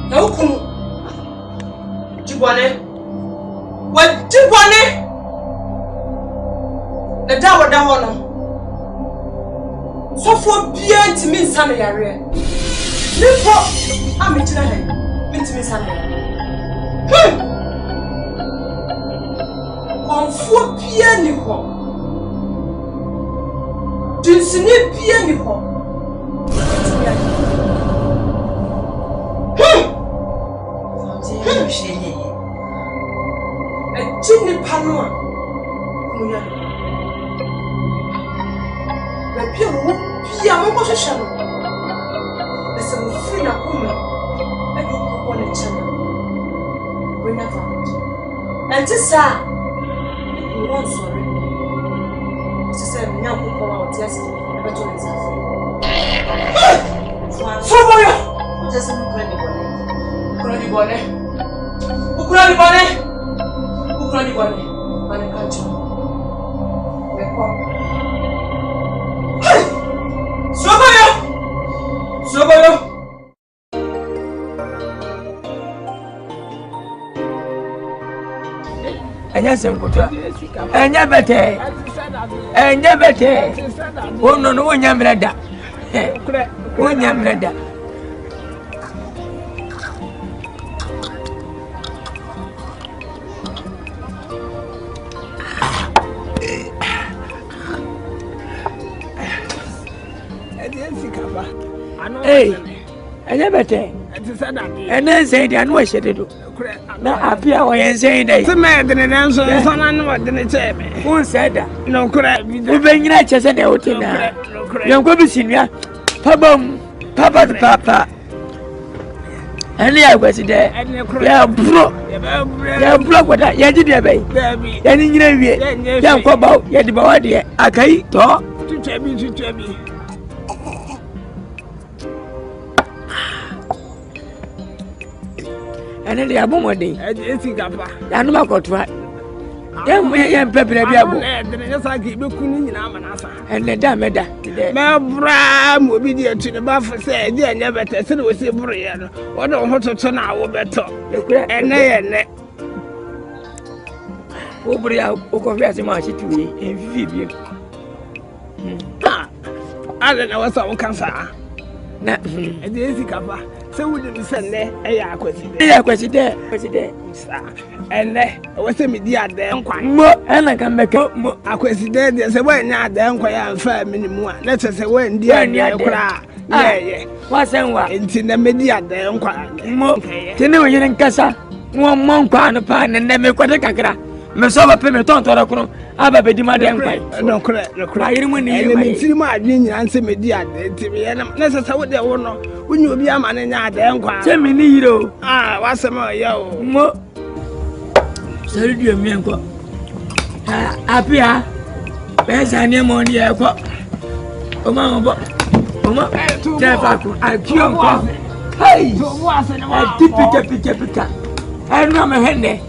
Na ukunu. Jibwane. Wa jibwane. Na dawo dawo no. So for bien ntimi nsane yare. Nipo ametira he. Ntimi nsane yare. Konfo bien ni ho. Dinsini bien ni ho. Ejini panua. Muya. Baby wo bia mo ko hwehwe no. Ese mo fi na kuma. Ebi ko na chana. We never. And this sir. We won't sorry. Say me na ko wa otias e beto nzafi. Soboyo. Just me krani bone. Krani bone. Ukrani bone. Ukrani bone. Bane kancho. Me ko. Soboyo. Soboyo. Anya semkuta. Anya bete. Anya bete. Wono no wonya mreda. Wonya mreda. Hey, anya bete. Ena say dia no hye dedo. Na apia wo yen say dai. Se me de ne nso nso na no de ne cheme. Won say da. No kura. Wo be nyina chese na wotina. Yen ko bi sinua. Pabam, papa. Ani Akwesi de. Ya bro. Ya bro kwada. Ya ji de bai. Ya ni nyina wie. Ya ko bawo, ya di Boadi akai to. Tutwabi. Ene de abomode. Esi gapa. Ya no makotwa. Ya pepere bi abo. Ya sa ki be kunu nyina manasa. Ene da meda. Me bra mo bi de atu ne ba fa se de anya beta se wo se buru ye no. Wo de ho toto na wo beto. Ene ye ne. Wo buru ya o ko fi ase ma shi tuwe. Enfifi bi. Ale na wasa wo kansa. Na esi gapa. Se wudi mi senne eya Akwesi de. Sa ene wo se mi di ade nkwa mo ena kan meka mo Akwesi de se wo nya ade nkwa ya mfa minimu a na se wo ndi ade kura ye wa senwa enti na me di ade nkwa mo tene wo yire Nkansah wo mo nkwa no pa ne me kwade kakra me so ba pe me ton tora kuno aba be di ma de nkwa no kura ayire mo ni ye me tiri mo adwe nyina nse me di ade enti me na se wo de wo no unyi obi ama ne nya ade nkwa se me ni yiro wa se ma ya o mo sari di mi enko apia pesa ni mo ni eko o ma bo de fa ku akio nko hey tipika enu me hende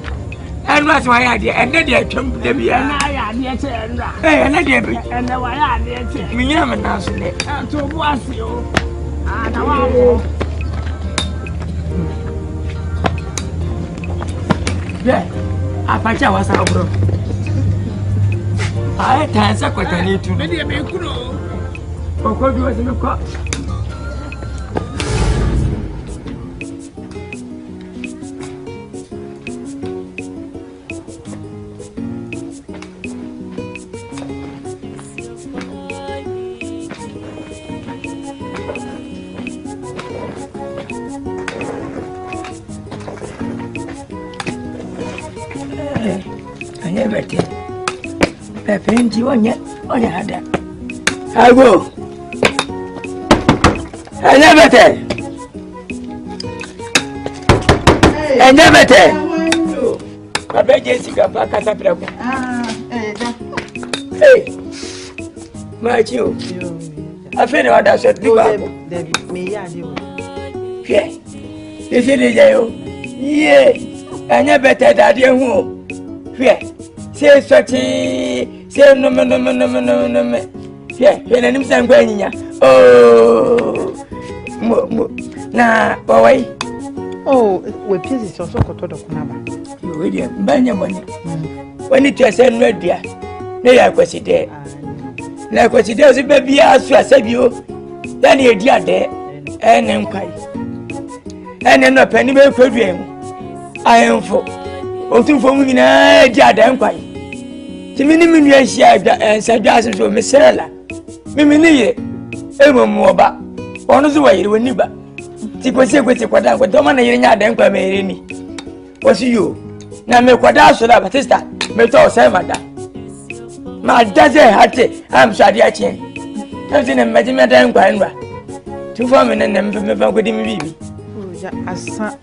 enu aso ya de ene de atwam de bia na ya de che enra ene de bi ene wa ya de che mi nya me na so de to bu ase o na wa wo yeah apacha wasa bro ai tansa kwatani tu me de me kuno okodu wasa me ko bete pepinji onya hada ago anya bete I bet Jessica Pacasapra. Hey, my you. I feel what I should do. Me, yeah. This is jail. Yeah, I never tell that you. Yeah, say such a say no. Yeah, when I'm saying, oh, nah, boy. Oh, we pieces also got to the Kunama. You will buy your money. When it was a red dear, they are Akwesi there. Like what it does, baby, as I said, you then you dear there and empire. And then a penny will could dream. I am for Otu for me, I dear empire. The minimum years and said, Jason to Miss Sarah. Mimini, ever more back. One of the way you will never. Tico with the Quadan, but Domana Empire made was you. Now, me Quadas, Batista, Metal Samada. My dozen had it. I'm sorry, I can't. I've seen a Madame Grandra. 2 women and them with him.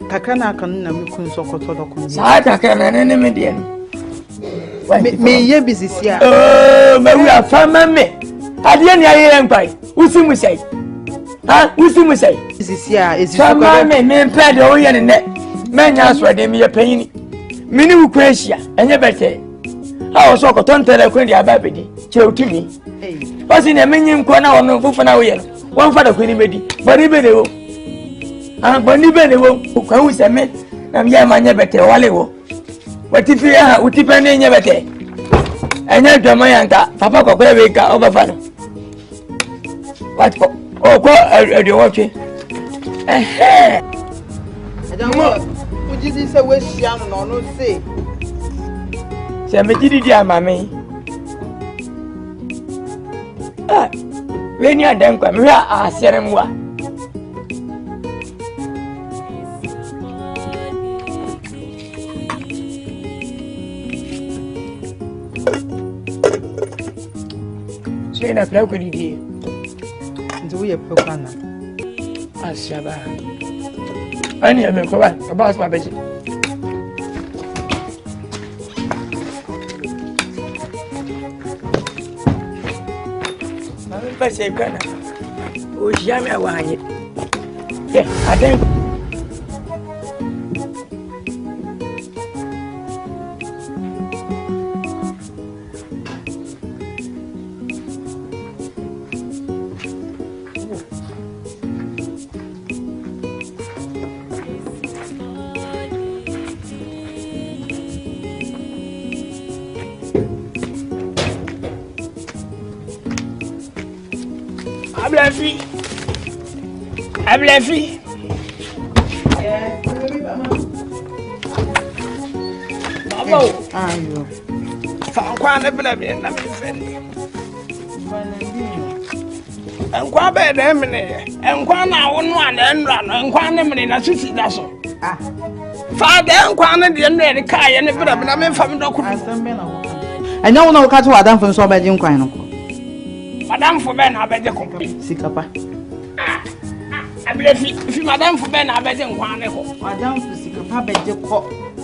Kakana can Namukun Sokoto. Saka can an enemy. Me, ye busy here. Oh, but we are family. At the end, I am by. Who see me say? Huh? Who see me say? This is here. Is some man, men, pad, oh, yeah, and that. Men ask where they may a penny. Minu Cracia, and you better. I was so content that I couldn't have baby. Chill to me. What's in a minion corner on no for now? One for the Queen Lady, but even they will. But even they will. Who can we say, man? I'm young, my never tell Wallewo. What if you are with Tiffany in your better? And then to my uncle, Papa Coquerica over fun. What for? Oh, go, you watching. I don't know. Would you say, wish young or no say? Samedi dia mami. Ah, when you are done, come here, I said, moi. Say, I play with you. Do we a propana? Ashaba. I need a milk about my baby. Say, Ghana. Oh, Jamie, I want it. Yeah, I think. Ablefi. Yes, Babo. Ayo. Fankwa na bla bi na me feni. Enkwa be na emene. Enkwa na wono ana enra no. Enkwa na emene na sisi da so. Ah. Fa de enkwa na de na ka ye ne bla bi na me fam do kudu. Asambe na wo. Anya wo na wo ka to adam fo so ba ji nkwan no. Madam fo be na abeje complete. Sikapa. If Madame for Ben, I bet him one. Madame for Sikapa beje ko.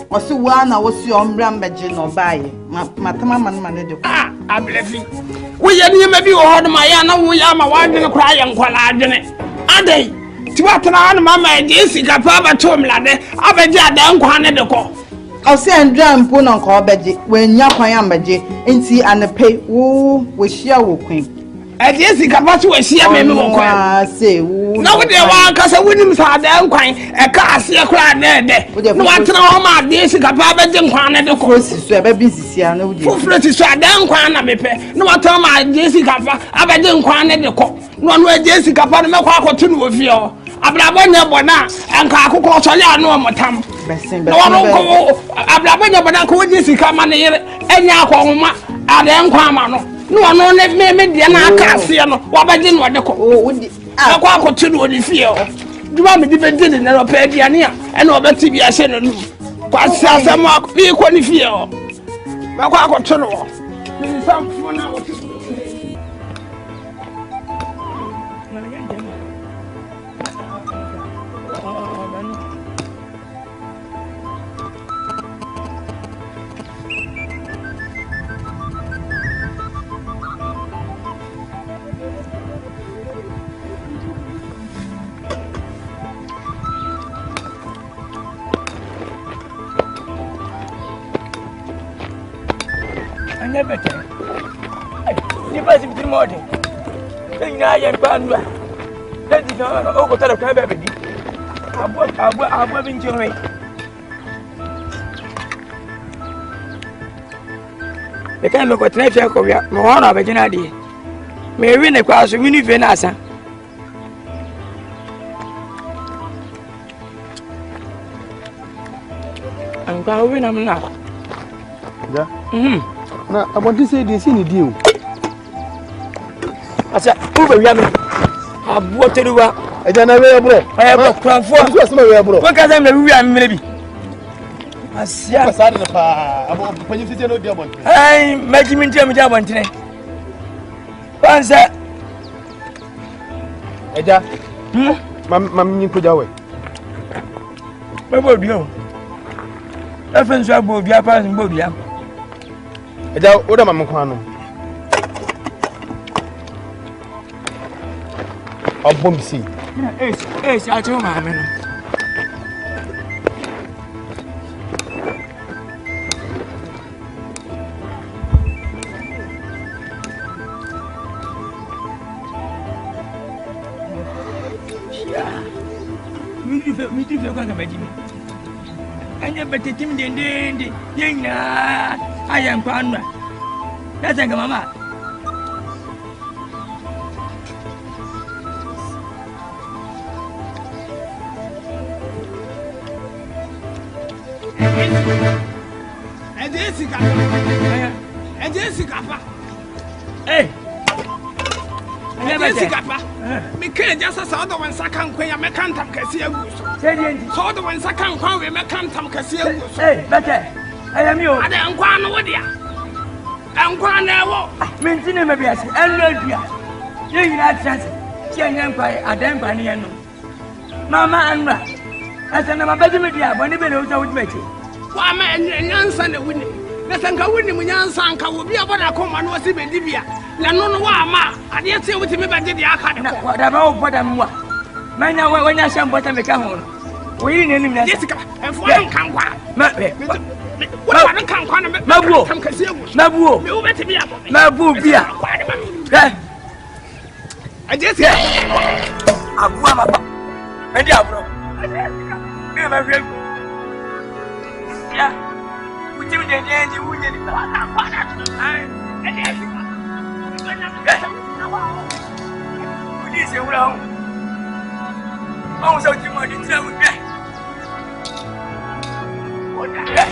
Osi wa na wo si ombra mbeje no bae. Matama man de ko. Ah, I believe you. We ya ni maybe o my yana wo ya ma wa dwene kra ya nkwala adwene. Adai. Ti wa tana na mama e de Sikapa ba to mlade. Abeje ada nkwa ne de ko. Osi andra mpo no nka obeje. We nya kwan ambeje. Enti anepe wo hia wo kwan. Adi Sikapa to hia me wo kwan. Say na wo de wa kasa wonim sa da nkwan e ka ase kra na de no watena ho ma de Sikapa ba de nkwan na de ko sisu e ba bi sisia na wo de fufureti so da nkwan na mepe no watena ma de Sikapa aba de nkwan na de ko no no de Sikapa no mekwa akoto no ofie o abrabo nya bona anka akokọ so ya no motam no wo ko abrabo nya bona ko de Sikapa na yere enya akwonma ada nkwan ma no no ne me de na aka ase no wa ba de no de ko akwa akoto no ni fie o duma me di be de na ro pa aduane a na obeti bi ahye no nu kwa siasa ma bi ko ni fie o akwa akoto no ni samfo na wo better. You pass him to morning. Then I am Bandra. Let it go over to the baby. I'm having you. The kind of what nature Korea, Moana Vaginadi. May win a class of Univenasa. I'm going to now. Now, I want to say this in the deal. I said, over Yammy. I've watered you up. I don't know. I have a plan for what can I maybe? I see a side of the fire. When you sit in the one, I'm making me Jimmy Javan today. One set. Eja, Mammy put away. Where would you? Reference about your parents in Bodia. Eja, what am I going to bomb see. Yes, I told my man. Me do feel like a baby. I never take him the young. I am Panda. That's a mamma. And Jessica. Hey. Jessica. Me can't just a sort of one second when I make Cantam Cassia. So the one second when we make Cantam Cassia. Hey, better. I am you. I am Kwana Wodia. I'm Kwana. Maintain maybe as Emelia. You have chance. She and Empire are them by the Mama and Ra. As an Abadia, when you would make it. Why, man, and son of winning. Nasanka winning when Sanka will be about a command was even Libya. Nanonwa, I didn't say with me by the Academy. Whatever, what I'm what. Man, now when I shall bottom the camel. We didn't know Jessica and one can what? What I can't come Nabu, Nabu, you better be up. Nabu, beer. I just said, I'm one of them. And Diablo. Yeah, we do the end, you wouldn't. This is wrong. Also, you might tell me that. What the heck?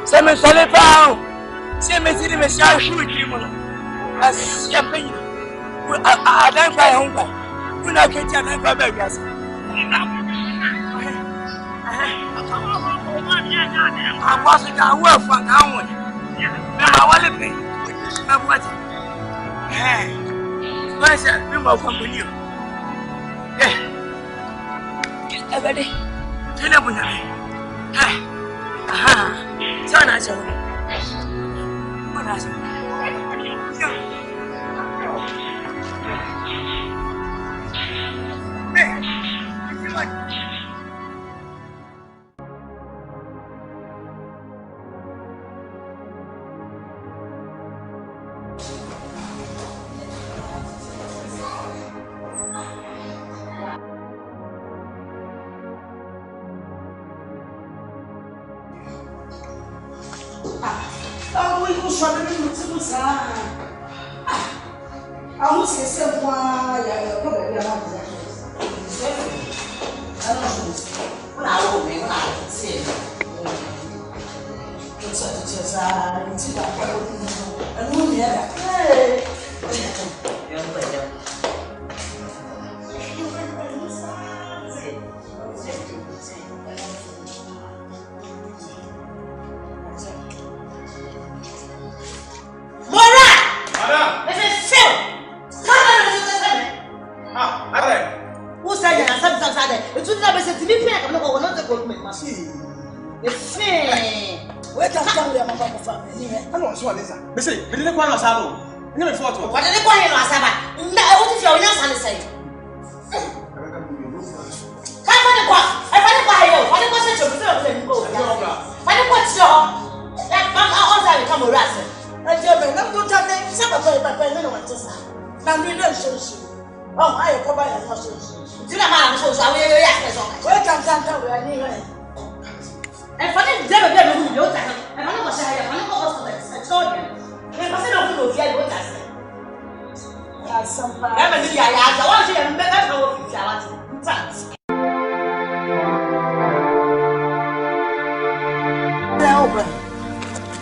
Ça me savait pas. C'est mes idées, mes charges, je suis mon. À champagne. À d'un pas un pas. Vous n'avez qu'à un pas bien. I wasn't a wolf on our way. Now, I want to be. I'm watching. Hey, where's that number from you? Yeah. Everybody, you know what I mean. Hey, aha, so nice. What is it? I know so this. Me say, me dey kwa na sabo. Me me photo. What dey kwa no asaba? Na what if you nya san say? Ka fa dey kwa. E fa dey kwa yo. Fa dey kwa se chobu se o dey go. Fa dey kwa ti ho. Like mama on say come ora say. E je me na go ta me se papa me no want say. Na me no show show. Oh, I ko ba ya no show show. Ti na ma na show show. We ya say so. We kan we ani we. E fa dey de be me hu yo ta. E fa no go say ya, fa no go go so. E so ya. E fa se no go no fia go ta say. Asante. E me ni ya ta. Wa say ya me ka ta wo fi ya wa ti.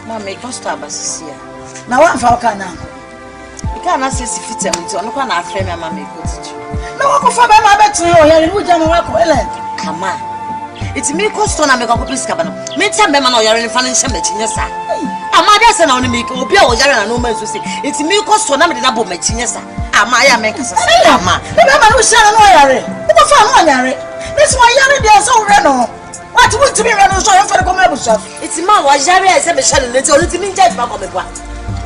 Mama, ik was daar basis hier. Nou, wat voor kan nou? Ik kan als je fietsen moet, dan kan ik afremmen mama ik goed. Nou, wat voor bij mij beter joh, jij moet je maar wat Ellen. Kama. It's me kost na me ko police kabano. Me tia me ma na yare fa nche me chinye sa. Amada se na oni me obi a o yare na no ma so se. It's me kost na me de na bo me chinye sa. Ama ya me kasa sa. Ama. Me ma no share no yare. Ko fa no yare. This one yare dey so re no. What would to be run so you for come abusha. It's ma wa yare e se be share le ti o ti mi nja ba ko me kwa.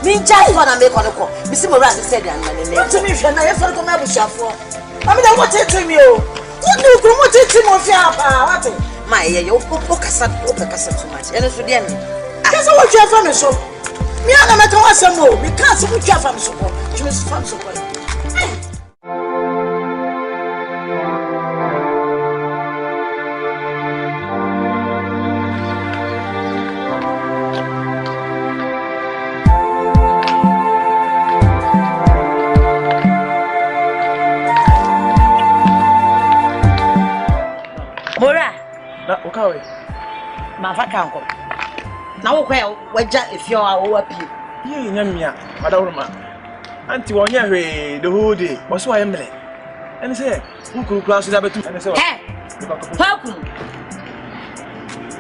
Mi nja ifo na me ko no ko. Mi si mo ra se dey an na ne. What me hwe na ye for come abusha fo. Ami da what tell me o. What do you want to tell me fi apa what? My you kasa too much. And so dey me. Kasa what you from so. Me ana me kan asem o. Me kan so what you from so. You is from so. Okay. Ma fa kan ko. Na wo kwa waja efio a wo apie. Ye nyamia, madawruma. Anti wonye hwe the whole day. Oso aye mele. Ene say, ukuru kura so da betu. Ene say. Eh. Wakuru.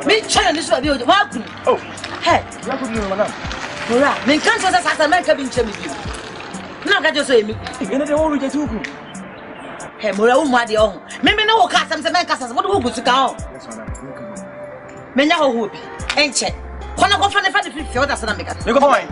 Me challenge this abi o wakuru. Oh. Hey, yakuru ni madam. Ora, me Nkansah sasa man ka bi nche me bi. Na ga jo so emi. Ene de wo ru jetu ukuru. Hey, mora wo mu ade o. Me na wo ka asem se man Nkansah, wo do wo gusu ka o. Yes madam. Menya ho hobi. Enche. Kona go fa ne fa de fi oda sana meka. Me go fa wai.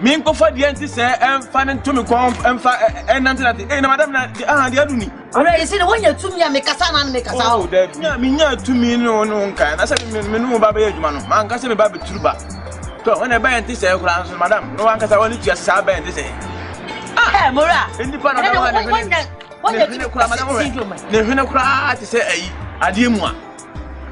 Me go fa de anti say fa ne to me ko fa enante na na madam na de aduni. Ora you see the one you to me make kasa na make kasa. Oh, that me nya to me no nka. Na say me no ba ba adwuma no. Man ka say me ba beturuba. To when e ba anti say kura so madam. No wan ka say woni tua sa ba anti say. Ah, mora. Eni pa na ba na me. One you kura madam. Ne hwene kura ati say ayi ade mu a.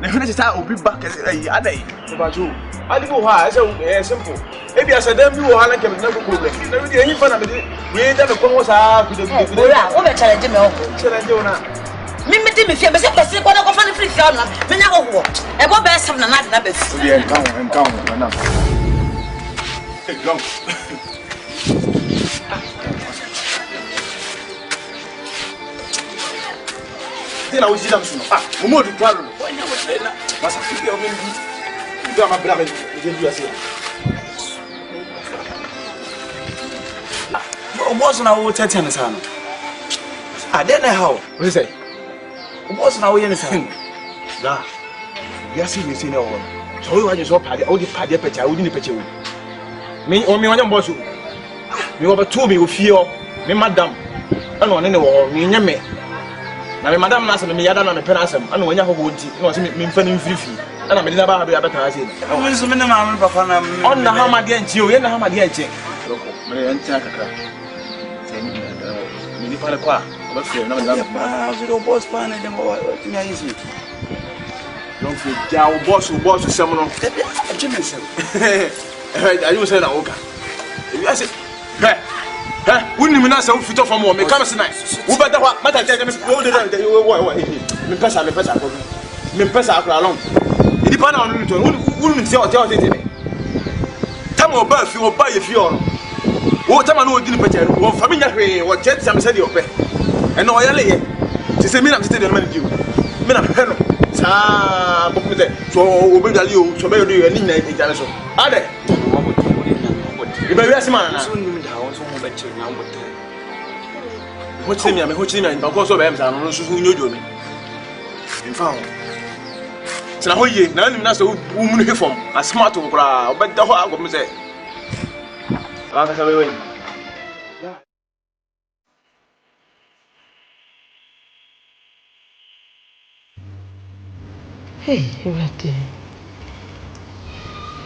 Na hwene say obi ba ka ayi adai. Ba jo. Ade bo ha say simple. Ebi asadam bi wo ha na ke na ko problem. Na bi eni pa na me we da me ko sa ku de bi. Mora, o be challenge me o. Challenge o na. Me di me fie be se pese ko na ko fa ne free fie na. Me nya ho ho. E bo be sem na na be fi. Obi enka na. Hey, go. Then I will see them soon. Momo do twalo. Why na what na? Masa fiki o me ndi. Do ama bra me je du ase. O boss na wo tete ne sa no. Then how? What you say? O boss na wo ye ne sa. Da. Ya see me say na wo. So we want you so pade, o di pade pecha, o di ne pecha wo. Me o me wanya boss o. Me wo ba to me o fie o. Me madam. Ana one ne wo me nya me. Na me madam na asem me yada na me pena asem ana wanya ho ho nti na o se me mfa ne mfirifi ana me de na ba ha be abeta ase o me so me na ma me papa na on na ha ma de anchi o ye na ha ma de anchi roko me anchi akaka se ni da me ni pale kwa ba fie na me da ba zero boss pa na de mo ti nya isi don't feel ja o boss sem no e bi a jeme sem ayu se na oka e bi ase wouldn't say fit off from me come nice. Who better what matter tell me me pesa along. It depend on you wouldn't say what tell me. Time o ba fi o ba ye fi on. O time no di pete o family hwe o jet sam say the ope. E no yale ye. Ti say me na stay the man di. Me na hwe no. Sa bo me say so o be dali o so be do you ni na e jale so. Ade. Ibe wi asima na. What's the name? Because of them, I don't know who knew me. In fact, Tena ho ye na nim na so wo mu he fom a smart wo kra obeda ho agom se aka sa we Hey, Ewurade.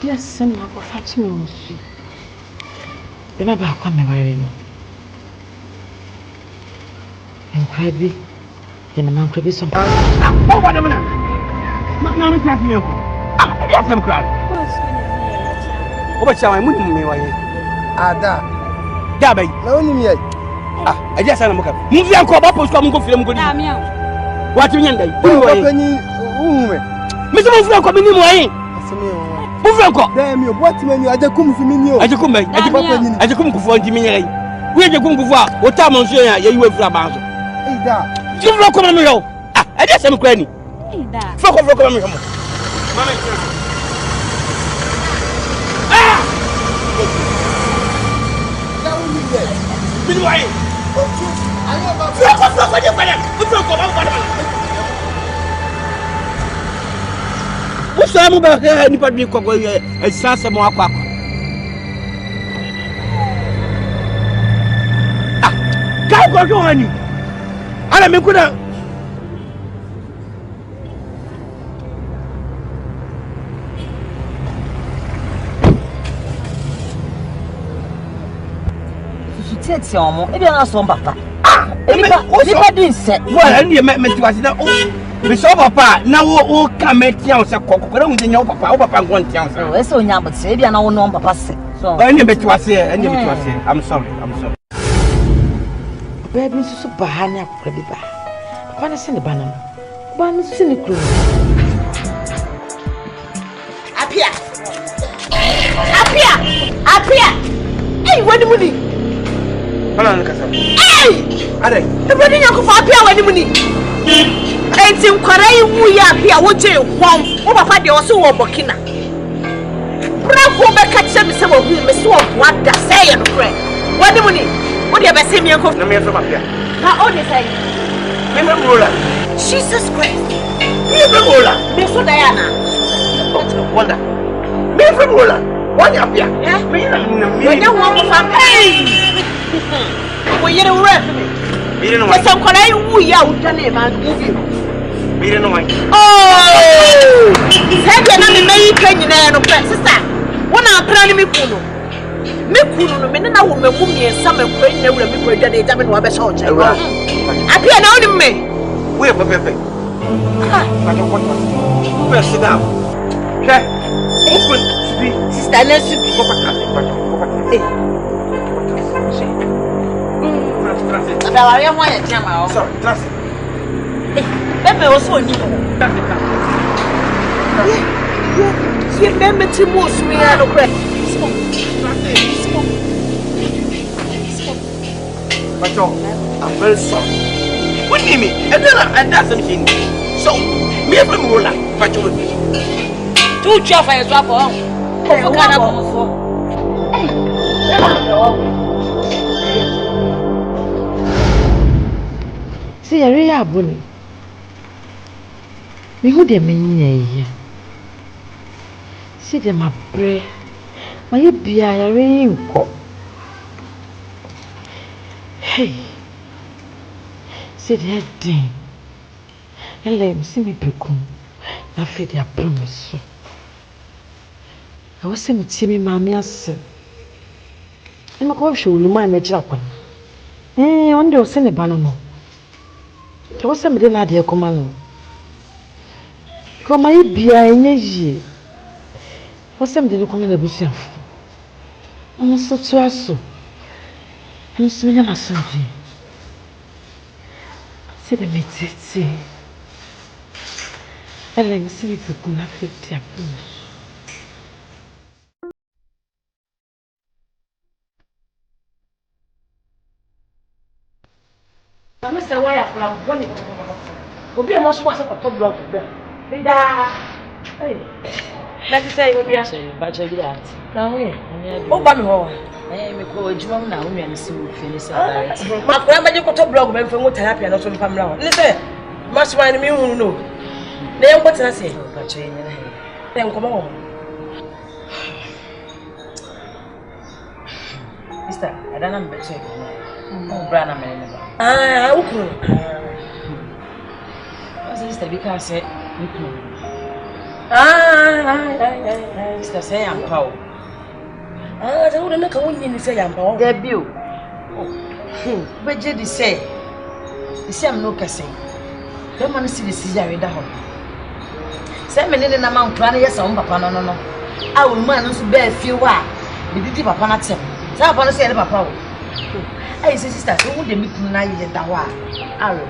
Yes, send my fat me. Remember how come I no. And crabby, and a man crabby some. Oh, what a minute! Now, I'm taking you. Yes, I'm crying. What's my money? Ada. Dabe. No, only me. I just said I'm okay. Move your crop up, come go film. What do you mean? Mr. Mufra coming in way. Mufra, damn you, what menu? I just come from you. I just come back. I just come for Jimmy. We are going to go. What time on you were from Banzo? You look on me. I just am cranny. Fuck off, come on. What's the about anybody? A sasa more quack. Can't go on you. I am a good. It's your mom. Maybe I'm some papa. Anybody said, well, and you met me to us now. We saw papa. Now, all come make yours a cock. We don't know papa. Papa won't tell us. We're so young, but say, I don't know papa. So, I never to us here. I'm sorry. Baby, so bahana crabby bar. I want to send the banana. One cynical. Appear. Hey, what do you mean? Hey! Everybody know for appear when you need. Ain't in Korea, we appear what you want. Papa, they also want Burkina. Bravo, catch them some of you, Miss Swamp. What does say? What do you need? What do you ever say me? I'm from up here. How old is I? Jesus Christ. Me from Diana. Wonder. Me from Roland. What up here? Me don't want to find pain. We are a you know what? Some Korea, we are with the name and movie. We don't know why. Oh! Said you're not American, you know, sister. One are planning me Kuno. Me Kuno, Menina woman, and some and Queen, they will be great at the time of a soldier. I appear now in me. Where for Pepe? I don't want to sit down. Open. Sister, let's go I want to tell my sorry, class. Pepe was so new. You remember to most me and a but I'm very sorry. What do you mean? And that's something. So, me from Roland, but you two chef and swap on. See, I really are bully. Me who they mean here. See them my pray. My be I really go. Hey, see the thing. And let me see me become. I feel their promise. I was saying to me, Mammy, I'm a coach who remind me Japan. One day, I'll send a banana. There was somebody not here, Command. Come, I be a year. For somebody to come in the bush. I'm so so. I'm swinging my son. See the meat, and let me see if you could not fit their promise. I'm Mr. Wire from one. Will be a most was a top block. Let's say, we'll be a bachelor. Now, oh, I am a coach now. We are seeing finish. My grandma, you got a blog when from what happened, not from Pamela. Listen, much wine, me, no. They are what I say. chain. Then come on. Mister, I don't know better. Oh, Brana man. Okay. Sister, because say sister say I'm power. I don't know how you say I'm power. Debut. But Jedi say, the same no casing. Don't man see the Caesar in the home. 7 minutes in a mount, 20 years on Papa. No. I will manage to bear few while. We did Papa not say. So I want to say Papa. Hey, sister, who would they meet tonight in the war? Arrow.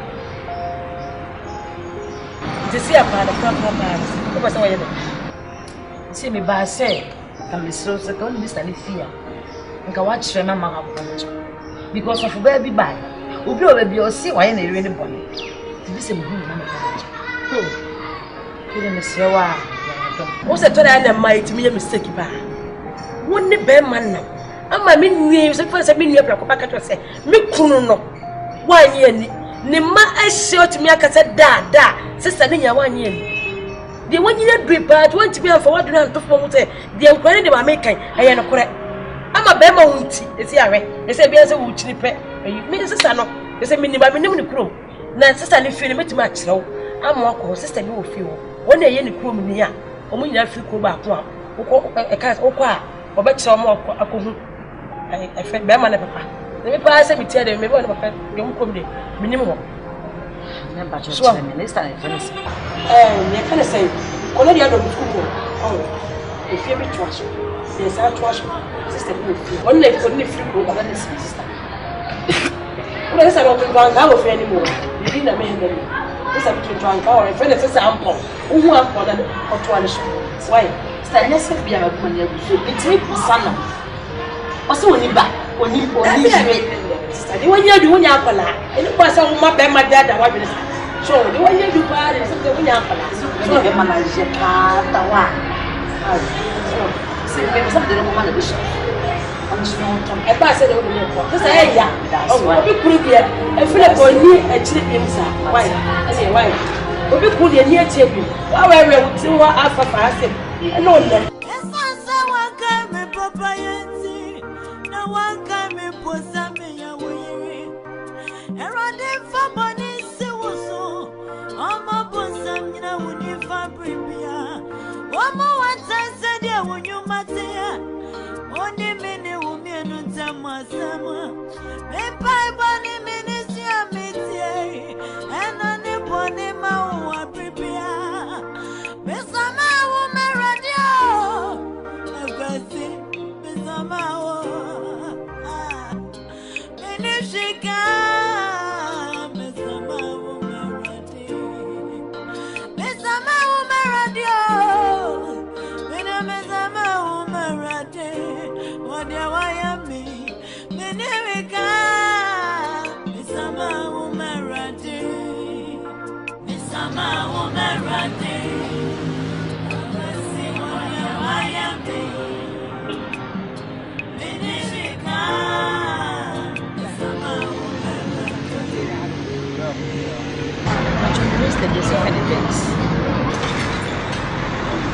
To see a part of Papa, what's the see me by say, I'm so second, Mr. Fear. And can watch your mamma because of a baby bag. We'll be over your see why any really bonny. To this and good. Couldn't say why. What's a total and might me a mistake? Wouldn't the bear man now? I'm my mean, first I mean, you're back to say, me kuno. 1 year. Nima I shot me, I said, da, sister, near 1 year. The 1 year drip, but want to be for what you have to perform. The inquiry they were making, I am correct. I'm a bema wunti, it's here, they say, be as a witch, you mean, sister, no, they say, minimum in the crew. Now, sister, if you met much, no, I'm more sister, you will feel 1 day in the crew near, or when you have to go back, a cat or qua, or bet some more. I felt Bama, papa. Let me pass me tell them, maybe one of them come there. Minimum. Never just a minister. I can't say, Colonia don't school. Oh, if you be trash, there's our trash. Sister, only free group of this sister. What is I don't drink out anymore? You didn't make them. This is between drunk or a friend of sample. Who want more than or 12. Why? Stand let's be a good it's me, son. Also, when you back. When you study when you do when you are and the person who might be my dad and what you say. So, the way you do bad is something when you are so the manage a car, the one. So, maybe something the woman is. I pass it over the airport. Just say, yeah, oh, we could be a Philip or near a chip inside. Why? I say, why? We could be a near chip. However, we would see what Alpha passing. And no, that. One time me put some in your way. Around the family, so I'm a bosom, you know, when you fabric. One more once I said, yeah, when you matter. Only minute will be no time was summer. Then by bonny minutes, you meet and on the bonny mouth, prepare. MESAMAN woman radio. Akwesi, MESAMAN.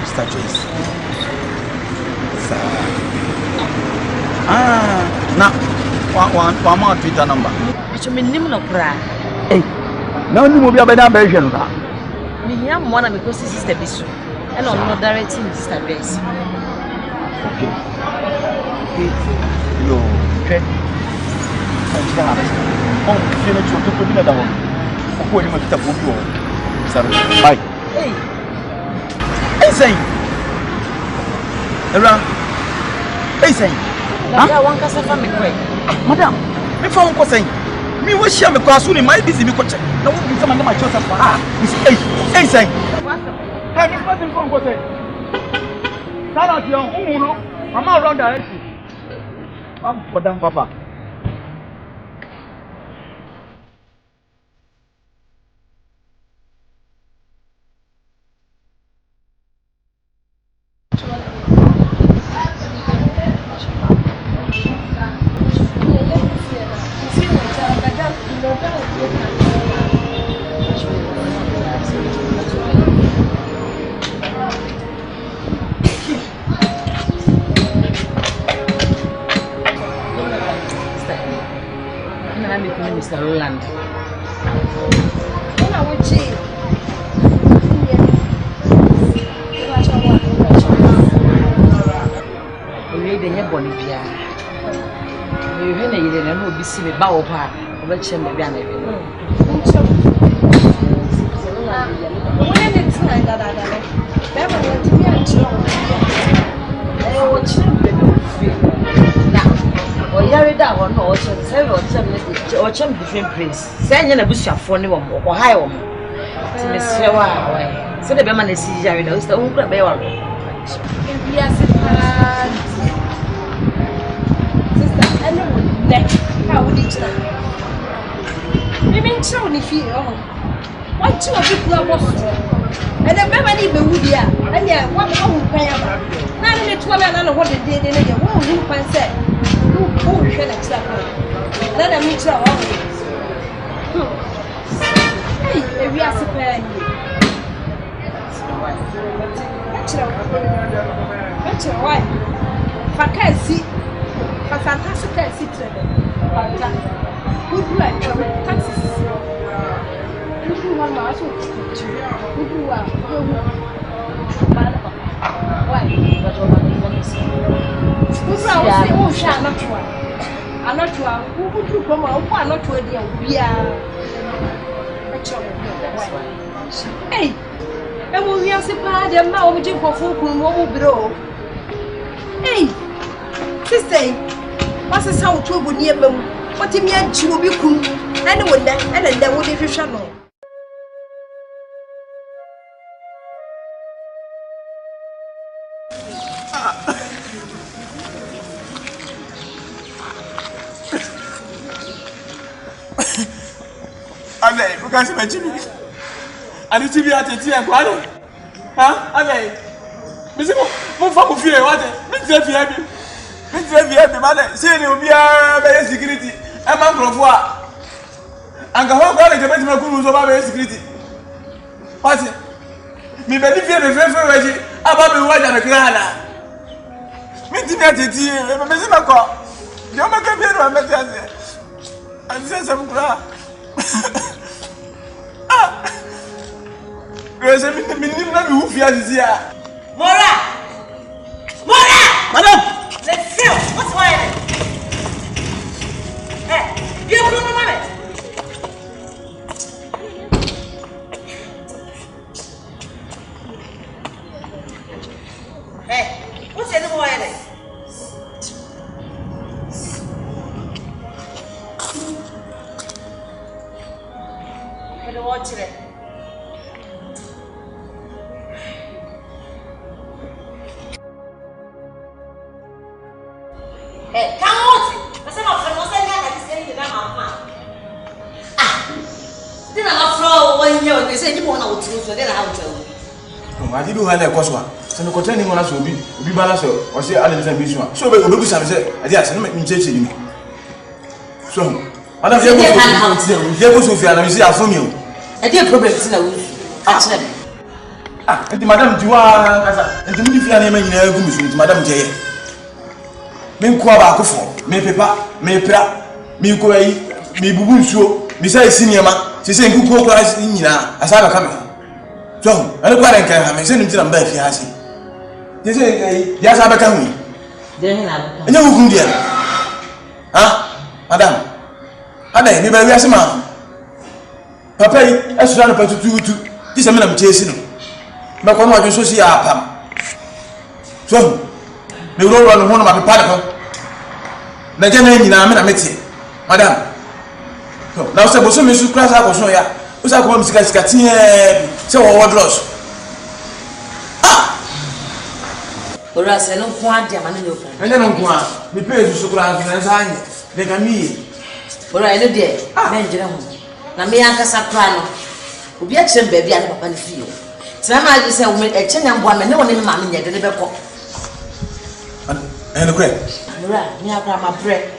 Mr. Joyce. Now, one more Twitter number. It's a minimum cry. Hey, no, you will be a better version of that. Me, I'm one because this is the best. And I'm not directing this base. Okay. Yo, okay. Oh, you know, you're talking about that one. Who are you going to talk about? Bye. Hey. Hey, say. Around. Hey, say. Huh? One casa for me, madam. Me for one say. Me was share me cause soon my busy me coach. No one be some of my choices for her. Hey, say. Hey, me person from go say. Stand out your own. I'm around directly. I'm for them, papa. na Roland. When I watch it. We dey here body bia. We na yire na no bi si me ba wo pa. Oba chem be bia na we. When it's like that. Never want to be a job. O chem be no fi. Na o yare da wo no o chem say o chem different place. Say nya na busuafo ne wo ko hai wo. Ti me se wa wa. So the be man na si yare na o sta un kra be wa. Yes, sister, I know that. How would it now? Maybe in town if you what two of people are boss. And the baby be wood ya. And yeah, what I will pay about. Now in the 12 and what they did in the whole who can say. Who should accept her? Let them meet her always. Hey, we are super. That's right. Fakasi. Fantastic sit there. Who do I trouble? Taxes. Who do one more? Who do why? Who shall not try? I'm not sure. Who do come out? Who are not to we are. Hey. And we are separated, and now we jump for full bro. Hey, sister, what's the sound to go near them? What if you will be cool? Anyone there, and then would if you shall know. Ale, because my Jimmy. And the TV at the tea and Kwadwo. Huh? Ale. Missy, move from fear. What? Miss F. Miss F. Man, say you be a security. I'm a profile. And go home, go to the Makuru over security. What? Me believe you be very ready. About me, what and a crana. Miss me at the tea. Miss Mako. You make a bit of a method. And say some crap. Yes, I mean, who fears here? Mora! Madam! Let's see. What's why? Hey, you have no money. Hey, what's the other way? I don't watch it. Hey, come on! I said, my friend, what's that guy that is saying to them? Then I'm afraid 1 year, they say, you want to do so, then I will tell you. I didn't have a coswa. So, the containing one will be balanced or say, I didn't be one. So, we will be some say, I didn't make me change you. So, I don't know. There was Sophia, and I see, I from you. I did problem in the week. And the Madame Dua, and the movie I name in Madame J. Me kwaba akofo me pepa me pra me koyi me bubu nsuo me sai sinema se se nkuko kora nyina asaba kame so ane kwa den kan ha me se ntina mba fi ha se je se ya asaba ka hu de hina enya hukun dia ha madam ada me ba wi asema papa yi esura no patututu ti se me na me chesi no me kono adwo so si ya apam so me ro no hono ma pe pade ko na je na nyina me na meti madam so na se bo so me su class akoso ya o sa ko me sika tie se wo wardrobe ora se no ko ade ama na yofa ene no ko a me pe su class na sa anye de ka mi ora ene de me njira ho na me yankasa kra no obi a kire ba bia ne papa ne fie ti ma ma ji se wo me e che nyambo me ne wo ne ma me nye de be ko ene ko ora mi akra ma bre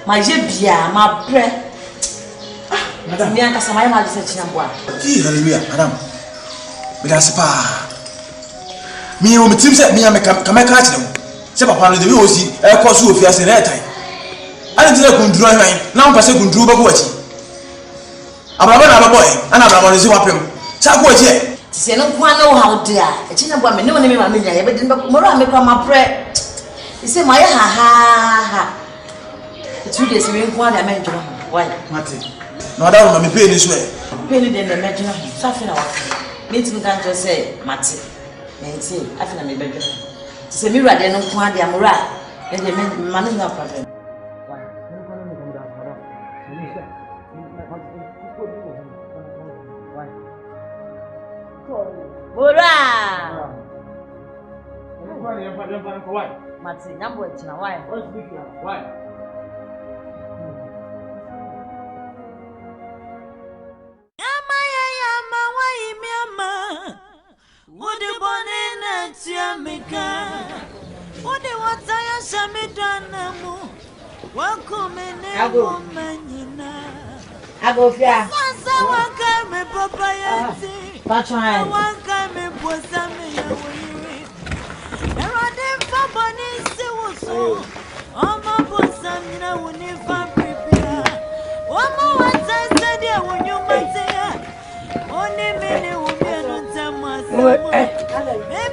ma je bia ma bre madam mi yankasa ma ma ji se che nyambo ji hallelujah madam me da sepa mi o mitim se mi ameka kameka kire wo se papa no de we osi e ko so ofia se na etai ani ti se gunduru ahwan na on pase gunduru ba ko wachi Abraba na boy, ana abraba no si wapem. Sa ko je. Se no kwa no how dia. E chi na bo me ne woni me ma me nya ye be de mo ra me kwa ma pre. Ise ma ye ha. 2 days we kwa da me njoma. Why? Mate. No da no me pay ni so e. Pay ni de me njoma. Sa fi na wa. Me ti kan just say mate. Me ti afi na me be njoma. Se mi ra de no kwa de amura. E de me ma no problem. Ora! Mati, nyambo echina why? Why? Yama why miama? Would the bonena tiamika? Would the wataya shamidanamu? Welcome in a womanina. Agofia. Sasa wakame papa yanti. Patron. Wakame posame ya wiri. Erade fabani siwusu. Oma posame na unifa prepare. Oma wata study wunyumatea. Oni mene umienu tamasa.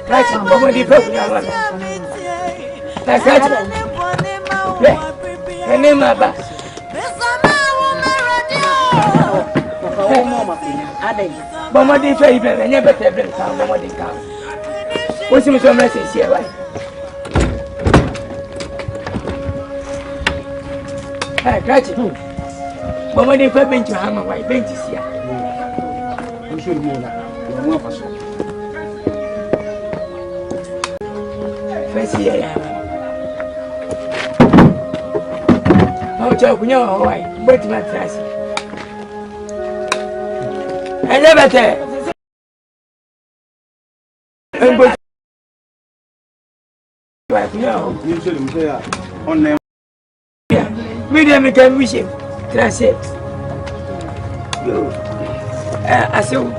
Right, mama di pepe ya wana. Na kati. Ene maba. Mama di fe ibe enye bete bre ka mama di ka. O si mi so message here why? Hey, Krachi. Mama di fe bench ha mama why bench sia. O should mo na. Mo fa so. Fesi ya. O cha kunya why? Beti na trasi. Enye bete. Media me can wish him. Tracet. Yo. Aso.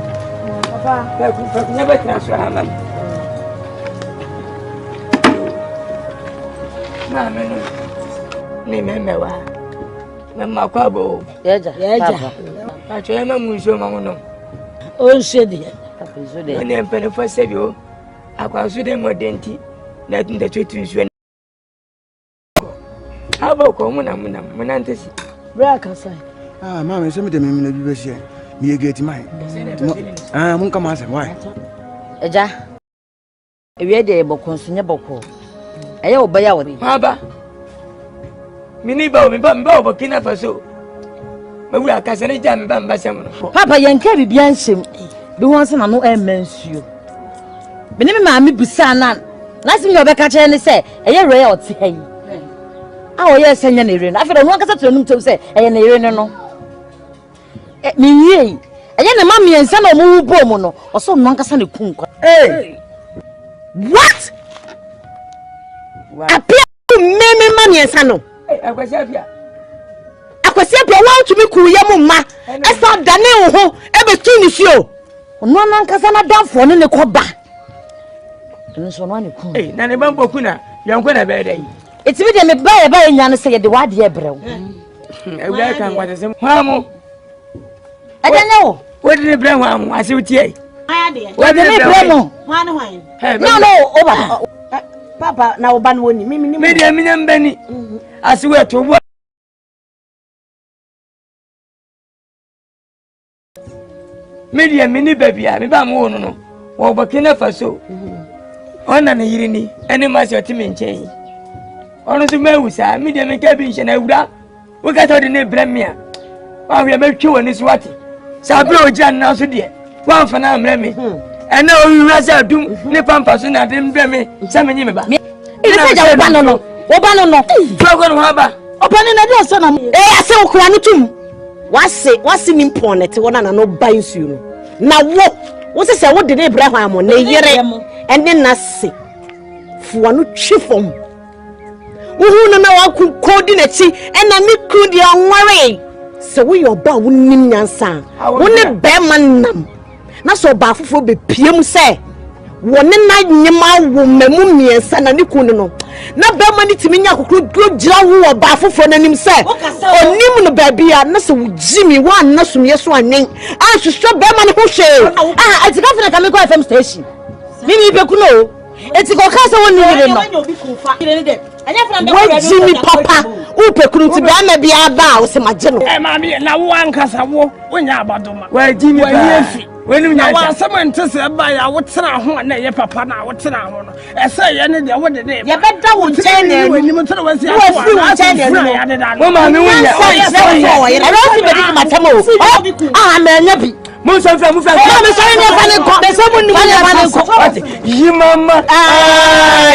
Papa, never transfer Haman. Mamma, Nimewa. Mamma Kwabo. Yaja. I tell my museum. Oh, said it. And then penny for Savio. I was with them more dainty. Letting the truth is when. How about common Manantes? Brackasai. Ah, Mamma, some of them in the BBC. Me a get mine. Ah, won't come as why? Eja. If you're the Bocon, Boko. I obey our Maba. Minibo, Bambo, Kina Faso. But we are Cassandra Bambasam. Papa Yankabi Biansim. The ones and no immense you. But never mammy Busana. Nothing your back and say, a year ray or tea. Oh, yes, and Yanin. I feel one to say, and no. Me, a young mammy and son of Mubomono, or some Nkansah Kunka. Hey! What? Appear to me, mammy and son. Akwesi apia want to be kuyamu ma esa dane ho ebe tuni fio ono na Nkansah na danfo ne ne koba nso no ane ku na ne bambo kuna yanko na be dai etimi de me ba ye nya ne se ye de wade e brew ewura kan kwatese hwamu adane wo wodi ne brew hwamu asiwtie wode ne brew hwan hwan no oba papa na oba no ni mimi ni me de minya mbani asiwe to bo media mini baby me ba mo no wo Burkina Faso ona na yirini ene ma se otime nchen ono so mawusa media me ka bi nche na wura wo ka to de ne bremia wa hwe me twe woni so wati sa bra oja na so de wa mfa na amre me ene o wura sa dum ne pampa so na de mbre me sa menyi me ba ile se ja oba no program ha ba oba ne na de so na ase okura no tum wase ni mponete wona na no bansu no na wo se wo de ne bra hwan mo na yere ene na se fuwa no twifom wo no na wa kodi na ti ena me kudi anware se wo yo ba wo nim nyansa wo ne be manam na so ba afofo be piem se wo ne na nyima wo mamu miensa na ne kunu no na be mani timi nya kokro gira wo ba foforo nanim se onim no ba bia na se wo jimi wan na sumye so anwen a hwehwe be mani ho hwe etika fina ka me go FM station mimi be kuno etiko ka se woni yire no wo jimi papa wo pe kunu ti be ama bia ba wo se maje no mami na wo ankasa wo nya abadoma wa jimi ba wenu nya wa samante se ba ya wo tena ho na ye papa na wo tena ho no ese ye ne de wo de ne ye beda wo nchen ne wenu mo tena wasi wo fi wo nchen ne wo ma mi wo ya e ro ti be di matamo ma nya bi mo so fa mo fa me so ne fa ne ko be so mo ni fa ne ko yi mama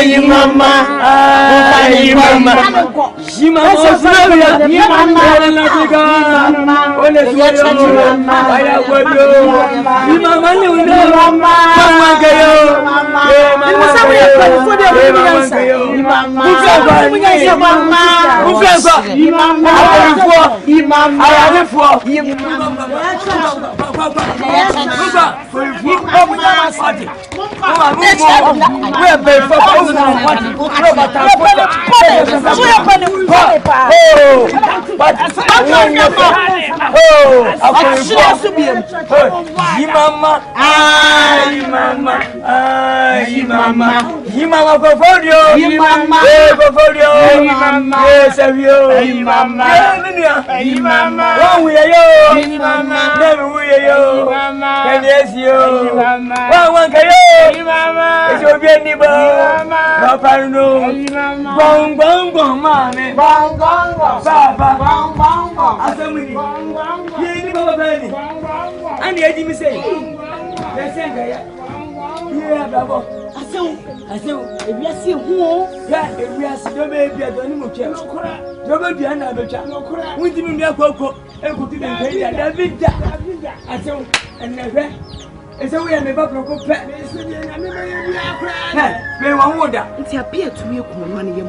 yi mama yi mama yi mama yi mama na diga ole so aya godo yi mama ni uno mama gayo mama gayo mama yi mama and yes, you, one kayo, it's your baby, Papa, no, bong, bong, bong, mammy, bong, bong, Papa, bong, bong, bong, Asante, and the Eddie say, yeah, Bravo. I said, if you see who, if we are still baby, I don't know. Nobody, I know, we didn't know Coco, and put it in the David. I said, and never. It's a way I never broke up. They won't wonder. It appeared to me,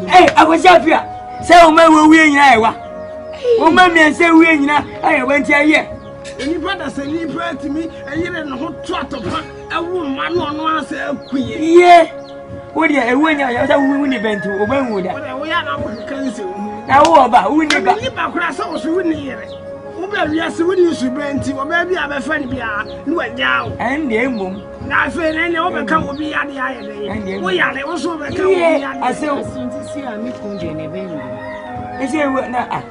hey, I was up here. So, man, we're winning. Woman, and say, we I went here. And you brother said, you brought to me, and you didn't hot trot of a woman on one cell queen. Yeah. What do you win? I win event to when would I? We are not cancel. Now, about we never cross us, we wouldn't hear it. Yes, when you should rent or maybe I'm a friend. You went down and the moon. Now, if any overcome will be at the island, we are also overcome. I say, to see a meeting in a baby. I say, what now?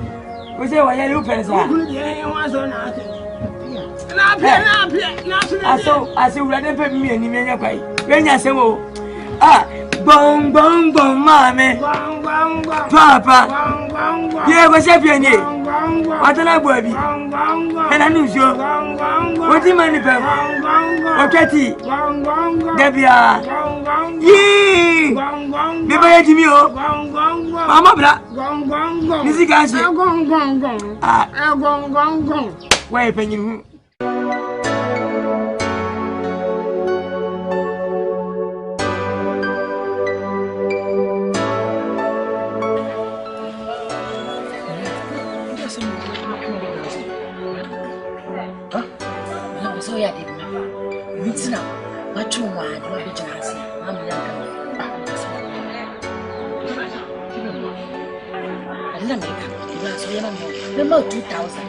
We say, why are you pencil? I saw rather put me and you may pay. When I say, bong, bong, bong, mommy, Papa, yeah, what's happening here? What an Boadi, and I knew you. What do you mean, Okati, Debia, yee, Beba Jimmy, Mama Black, Missy Gansy, wait, penny. So yeah, it's now. What you want? What did you say? I'm young. I didn't make it. So you're number 2000.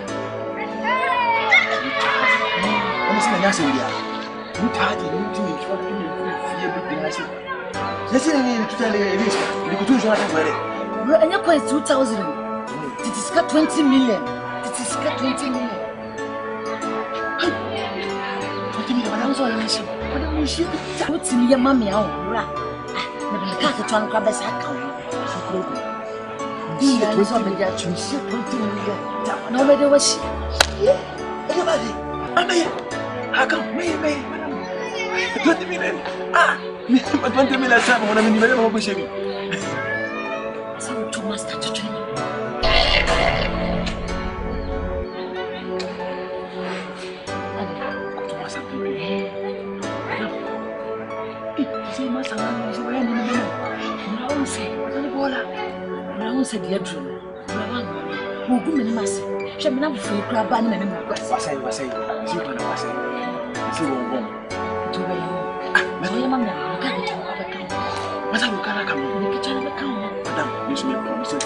I'm saying, you tired of doing what you do. Listen to tell you this. You could do something. And you're quite 2000. It is got 20 million. It is got 20 million. So I should. What do you shoot? What's in your mammy? Oh, right. I can't try to grab this account. I was on the yacht. She said, nobody was she. Everybody. How come me? 20 million. Ah, 20 million. When I'm in the middle of a shaving. So, to master to train. Said the true. Who go in mass? Shall we not free crab and any more? Was I was saying, see what I was saying. See what to be. My mamma, I can't tell. What I will come in the kitchen of the counter. promise me.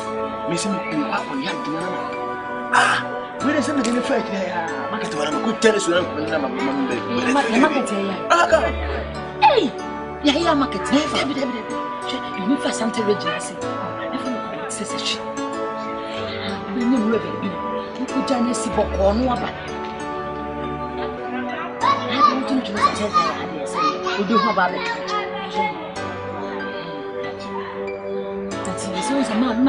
Missing me, what we had dinner. Ah, we didn't send me the fight. Market where I'm good tennis when I'm market. Ah, come. Hey, yeah, market. You mean for Asante region, say. Never know say she. We need baby. You could join us for no about. I don't think you say that. We do have a it's a man.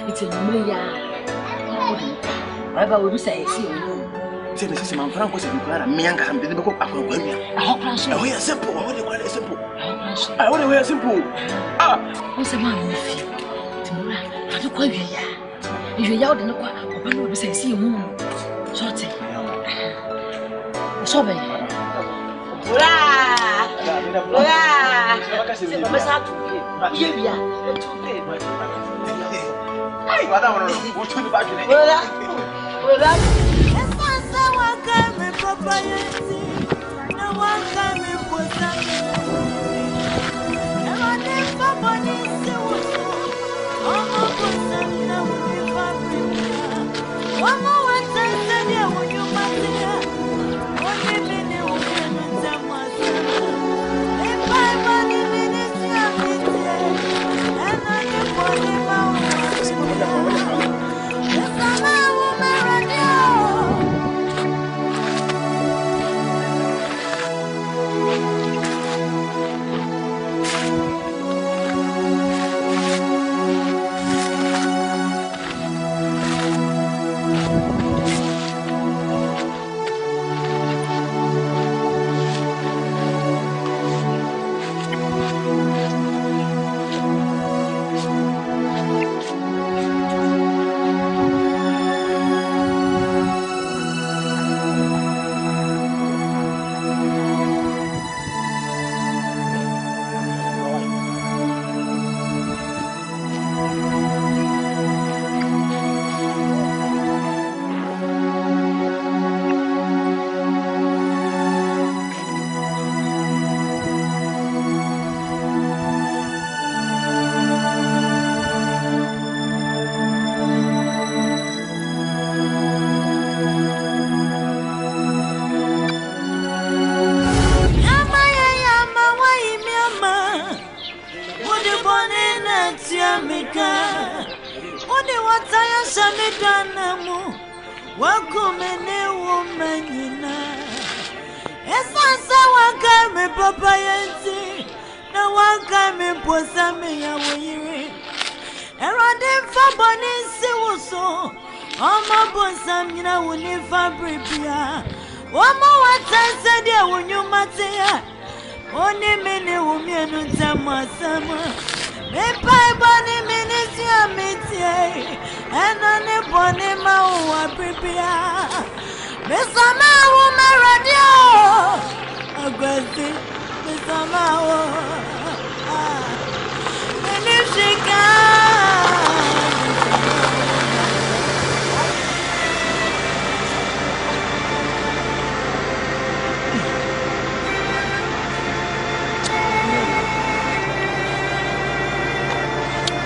It's a Emelia. Whatever we say, see you. Say, Mrs. Manfran was a good and me and the book of Akrobeto. Oh, yeah, simple. I want simple. I want to wear simple. Ah, what's a man? Tomorrow, I don't quite hear. If you're out in the car, I will say, see you moon. Shorty. Sobe. Hurrah! Hurrah! C'est pas ça tout. Bien bien. Hey, madame, vous tournez pas que voilà. Voilà.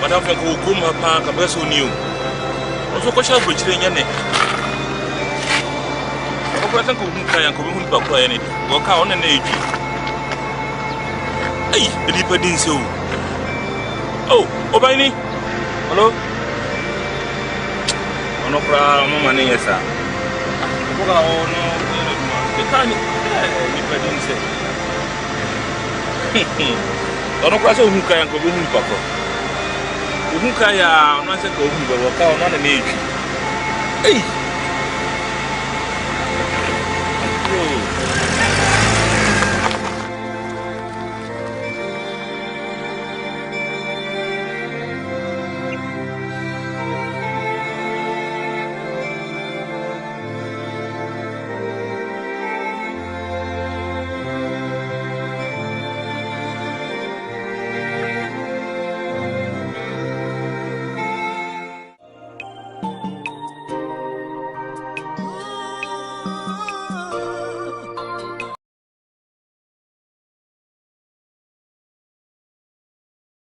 Madam Frank will come her park, a vessel new. Also, what shall we train your neck? I think we can come home back for any walk out on an age. Hey, the deeper didn't so. Oh, Obani. Hello? On no problem, money, yes, sir. Oh, no, the kind of didn't say. Don't cross who can go home back. Who can not go home, walk out on an age. Hey!